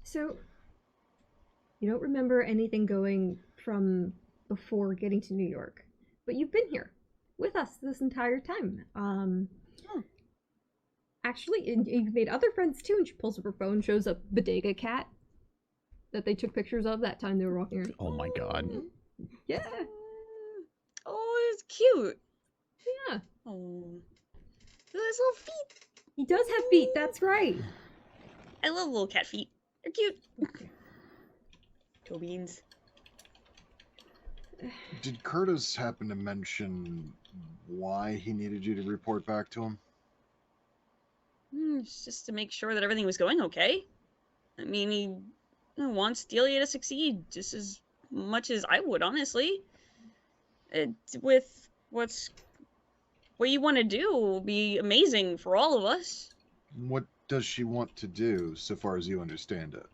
So, you don't remember anything going from before getting to New York, but you've been here with us this entire time. Actually, and you've made other friends too. And she pulls up her phone, shows a bodega cat that they took pictures of that time they were walking around. Oh my god. Yeah, Oh, it's cute. yeah. Oh. His little feet. He does have feet. That's right. I love little cat feet. They're cute. Toe beans. Did Curtis happen to mention why he needed you to report back to him? It's just to make sure that everything was going okay. I mean, he wants Delia to succeed just as much as I would, honestly. With what you want to do will be amazing for all of us. What does she want to do, so far as you understand it?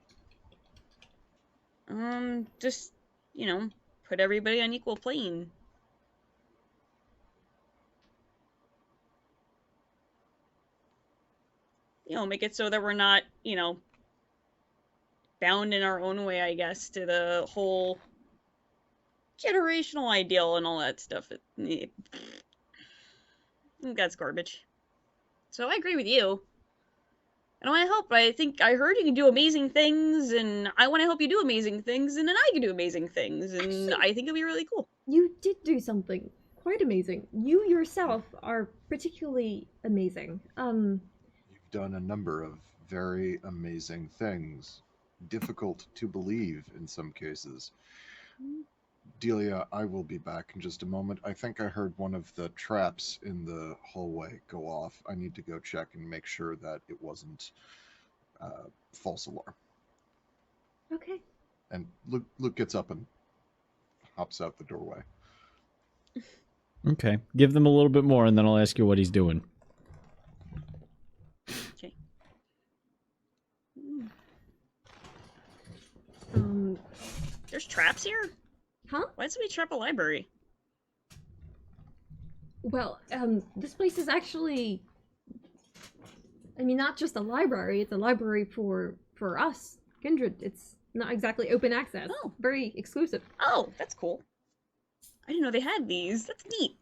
Just, put everybody on equal plane. Make it so that we're not, bound in our own way, I guess, to the whole generational ideal and all that stuff. That's garbage. So I agree with you. I don't want to help. I think I heard you can do amazing things, and I want to help you do amazing things, and then I can do amazing things, and Actually, I think it'll be really cool. You did do something quite amazing. You yourself are particularly amazing. You've done a number of very amazing things. Difficult to believe in some cases. Delia, I will be back in just a moment. I think I heard one of the traps in the hallway go off. I need to go check and make sure that it wasn't false alarm. Okay. And Luke gets up and hops out the doorway. Okay. Give them a little bit more and then I'll ask you what he's doing. Okay. There's traps here? Huh? Why does somebody trap a library? Well, this place is actually, I mean, not just a library, it's a library for us, Kindred. It's not exactly open access. Oh. Very exclusive. Oh, that's cool. I didn't know they had these. That's neat.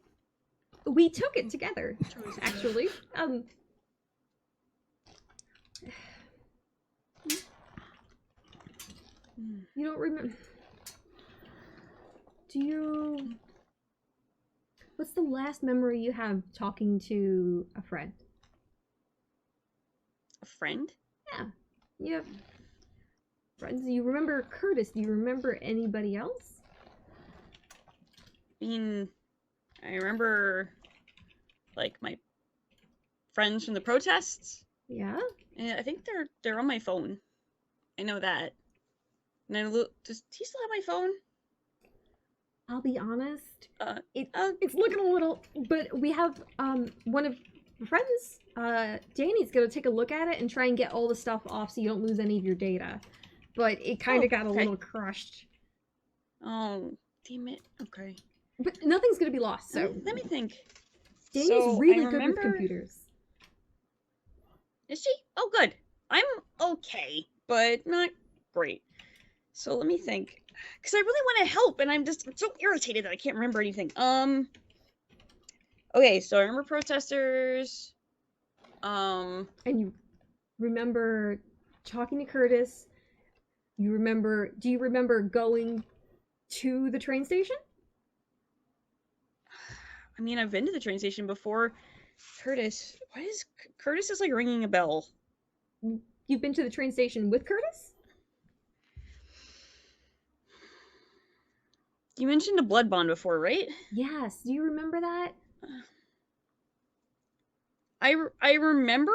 We took it together, actually. You don't remember... What's the last memory you have talking to a friend? A friend? Yeah. You have friends. You remember Curtis. Do you remember anybody else? I mean, I remember, like, my friends from the protests. Yeah? And I think they're on my phone. I know that. And I look. Does he still have my phone? I'll be honest. It's It's looking a little, but we have one of our friends. Danny's gonna take a look at it and try and get all the stuff off so you don't lose any of your data. But it kind of got a little crushed. Oh, damn it. Okay. But nothing's gonna be lost. So Let me think. Danny's So, really I good with remember- computers. Is she? Oh, good. I'm okay, but not great. So let me think. Because I really want to help, and I'm so irritated that I can't remember anything. Okay, so I remember protesters. And you remember talking to Curtis. Do you remember going to the train station? I mean, I've been to the train station before. Curtis, Curtis is like ringing a bell. You've been to the train station with Curtis? You mentioned a blood bond before, right? Yes. Do you remember that? I remember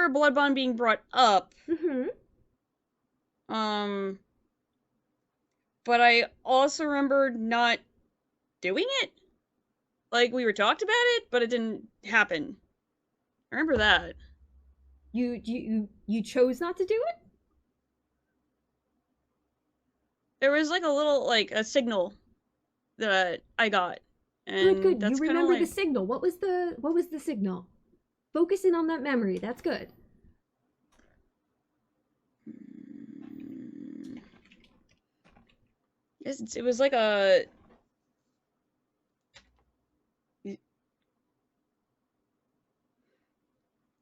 a blood bond being brought up. Mm-hmm. But I also remember not doing it. Like, we were talked about it, but it didn't happen. I remember that. You chose not to do it? There was like a little, like, a signal that I got. And Good. that's You kinda remember like... the signal. What was the signal? Focus in on that memory. That's good. Yes, it was like a...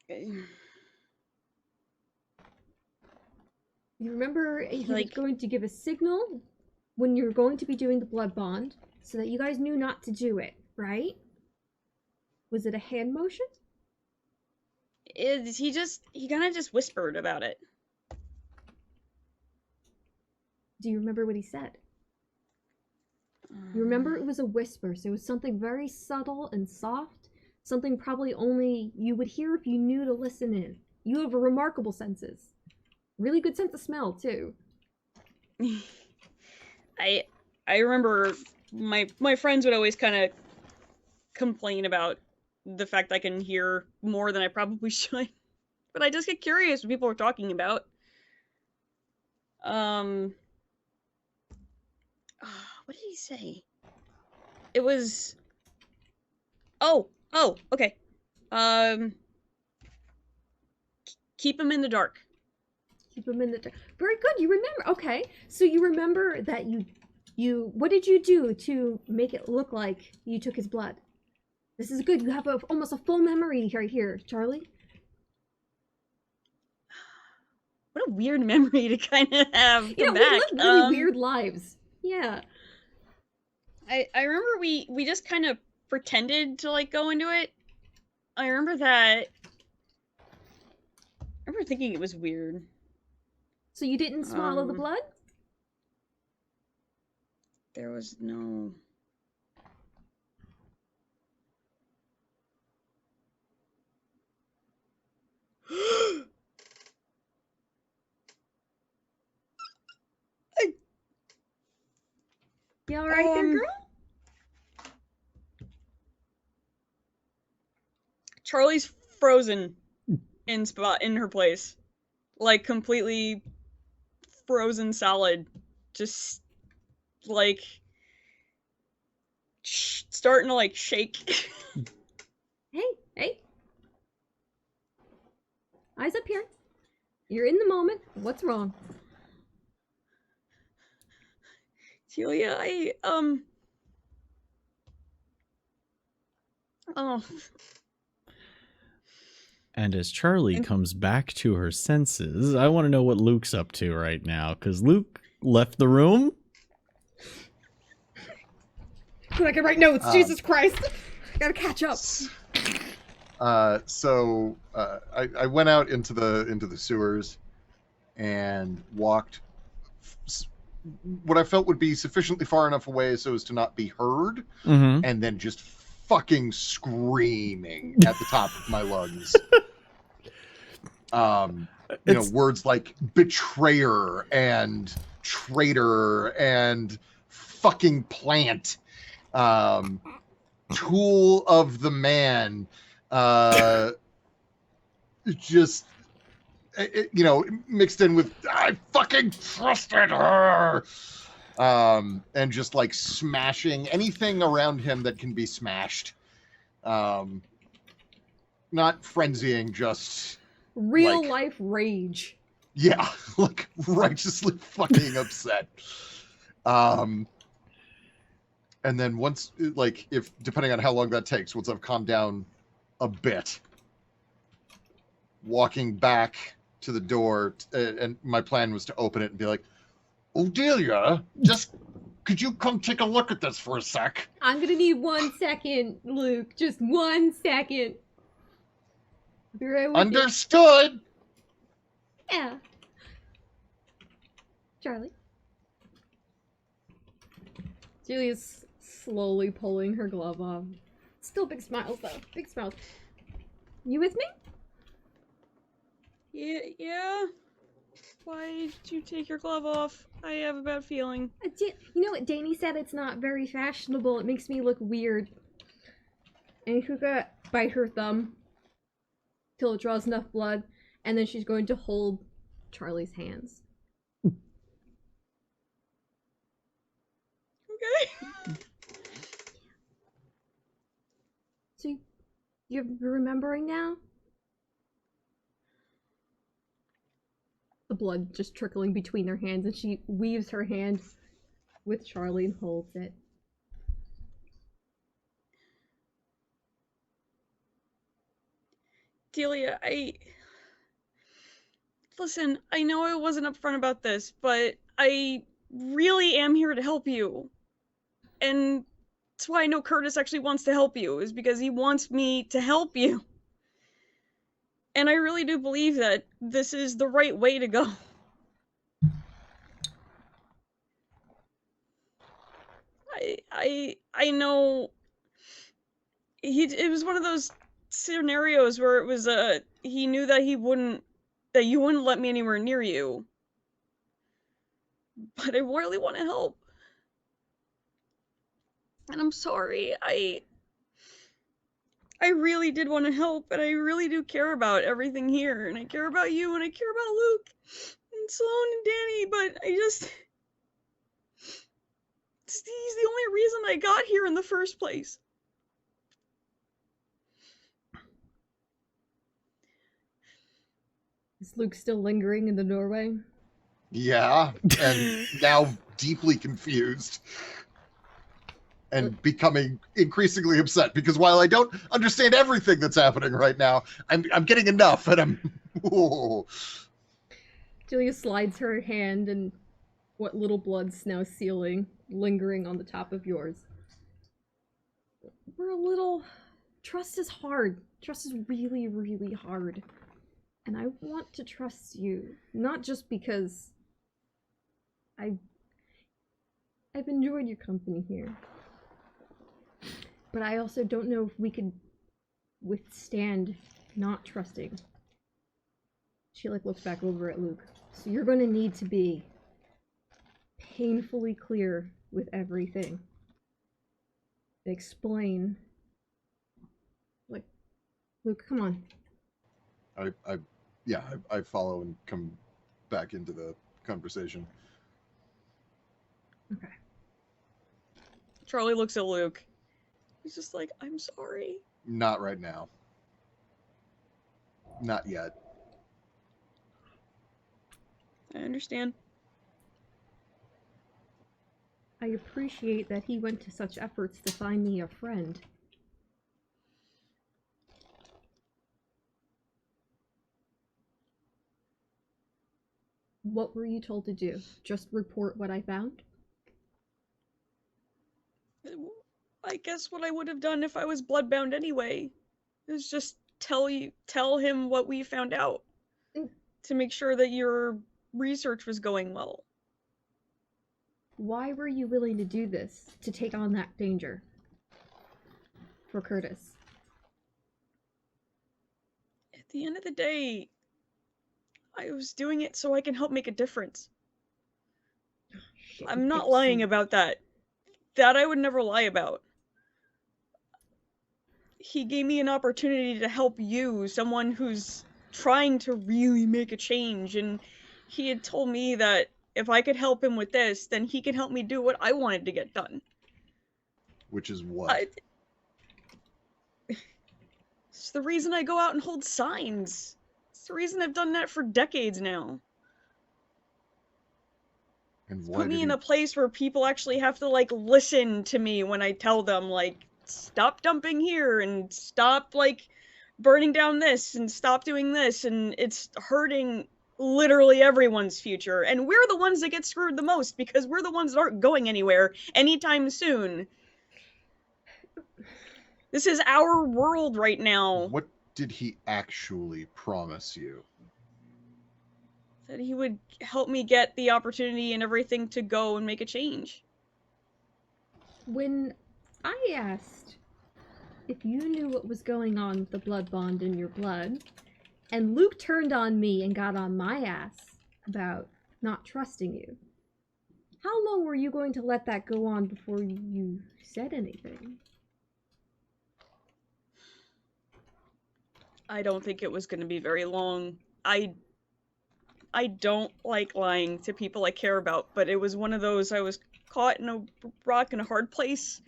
You remember he was Like- going to give a signal when you're going to be doing the blood bond so that you guys knew not to do it, right? Was it a hand motion? He kind of just whispered about it. Do you remember what he said? You remember it was a whisper, so it was something very subtle and soft, something probably only you would hear if you knew to listen in. You have remarkable senses. Really good sense of smell, too. I remember my friends would always kind of complain about the fact I can hear more than I probably should. But I just get curious what people are talking about. What did he say? It was... Oh, okay. Keep him in the dark. Keep him in the dark. Very good, you remember. Okay, so you remember that you what did you do to make it look like you took his blood? This is good. You have almost a full memory right here, Charlie. What a weird memory to kind of have come We back. live really weird lives. Yeah. I remember we just kind of pretended to like go into it. I remember that. I remember thinking it was weird. So you didn't swallow the blood? There was no... You alright there, girl? Charlie's frozen in her place. Like, completely frozen solid. Just, like, starting to, like, shake. Hey. Eyes up here. You're in the moment. What's wrong? Celia, Oh. And as Charlie comes back to her senses, I want to know what Luke's up to right now, because Luke left the room. I can write notes. Jesus Christ. I gotta catch up. So I went out into the sewers and walked what I felt would be sufficiently far enough away so as to not be heard, and then just fucking screaming at the top of my lungs. Words like betrayer and traitor and fucking plant, tool of the man, just mixed in with I fucking trusted her, and just like smashing anything around him that can be smashed. not frenzying, just Real like- life rage. yeah, like righteously fucking upset. And then once, like, if depending on how long that takes, once I've calmed down a bit, walking back to the door, and my plan was to open it and be like, "Oh, Delia, just could you come take a look at this for a sec?" I'm gonna need 1 second, Luke. Just 1 second. I'll be right with you. Understood. Yeah. Charlie. Julia's slowly pulling her glove off. Still big smiles, though. Big smiles. You with me? Yeah. Why did you take your glove off? I have a bad feeling. You know what Danny said? It's not very fashionable. It makes me look weird. And Kuka bite her thumb till it draws enough blood, and then she's going to hold Charlie's hands. Okay. So you're remembering now? The blood just trickling between their hands, and she weaves her hand with Charlie and holds it. Delia, listen, I know I wasn't upfront about this, but I really am here to help you. And that's why I know Curtis actually wants to help you, is because he wants me to help you. And I really do believe that this is the right way to go. I know it was one of those scenarios where it was he knew that you wouldn't let me anywhere near you. But I really want to help. And I'm sorry. I really did want to help, and I really do care about everything here, and I care about you, and I care about Luke and Sloan and Danny, but he's the only reason I got here in the first place. Is Luke still lingering in the doorway? Yeah, and now deeply confused. And becoming increasingly upset, because while I don't understand everything that's happening right now, I'm getting enough, and I'm... Whoa. Julia slides her hand, and what little blood's now sealing, lingering on the top of yours. We're a little... Trust is hard. Trust is really, really hard. And I want to trust you, not just because I've enjoyed your company here. But I also don't know if we could withstand not trusting. She looks back over at Luke. So you're going to need to be painfully clear with everything. Explain. Luke, come on. I follow and come back into the conversation. Okay. Charlie looks at Luke. He's just like, I'm sorry. Not right now. Not yet. I understand. I appreciate that he went to such efforts to find me a friend. What were you told to do? Just report what I found? I guess what I would have done if I was bloodbound anyway is just tell him what we found out to make sure that your research was going well. Why were you willing to do this? To take on that danger? For Curtis? At the end of the day, I was doing it so I can help make a difference. Shit, I'm not it's lying so- about that. That I would never lie about. He gave me an opportunity to help you, someone who's trying to really make a change, and he had told me that if I could help him with this, then he could help me do what I wanted to get done. Which is what? It's the reason I go out and hold signs. It's the reason I've done that for decades now. And It's why put me did in he a place where people actually have to, like, listen to me when I tell them, like, stop dumping here and stop, like, burning down this and stop doing this, and it's hurting literally everyone's future. And we're the ones that get screwed the most because we're the ones that aren't going anywhere anytime soon. This is our world right now. What did he actually promise you? That he would help me get the opportunity and everything to go and make a change. When I asked if you knew what was going on with the blood bond in your blood, and Luke turned on me and got on my ass about not trusting you, how long were you going to let that go on before you said anything? I don't think it was going to be very long. I don't like lying to people I care about, but it was one of those I was caught in a rock and a hard place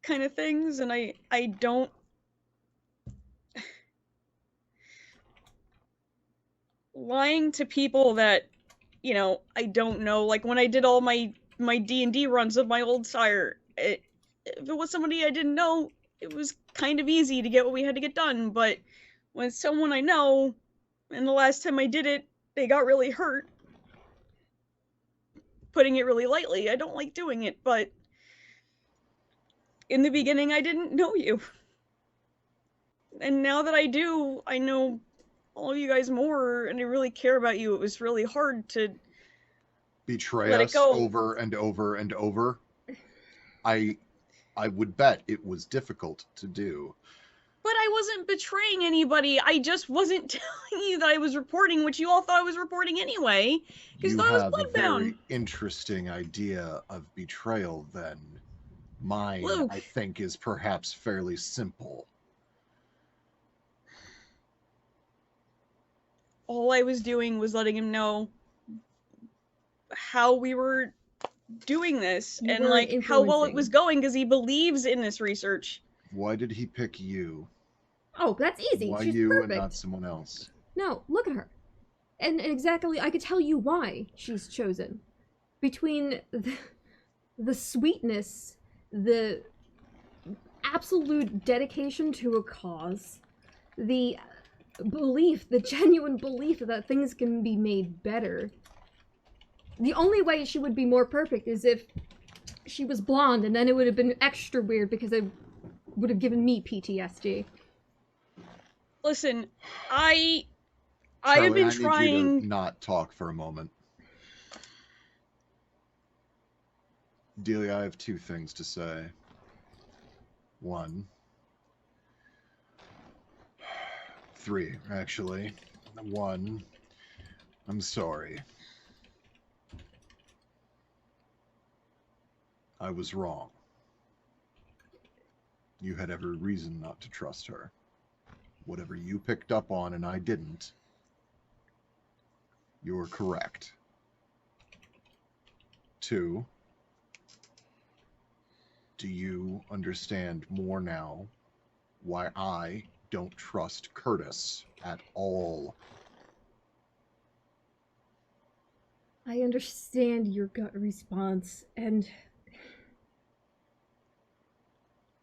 kind of things, and I don't lying to people that, you know, I don't know. Like when I did all my D&D runs of my old sire, if it was somebody I didn't know, it was kind of easy to get what we had to get done, but when it's someone I know, and the last time I did it, they got really hurt. Putting it really lightly, I don't like doing it, but in the beginning I didn't know you. And now that I do, I know all of you guys more, and I really care about you. It was really hard to Betray let it us go. over and over and over? I would bet it was difficult to do. But I wasn't betraying anybody. I just wasn't telling you that I was reporting, which you all thought I was reporting anyway, because You thought I was have a bloodbound. very interesting idea of betrayal, then. Mine, Luke. I think, is perhaps fairly simple. All I was doing was letting him know how we were doing this You and were like how well it influencing. was going, because he believes in this research. Why did he pick you? Oh, that's easy. Why She's you perfect. and not someone else? No, look at her. And exactly, I could tell you why she's chosen. Between the sweetness, the absolute dedication to a cause, the belief, the genuine belief that things can be made better. The only way she would be more perfect is if she was blonde, and then it would have been extra weird because it would have given me PTSD. Listen, I Charlie, have been I need you trying. to not talk for a moment. Delia, I have two things to say. Three, actually. One, I'm sorry. I was wrong. You had every reason not to trust her. Whatever you picked up on and I didn't, you were correct. Two, do you understand more now why I don't trust Curtis at all? I understand your gut response, and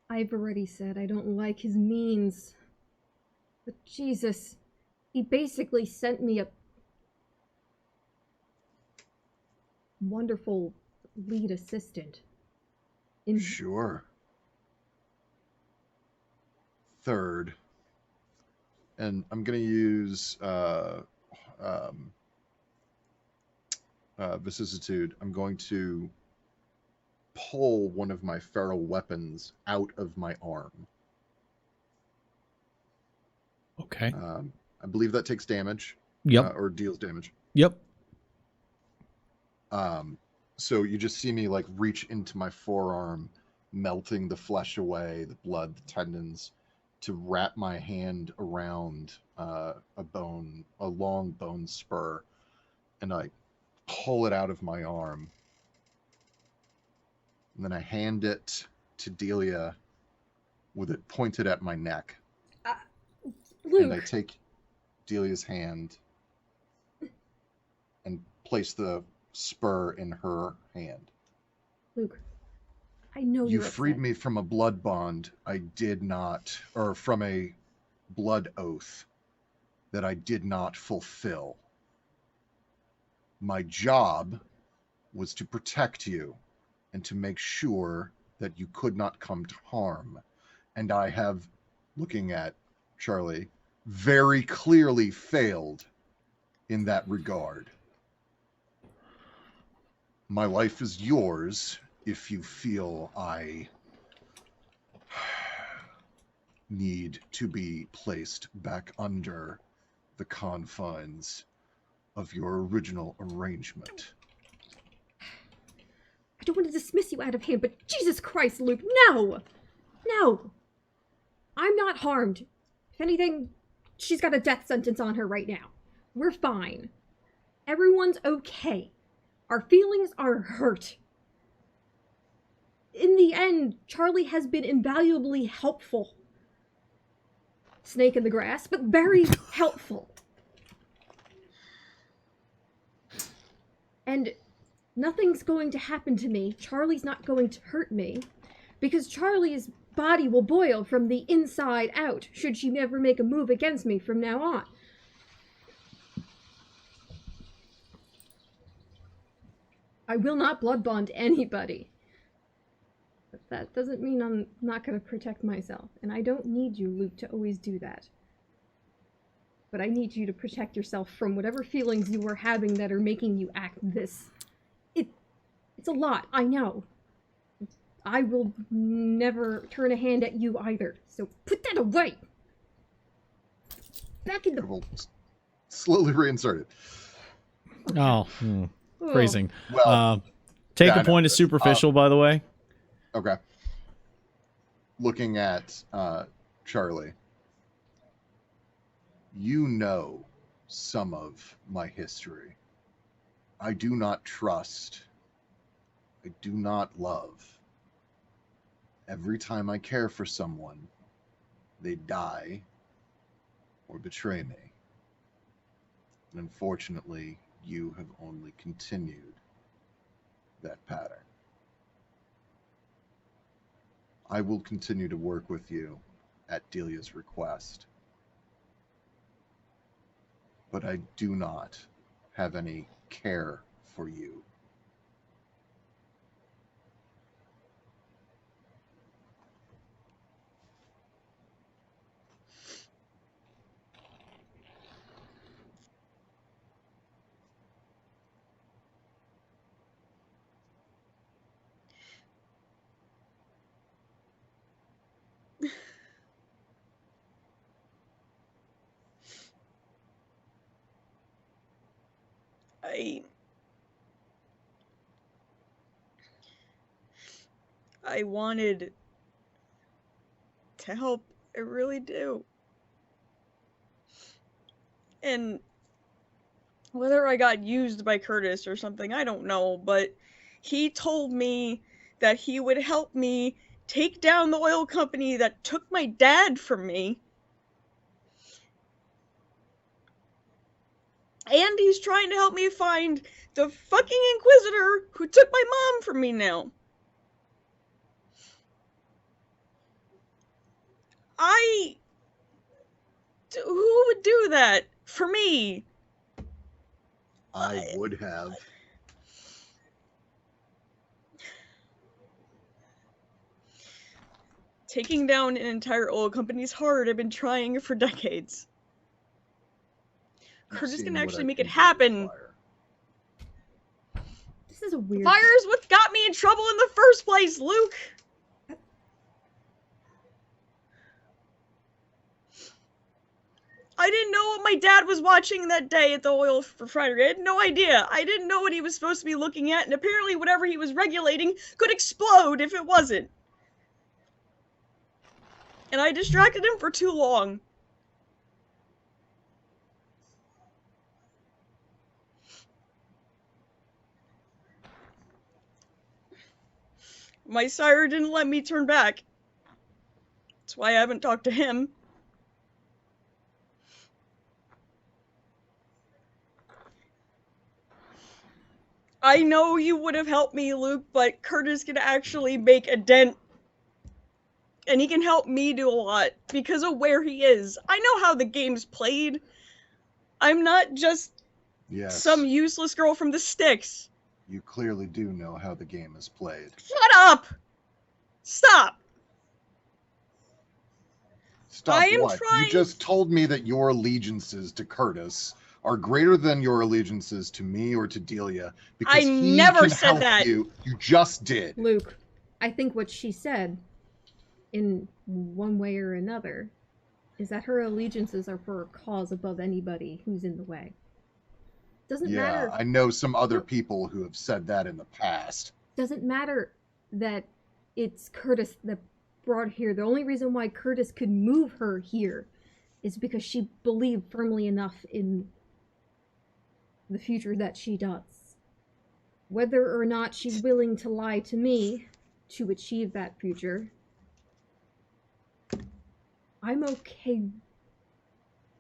I've already said I don't like his means. But Jesus, he basically sent me a wonderful lead assistant. Sure. Third, and I'm going to use vicissitude. I'm going to pull one of my feral weapons out of my arm. Okay. I believe that takes damage. Yep. Or deals damage. Yep. So you just see me like reach into my forearm, melting the flesh away, the blood, the tendons, to wrap my hand around a long bone spur, and I pull it out of my arm. And then I hand it to Delia with it pointed at my neck. And I Luke, take Delia's hand and place the spur in her hand. Luke, I know You you're freed upset. me from a blood bond I did not, or from a blood oath that I did not fulfill. My job was to protect you and to make sure that you could not come to harm. And I have, looking at Charlie, very clearly failed in that regard. My life is yours if you feel I need to be placed back under the confines of your original arrangement. I don't want to dismiss you out of hand, but Jesus Christ, Luke, no! No! I'm not harmed. If anything, she's got a death sentence on her right now. We're fine. Everyone's okay. Our feelings are hurt. In the end, Charlie has been invaluably helpful. Snake in the grass, but very helpful. And nothing's going to happen to me. Charlie's not going to hurt me. Because Charlie's body will boil from the inside out should she never make a move against me from now on. I will not blood bond anybody. But that doesn't mean I'm not going to protect myself. And I don't need you, Luke, to always do that. But I need you to protect yourself from whatever feelings you were having that are making you act this. It's a lot, I know. I will never turn a hand at you either. So put that away! Back in I the... will slowly reinsert it. Oh, phrasing. Well, Take yeah, a point of superficial, by the way. okay. Looking at Charlie, you know some of my history. I do not trust. I do not love. Every time I care for someone, they die or betray me. And unfortunately, you have only continued that pattern. I will continue to work with you at Delia's request, but I do not have any care for you. I wanted to help. I really do. And whether I got used by Curtis or something, I don't know, but he told me that he would help me take down the oil company that took my dad from me. And he's trying to help me find the fucking Inquisitor who took my mom from me now. Who would do that for me? I would have. Taking down an entire oil company is hard. I've been trying for decades. Curtis can actually make it happen. This is a weird... Fire is what got me in trouble in the first place, Luke! I didn't know what my dad was watching that day at the oil refinery. I had no idea. I didn't know what he was supposed to be looking at, and apparently whatever he was regulating could explode if it wasn't. And I distracted him for too long. My sire didn't let me turn back. That's why I haven't talked to him. I know you would have helped me, Luke, but Curtis can actually make a dent. And he can help me do a lot because of where he is. I know how the game's played. I'm not just Yes, some useless girl from the sticks. you clearly do know how the game is played. Shut up! Stop! Stop I am what? trying- You just told me that your allegiances to Curtis are greater than your allegiances to me or to Delia because I he never can said help that. you. You just did. Luke, I think what she said, in one way or another, is that her allegiances are for a cause above anybody who's in the way. Doesn't Yeah, matter. I know some other people who have said that in the past. Doesn't matter that it's Curtis that brought her here. The only reason why Curtis could move her here is because she believed firmly enough in the future that she does. Whether or not she's willing to lie to me to achieve that future, I'm okay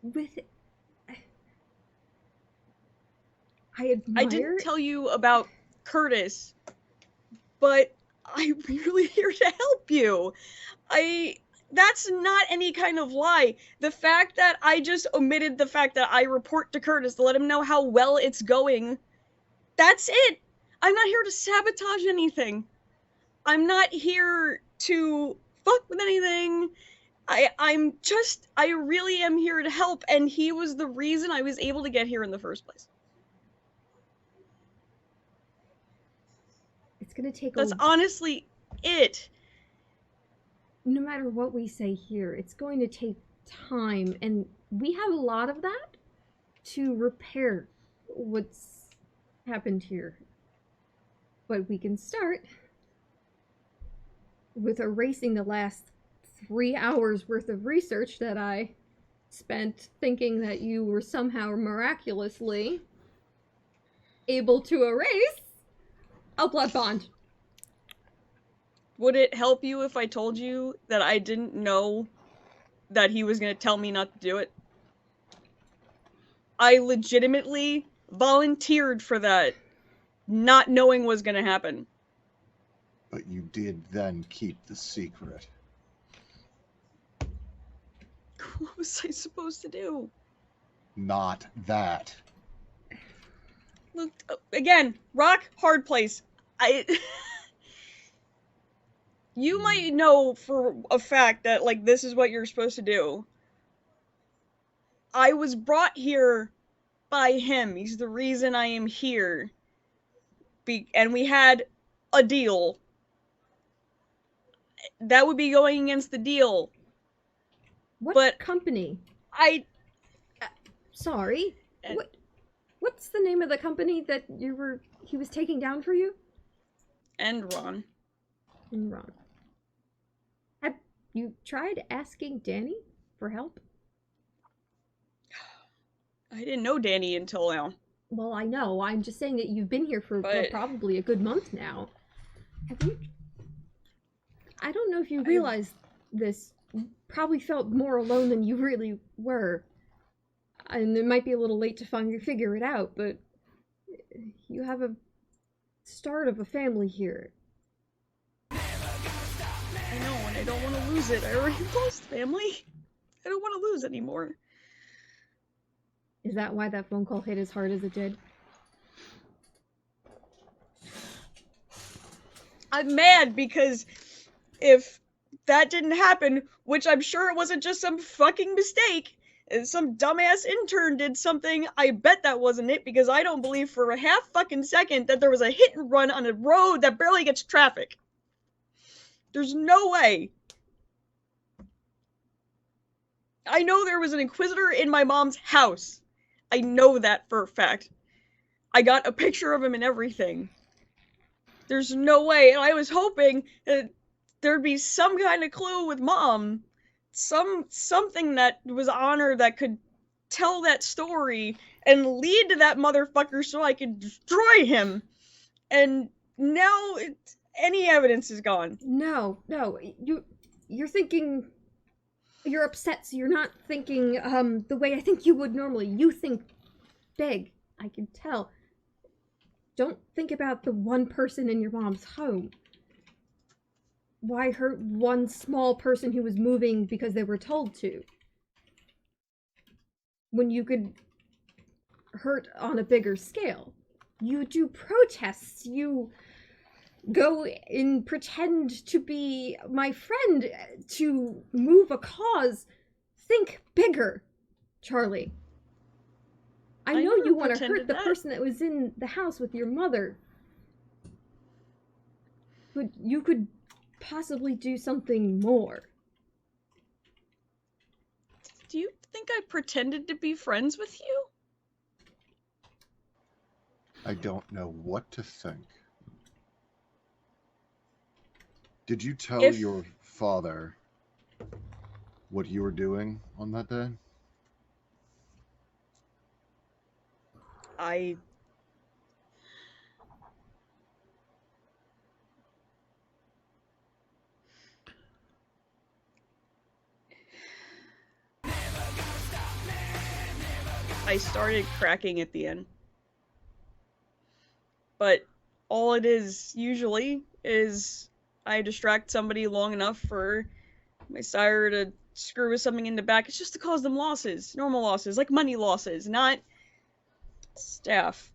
with it. I admire. I didn't tell you about Curtis, but I'm really here to help you. That's not any kind of lie. The fact that I just omitted the fact that I report to Curtis to let him know how well it's going, that's it. I'm not here to sabotage anything. I'm not here to fuck with anything. I really am here to help, and he was the reason I was able to get here in the first place. It's gonna take That's honestly it. no matter what we say here, it's going to take time, and we have a lot of that to repair what's happened here. But we can start with erasing the last 3 hours worth of research that I spent thinking that you were somehow miraculously able to erase a blood bond. Would it help you if I told you that I didn't know that he was going to tell me not to do it? I legitimately volunteered for that, not knowing was going to happen. But you did then keep the secret. What was I supposed to do? Not that. Look, again, rock, hard place. You might know for a fact that, like, this is what you're supposed to do. I was brought here by him. He's the reason I am here. And we had a deal. That would be going against the deal. What But company? Sorry. And- What's the name of the company that he was taking down for you? And Ron. Wrong. Have you tried asking Danny for help? I didn't know Danny until now. Well, I know. I'm just saying that you've been here for But- probably a good month now. Have you? I don't know if you realize this. You probably felt more alone than you really were. And it might be a little late to finally figure it out, but you have a start of a family here. I know, and I don't want to lose it. I already lost family. I don't want to lose anymore. Is that why that phone call hit as hard as it did? I'm mad because if that didn't happen, which I'm sure it wasn't just some fucking mistake, and some dumbass intern did something, I bet that wasn't it, because I don't believe for a half fucking second that there was a hit and run on a road that barely gets traffic. There's no way. I know there was an Inquisitor in my mom's house. I know that for a fact. I got a picture of him and everything. There's no way, and I was hoping that there'd be some kind of clue with Mom. Something that was on her that could tell that story and lead to that motherfucker so I could destroy him. And now any evidence is gone. No, you're thinking, you're upset, so you're not thinking the way I think you would normally. You think big, I can tell. Don't think about the one person in your mom's home. Why hurt one small person who was moving because they were told to? When you could hurt on a bigger scale. You do protests, you go and pretend to be my friend to move a cause. Think bigger, Charlie. I know never you want to pretended hurt the that. person that was in the house with your mother. But you could possibly do something more. Do you think I pretended to be friends with you? I don't know what to think. Did you tell If- your father what you were doing on that day? I started cracking at the end. But all it is usually is I distract somebody long enough for my sire to screw with something in the back. It's just to cause them losses, normal losses, like money losses, not staff.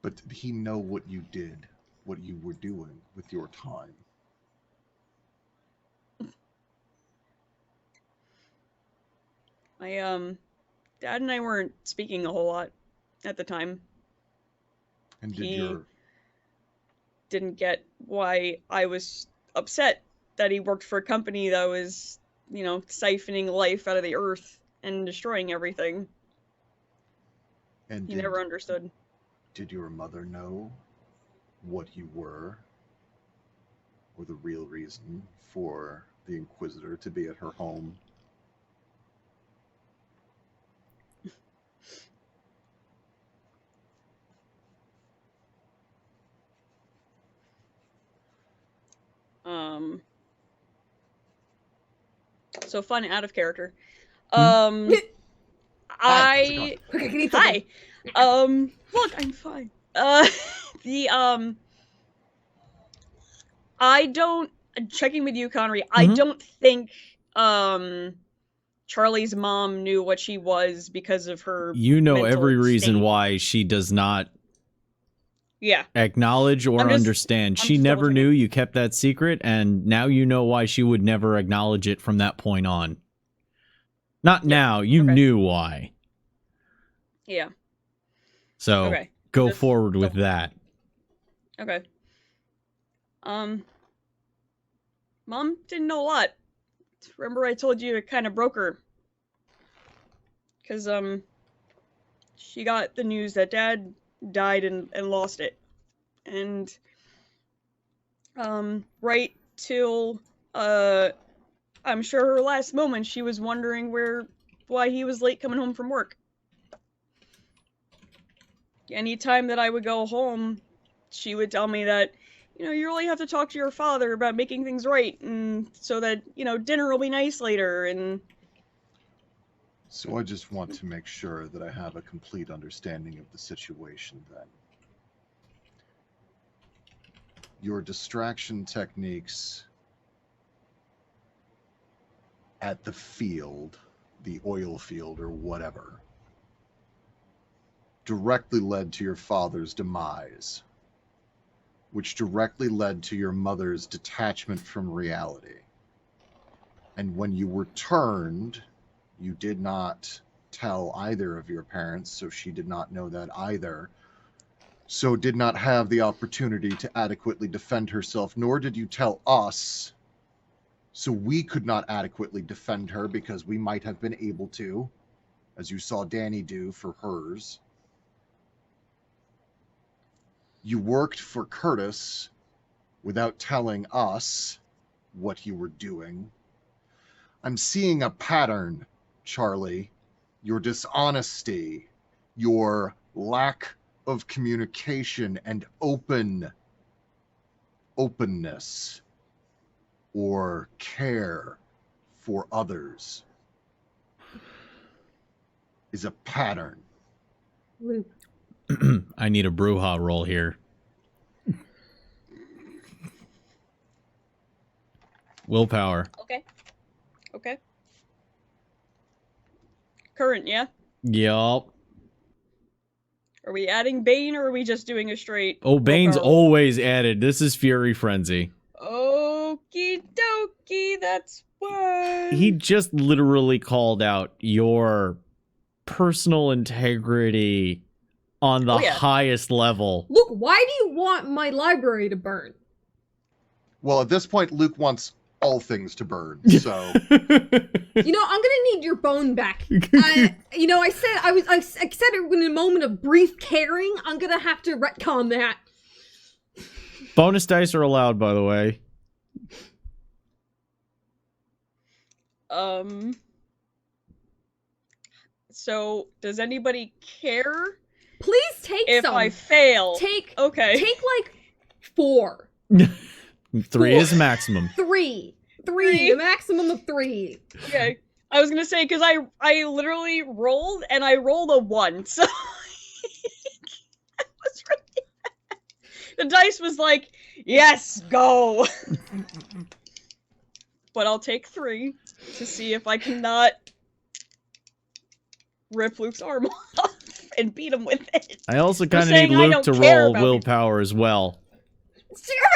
But did he know what you did, what you were doing with your time? My dad and I weren't speaking a whole lot at the time. And did He- your Didn't get why I was upset that he worked for a company that was, siphoning life out of the earth and destroying everything. and He did, never understood. did your mother know what you were, or the real reason for the Inquisitor to be at her home? So fun out of character. Hi, I Quick, I can eat hi. Look, I'm fine. The I don't checking with you, Connery. I Mhm. don't think Charlie's mom knew what she was because of her. You know mental every reason state. why she does not Yeah. acknowledge or I'm just- understand. I'm She just never double-checking. knew you kept that secret, and now you know why she would never acknowledge it from that point on. Not now, you okay. knew why. Yeah. So Okay. go Just forward with double- that. Okay. Mom didn't know a lot. Remember I told you it kind of broke her. Cause she got the news that Dad died and lost it. And right till I'm sure her last moment she was wondering why he was late coming home from work. Anytime that I would go home, she would tell me that, you really have to talk to your father about making things right, and so that, dinner will be nice later, and... So I just want to make sure that I have a complete understanding of the situation then. Your distraction techniques at the field, the oil field or whatever, directly led to your father's demise, which directly led to your mother's detachment from reality. And when you were turned, you did not tell either of your parents, so she did not know that either. So did not have the opportunity to adequately defend herself, nor did you tell us, so we could not adequately defend her because we might have been able to, as you saw Danny do for hers. You worked for Curtis without telling us what you were doing. I'm seeing a pattern, Charlie. Your dishonesty, your lack of communication and openness or care for others is a pattern. Luke, I need a brouhaha roll here. Willpower. Okay. Okay. Current, yeah? Yup. Are we adding Bane or are we just doing a straight? Oh, Bane's willpower roll? always added. This is Fury Frenzy. Okie dokie, that's fine. He just literally called out your personal integrity on the Oh, yeah. highest level. Luke, why do you want my library to burn? Well, at this point, Luke wants all things to burn. So You know, I'm gonna need your bone back. I said it in a moment of brief caring. I'm gonna have to retcon that. Bonus dice are allowed, by the way. So, does anybody care Please take if some. I fail? Take Okay. Take like 4. 3 is maximum. 3. Three. A maximum of 3. Okay. I was gonna say, because I literally rolled, and I rolled a 1, so... I was really... The dice was like, yes, go! But I'll take 3 to see if I cannot rip Luke's arm off and beat him with it. I also kind of saying need I Luke don't to care roll about willpower as well.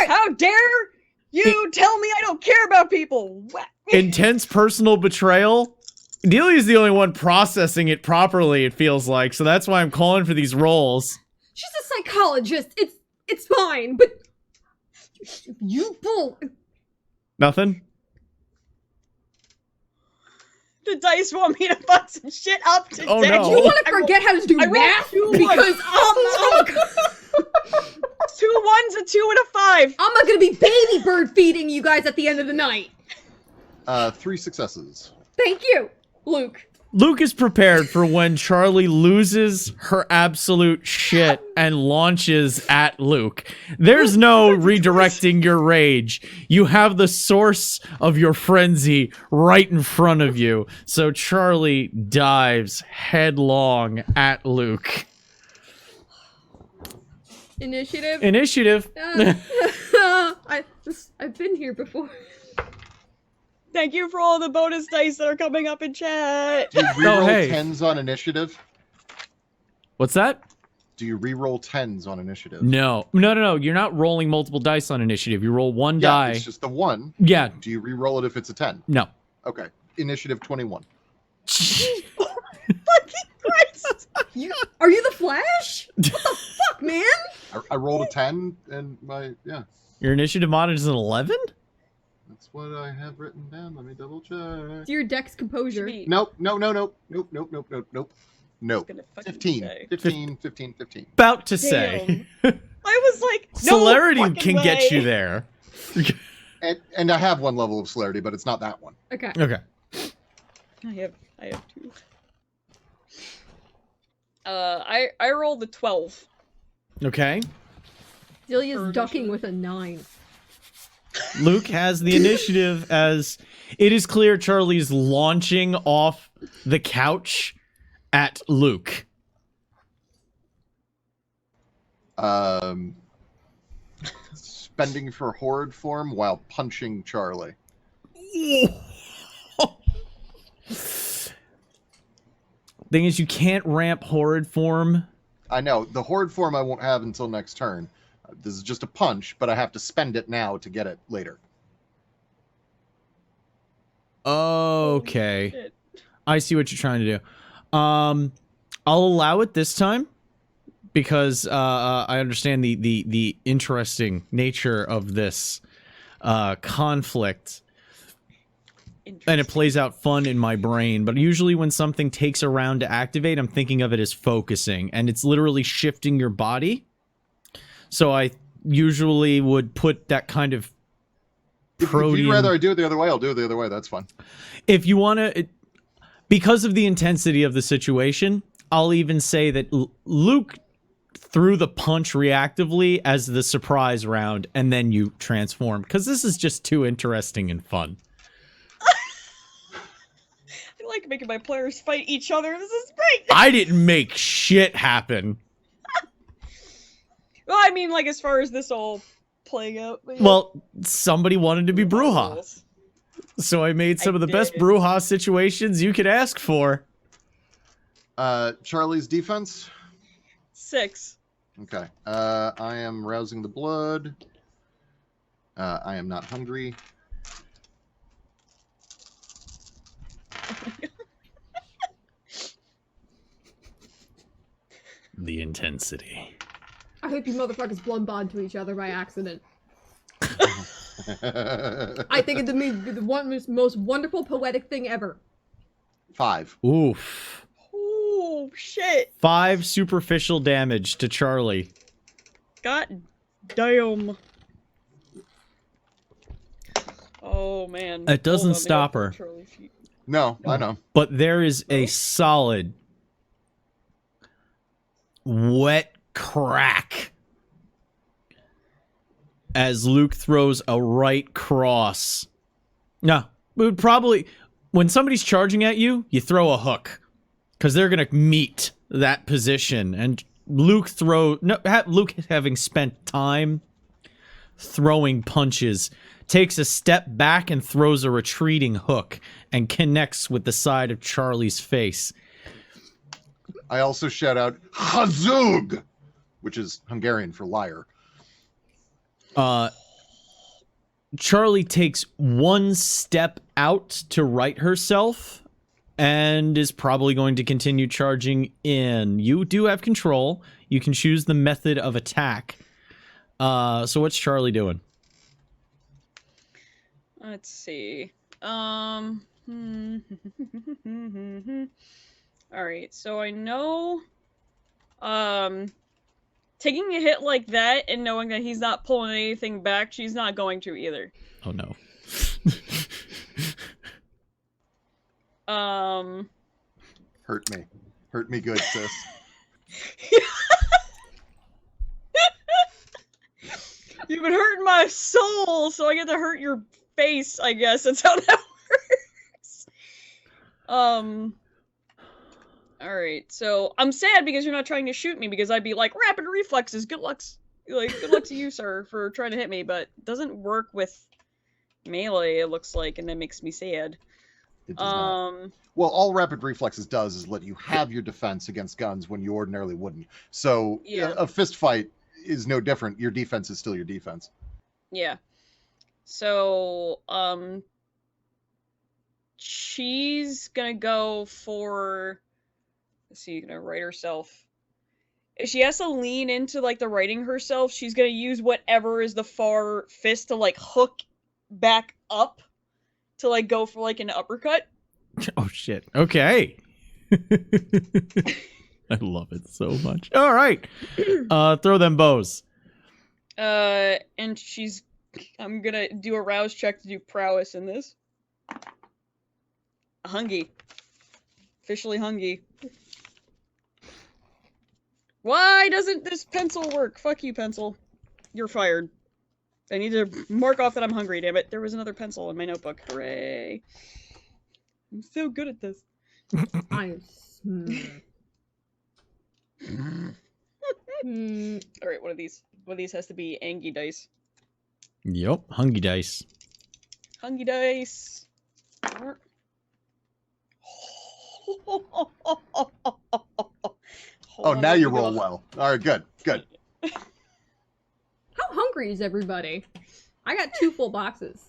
How dare you tell me I don't care about people? What? Intense personal betrayal. Delia's the only one processing it properly, it feels like, so that's why I'm calling for these rolls. She's a psychologist. It's fine, but you pull. Nothing? The dice want me to fuck some shit up today. Oh, no. Do you want to forget how to do I rolled math? 2 Because I'm 2 1s, a 2, and a 5. not gonna be baby bird feeding you guys at the end of the night. 3 successes. Thank you, Luke. Luke is prepared for when Charlie loses her absolute shit and launches at Luke. There's no redirecting your rage. You have the source of your frenzy right in front of you. So Charlie dives headlong at Luke. Initiative. Initiative. I've been here before. Thank you for all the bonus dice that are coming up in chat. Do you reroll hey. 10s on initiative? What's that? Do you reroll 10s on initiative? No. You're not rolling multiple dice on initiative. You roll one Yeah, die. it's just the 1. Yeah. Do you reroll it if it's a 10? No. Okay. Initiative 21. Fucking Christ. Are you the Flash? What the fuck, man? I rolled a 10 and yeah. Your initiative mod is an 11? That's what I have written down. Let me double check. It's your dex composure. Nope. No. Nope. Gonna fucking 15. say. 15. About to say. Damn. I was like, no Celerity fucking can way. get you there. And I have 1 level of celerity, but it's not that one. Okay. Okay. I have 2. I rolled a 12. Okay. Delia's ducking with a 9. Luke has the initiative as it is clear Charlie's launching off the couch at Luke. Spending for horde form while punching Charlie. Thing is, you can't ramp horrid form. I know. The horde form I won't have until next turn. This is just a punch, but I have to spend it now to get it later. Okay. Shit. I see what you're trying to do. I'll allow it this time because I understand the interesting nature of this conflict. And it plays out fun in my brain, but usually when something takes a round to activate, I'm thinking of it as focusing, and it's literally shifting your body. So I usually would put that kind of If protein... you'd rather I do it the other way, I'll do it the other way. That's fine. If you want to... Because of the intensity of the situation, I'll even say that Luke threw the punch reactively as the surprise round, and then you transform, because this is just too interesting and fun. I like making my players fight each other. This is great. I didn't make shit happen. Well, I mean, like, as far as this all playing out. But yeah. Well, somebody wanted to be Bruja. So I made some I of the best did. brouhaha situations you could ask for. Charlie's defense. 6. Okay. I am rousing the blood. I am not hungry. The intensity. I hope you motherfuckers blood bond to each other by accident. I think it's the most wonderful poetic thing ever. 5. Oof. Oh, shit. 5 superficial damage to Charlie. God damn. Oh, man. It doesn't Hold on, stop I her. got Charlie feet. No, I know. But there is a No? solid wet crack as Luke throws a right cross. No, it would probably, when somebody's charging at you, you throw a hook because they're gonna meet that position. And Luke Luke, having spent time throwing punches, takes a step back and throws a retreating hook and connects with the side of Charlie's face. I also shout out Hazug, which is Hungarian for liar. Charlie takes one step out to right herself and is probably going to continue charging in. You do have control. You can choose the method of attack. So what's Charlie doing? Let's see. Alright, so I know, taking a hit like that and knowing that he's not pulling anything back, she's not going to either. Oh no. Hurt me. Hurt me good, sis. You've been hurting my soul, so I get to hurt your face, I guess. That's how that works. Alright, so I'm sad because you're not trying to shoot me because I'd be like, rapid reflexes, good luck to you, sir, for trying to hit me, but it doesn't work with melee, it looks like, and that makes me sad. It does not. Well, all rapid reflexes does is let you have your defense against guns when you ordinarily wouldn't. So Yeah. a fist fight is no different. Your defense is still your defense. Yeah. So, she's gonna go for, let's see, gonna right herself. If she has to lean into, like, the righting herself, she's gonna use whatever is the far fist to, like, hook back up to, like, go for, like, an uppercut. Oh shit. Okay. I love it so much. All right. Throw them bows. And I'm gonna do a rouse check to do prowess in this. Hungy. Officially hungy. Why doesn't this pencil work? Fuck you, pencil. You're fired. I need to mark off that I'm hungry, damn it. There was another pencil in my notebook. Hooray. I'm so good at this. I'm Alright, one of these has to be Angie dice. Yep. Hungy dice. Hungy dice. Oh, now you roll well. All right, good. How hungry is everybody? I got 2 full boxes.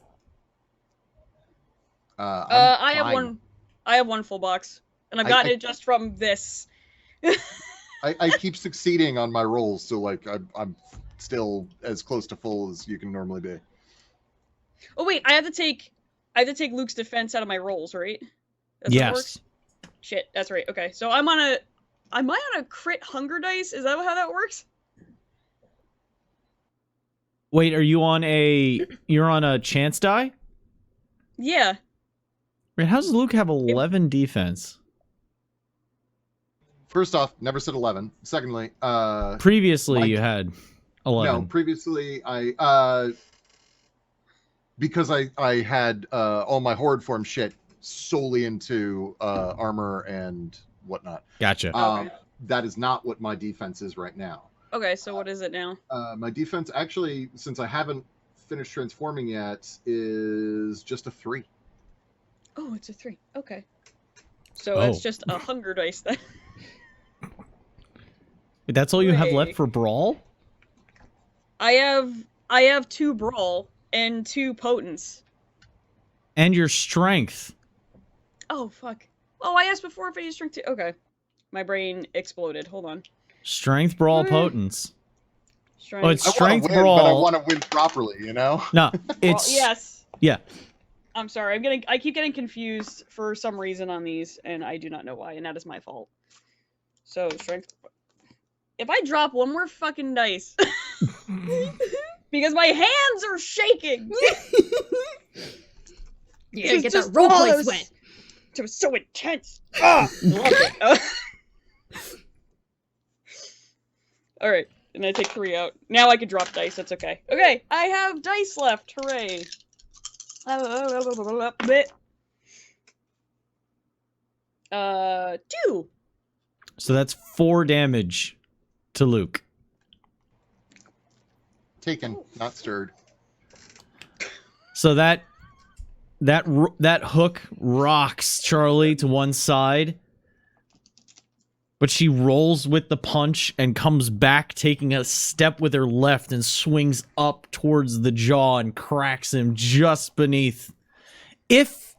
I have fine. I have one full box. And I've gotten it just from this. I keep succeeding on my rolls, so like I'm still as close to full as you can normally be. Oh wait, I have to take Luke's defense out of my rolls, right? That's how it Yes. works? Shit, that's right. Okay, so am I on a crit hunger dice? Is that how that works? Wait, you're on a chance die? Yeah. Wait, how does Luke have 11 defense? First off, never said 11. Secondly, Previously you had 11. no, previously I because I had all my horde form shit solely into armor and whatnot. Gotcha. Okay. That is not what my defense is right now. Okay, so what is it now? My defense, actually, since I haven't finished transforming yet, is just a 3. Oh, it's a 3. Okay. So that's Oh. just a hunger dice then. That's all you have Hooray. left for Brawl? I have 2 brawl and 2 potence. And your strength. Oh fuck. Oh, I asked before if I used strength 2. Okay. My brain exploded. Hold on. Strength, Brawl, Mm. potence. Strength. Oh, it's I want strength, to win, brawl. but I want to win properly, you know? No, Brawl- it's... yes. Yeah. I'm sorry. I keep getting confused for some reason on these, and I do not know why, and that is my fault. So strength. If I drop one more fucking dice, because my hands are shaking. You gotta It's get just that roleplay all sweat. It was so intense. Ah, love it. All right, and I take 3 out. Now I can drop dice. That's okay. Okay, I have dice left. Hooray! 2. So that's 4 damage to Luke. Taken, not stirred. So that hook rocks Charlie to one side, but she rolls with the punch and comes back, taking a step with her left and swings up towards the jaw and cracks him just beneath. If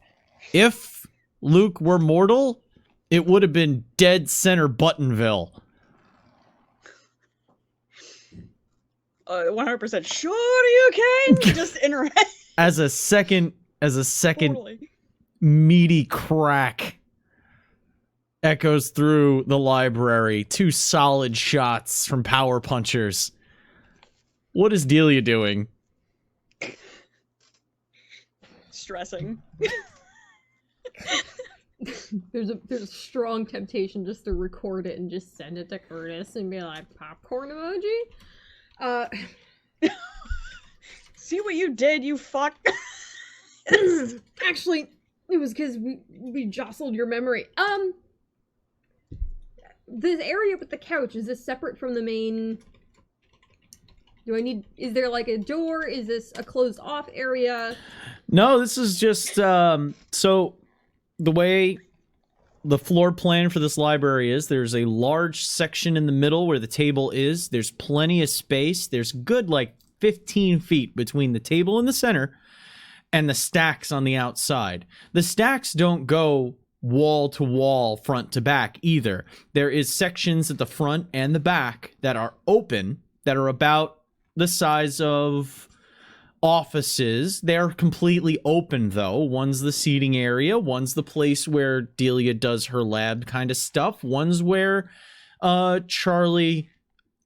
Luke were mortal, it would have been dead center Buttonville. 100% sure you can. Just interact. As a second Totally. meaty crack echoes through the library. 2 solid shots from power punchers. What is Delia doing? Stressing. There's a strong temptation just to record it and just send it to Curtis and be like, popcorn emoji? See what you did, you fuck. Actually, it was because we jostled your memory. This area with the couch, is this separate from the main... is there like a door? Is this a closed off area? No, this is just, so the way the floor plan for this library is, there's a large section in the middle where the table is. There's plenty of space. There's good, like, 15 feet between the table in the center and the stacks on the outside. The stacks don't go wall to wall, front to back either. There is sections at the front and the back that are open, that are about the size of offices. They're completely open, though. One's the seating area, one's the place where Delia does her lab kind of stuff, one's where Charlie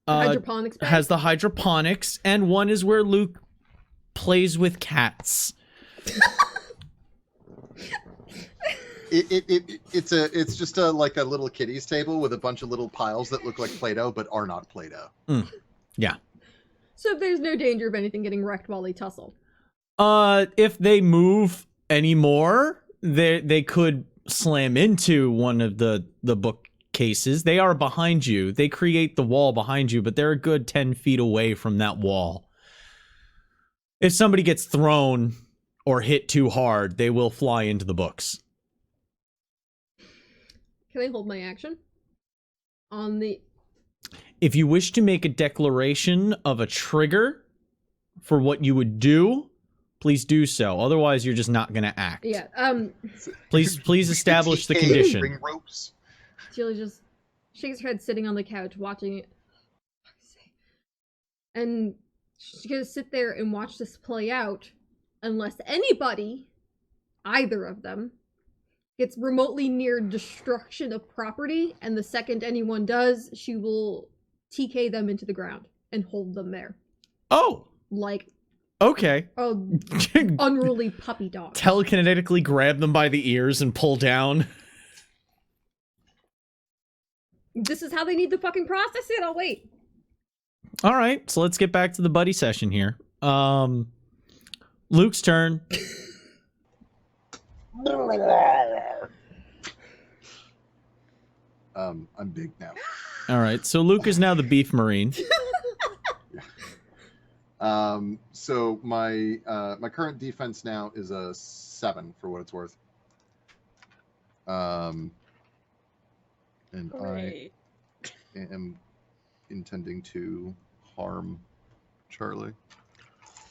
Hydroponics bag? has the hydroponics, and one is where Luke plays with cats. It's just like a little kiddies table with a bunch of little piles that look like Play-Doh but are not Play-Doh. Yeah. So there's no danger of anything getting wrecked while they tussle. If they move anymore, they could slam into one of the bookcases. They are behind you. They create the wall behind you, but they're a good 10 feet away from that wall. If somebody gets thrown or hit too hard, they will fly into the books. Can I hold my action? On the... If you wish to make a declaration of a trigger for what you would do, please do so. Otherwise, you're just not going to act. Yeah, Please establish the condition. Ring ropes. Julie just shakes her head sitting on the couch watching it. And she's gonna sit there and watch this play out unless anybody, either of them, gets remotely near destruction of property, and the second anyone does, she will TK them into the ground and hold them there. Oh! Like Okay. a unruly puppy dog. Telekinetically grab them by the ears and pull down. This is how they need to fucking process it, I'll wait. All right, so let's get back to the buddy session here. Luke's turn. I'm big now. All right, so Luke is now the beef marine. So my current defense now is a 7 for what it's worth. And Hooray. I am intending to harm Charlie.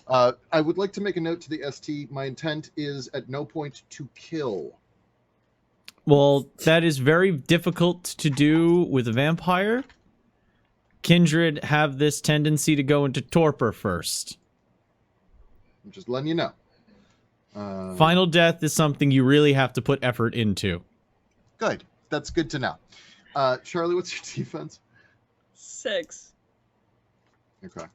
I would like to make a note to the ST. My intent is at no point to kill. Well, that is very difficult to do with a vampire. Kindred have this tendency to go into torpor first. I'm just letting you know. Final death is something you really have to put effort into. Good. That's good to know. Charlie, what's your defense? 6. Okay.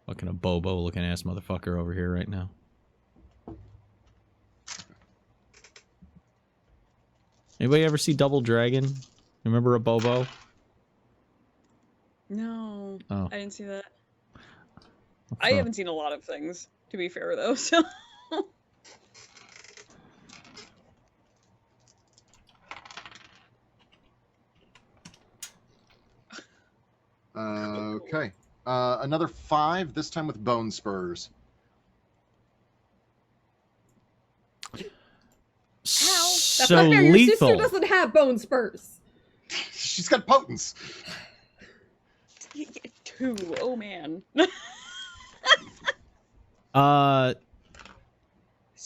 Fucking a bobo looking ass motherfucker over here right now. Anybody ever see Double Dragon? Remember a bobo? No, Oh. I didn't see that. What's I up? haven't seen a lot of things, to be fair, though, so... Okay. Another 5, this time with bone spurs. That's So not fair. Your sister lethal. doesn't have bone spurs. She's got potence. 2, oh man. I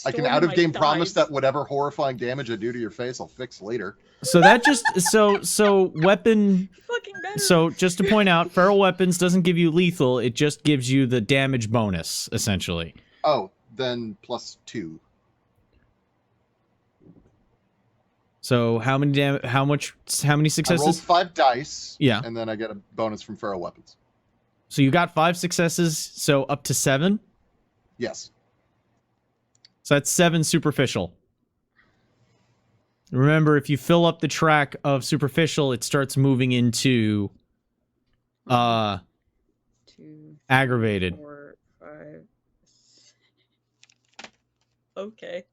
can out of game promise that whatever horrifying damage I do to your face, I'll fix later. So that just so weapon. Fucking better. So just to point out, feral weapons doesn't give you lethal. It just gives you the damage bonus, essentially. Oh, then +2. So how many how many I rolled successes? 5 dice. Yeah. And then I get a bonus from feral weapons. So you got 5 successes, so up to 7. Yes. So that's 7 superficial. Remember, if you fill up the track of superficial, it starts moving into 2, aggravated. 4, 5. Okay.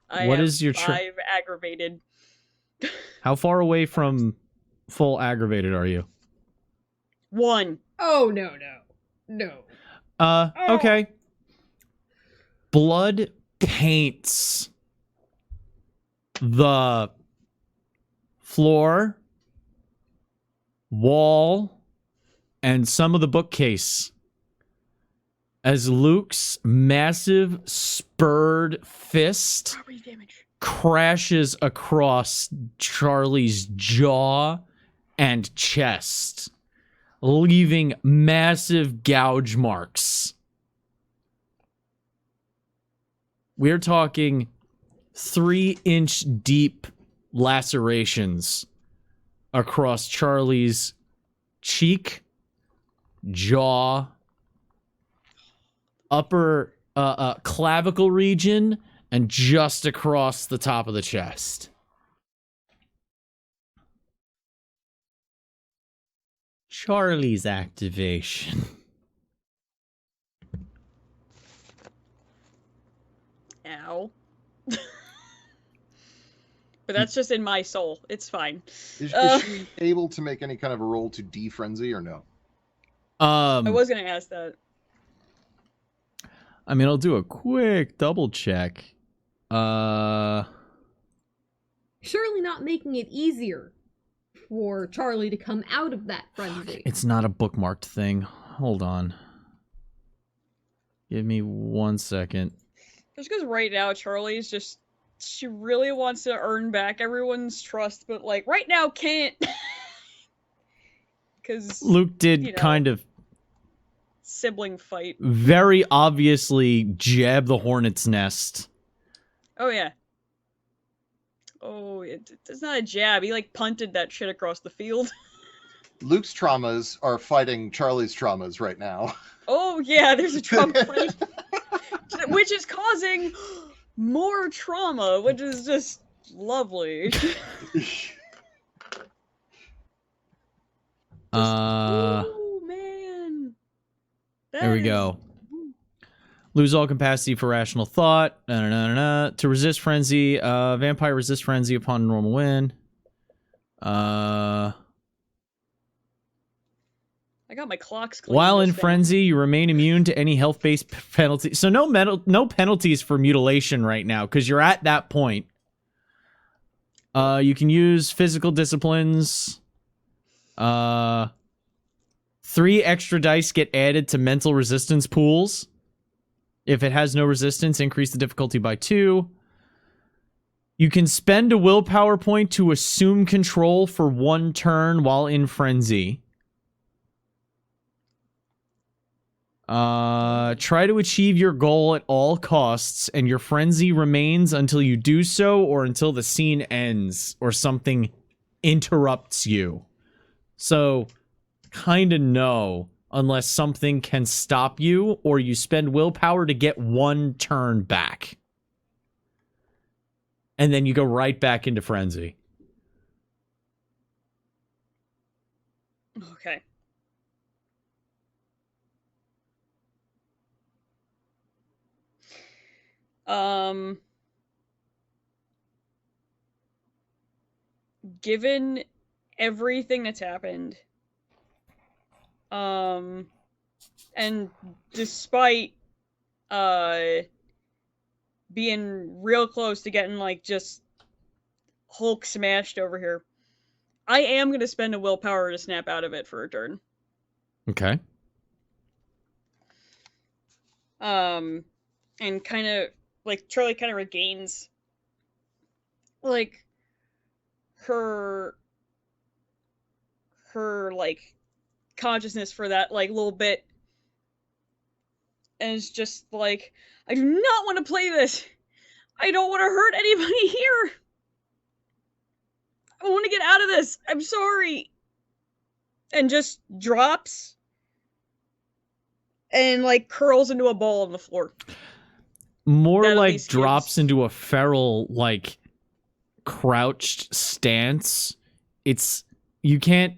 I What have is your 5 aggravated. How far away from full aggravated are you? 1. Oh, no. Okay. Blood paints the floor, wall, and some of the bookcase as Luke's massive spurred fist Property damage. crashes across Charlie's jaw and chest, leaving massive gouge marks. We're talking 3-inch deep lacerations across Charlie's cheek, jaw, upper clavicle region, and just across the top of the chest. Charlie's activation. Ow. But that's just in my soul. It's fine. Is she able to make any kind of a roll to defrenzy or no? I was gonna ask that. I mean, I'll do a quick double check. Surely not making it easier for Charlie to come out of that frenzy. It's not a bookmarked thing. Hold on. Give me 1 second. Just because right now Charlie's just, she really wants to earn back everyone's trust, but like right now can't. Because Luke did you know, kind of sibling fight. very obviously jab the hornet's nest. Oh yeah. Oh, it's not a jab. He like punted that shit across the field. Luke's traumas are fighting Charlie's traumas right now. Oh yeah, there's a trauma fight, which is causing more trauma, which is just lovely. Oh man. There we go. Lose all capacity for rational thought. To resist frenzy. Vampire resist frenzy upon normal win. I got forgot my clock's clean. While in just now. frenzy, you remain immune to any health-based penalty. So no penalties for mutilation right now, because you're at that point. You can use physical disciplines. 3 extra dice get added to mental resistance pools. If it has no resistance, increase the difficulty by 2. You can spend a willpower point to assume control for 1 turn while in frenzy. Try to achieve your goal at all costs, and your frenzy remains until you do so, or until the scene ends, or something interrupts you. So, kinda no, unless something can stop you, or you spend willpower to get 1 turn back. And then you go right back into frenzy. Okay. Given everything that's happened, and despite, being real close to getting, like, just Hulk smashed over here, I am gonna spend a willpower to snap out of it for a turn. Okay. And kind of, like, Charlie kind of regains, like, her, like, consciousness for that, like, little bit, and it's just like, I do not want to play this. I don't want to hurt anybody here. I want to get out of this. I'm sorry. And just drops and, like, curls into a ball on the floor. More That at like least drops gives- into a feral, like, crouched stance. You can't...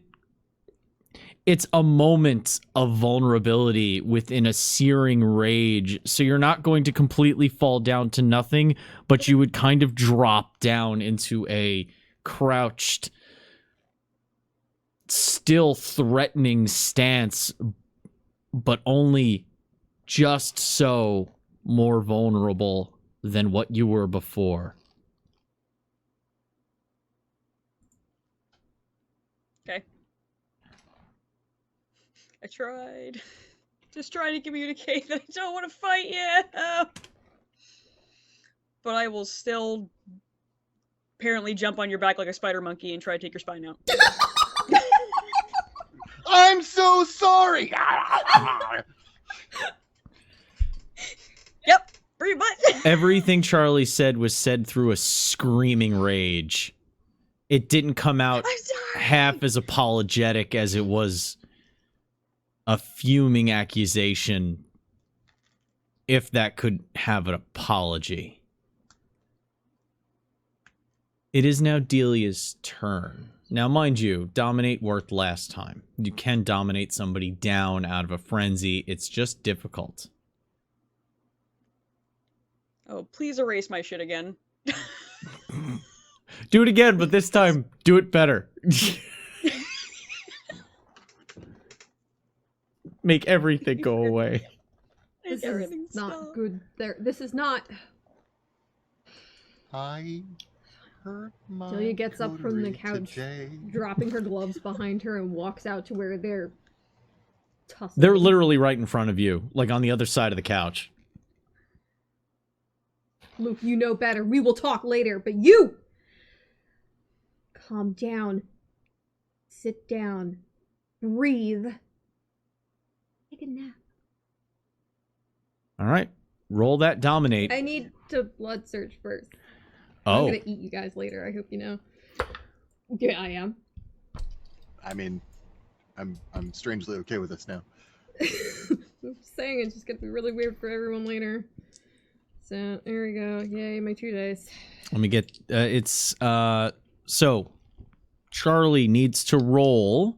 It's a moment of vulnerability within a searing rage, so you're not going to completely fall down to nothing, but you would kind of drop down into a crouched, still threatening stance, but only just so more vulnerable than what you were before. Okay. I tried. Just trying to communicate that I don't want to fight you. But I will still apparently jump on your back like a spider monkey and try to take your spine out. I'm so sorry. Yep, pretty much. Everything Charlie said was said through a screaming rage. It didn't come out I'm sorry. half as apologetic as it was a fuming accusation, if that could have an apology. It is now Delia's turn. Now, mind you, dominate worked last time. You can dominate somebody down out of a frenzy. It's just difficult. Oh, please erase my shit again. Do it again, but this time, do it better. Make everything go away. This Everything is not stopped. good. This is not. I hurt my Julia gets up from the coterie couch, today. dropping her gloves behind her, and walks out to where they're tussling. They're literally right in front of you, like on the other side of the couch. Luke, you know better. We will talk later, but you! Calm down. Sit down. Breathe. Take a nap. All right, roll that dominate. I need to blood search first. Oh, I'm gonna eat you guys later, I hope you know. Yeah, I am. I mean, I'm strangely okay with this now. I'm saying it's just gonna be really weird for everyone later. So, there we go. Yay, my 2 dice. let me get. So Charlie needs to roll.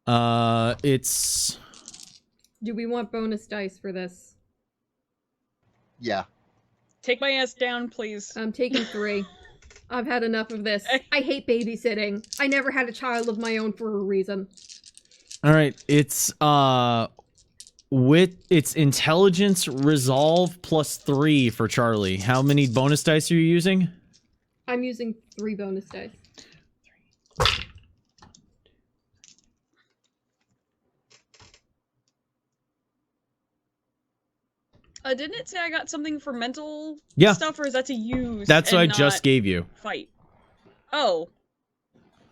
It's. Do we want bonus dice for this? Yeah. Take my ass down, please. I'm taking 3. I've had enough of this. I hate babysitting. I never had a child of my own for a reason. All right, it's with its intelligence resolve +3 for Charlie. How many bonus dice are you using? I'm using 3 bonus dice. Didn't it say I got something for mental Yeah. stuff, or is that to use? That's what I and just not gave you. Fight. Oh.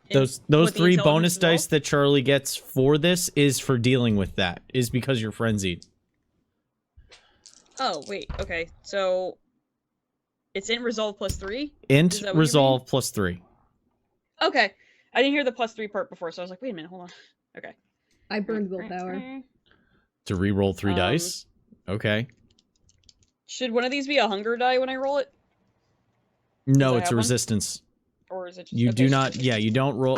Those what, the 3 intelligence bonus as well? dice that Charlie gets for this is for dealing with that. Is because you're frenzied. Oh, wait, okay. So it's in resolve +3? Int Is that what you resolve +3. Okay. I didn't hear the +3 part before, so I was like, wait a minute, hold on. Okay. I burned willpower. To re-roll 3 dice? Okay. Should one of these be a hunger die when I roll it? No, I it's have a one? resistance. Or is it just... You okay, do it's not, just- yeah, you don't roll,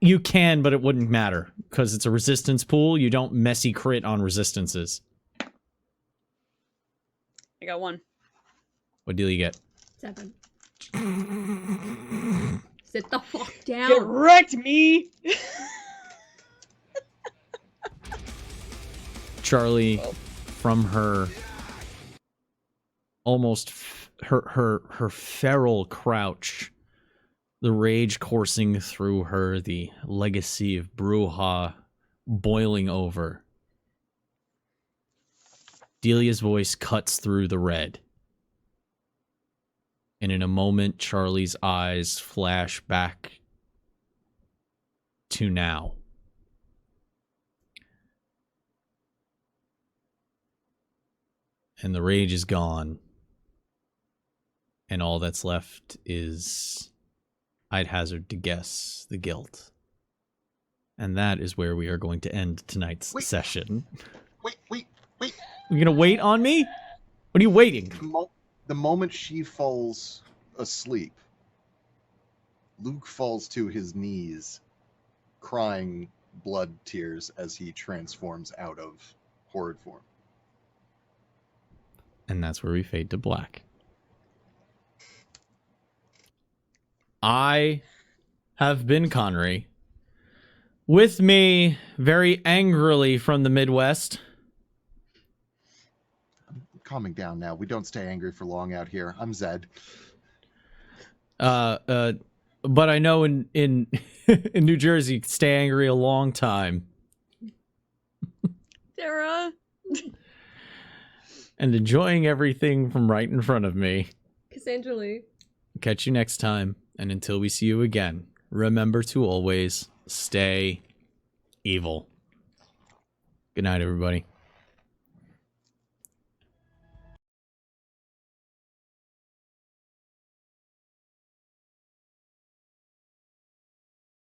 you can, but it wouldn't matter, because it's a resistance pool, you don't messy crit on resistances. I got 1. What deal you get? 7. Sit the fuck Get down. wrecked, me! Charlie, from her almost her feral crouch, the rage coursing through her, the legacy of Bruja boiling over. Delia's voice cuts through the red. And in a moment, Charlie's eyes flash back to now. And the rage is gone. And all that's left is, I'd hazard to guess, the guilt. And that is where we are going to end tonight's session. Wait. You're gonna wait on me? What are you waiting? The moment she falls asleep, Luke falls to his knees, crying blood tears as he transforms out of horrid form. And that's where we fade to black. I have been Connery. With me, very angrily from the Midwest. Calming down now. We don't stay angry for long out here. I'm Zed. But I know in in New Jersey, stay angry a long time. Sarah! And enjoying everything from right in front of me. Cassandra Lee. Catch you next time, and until we see you again, remember to always stay evil. Good night, everybody.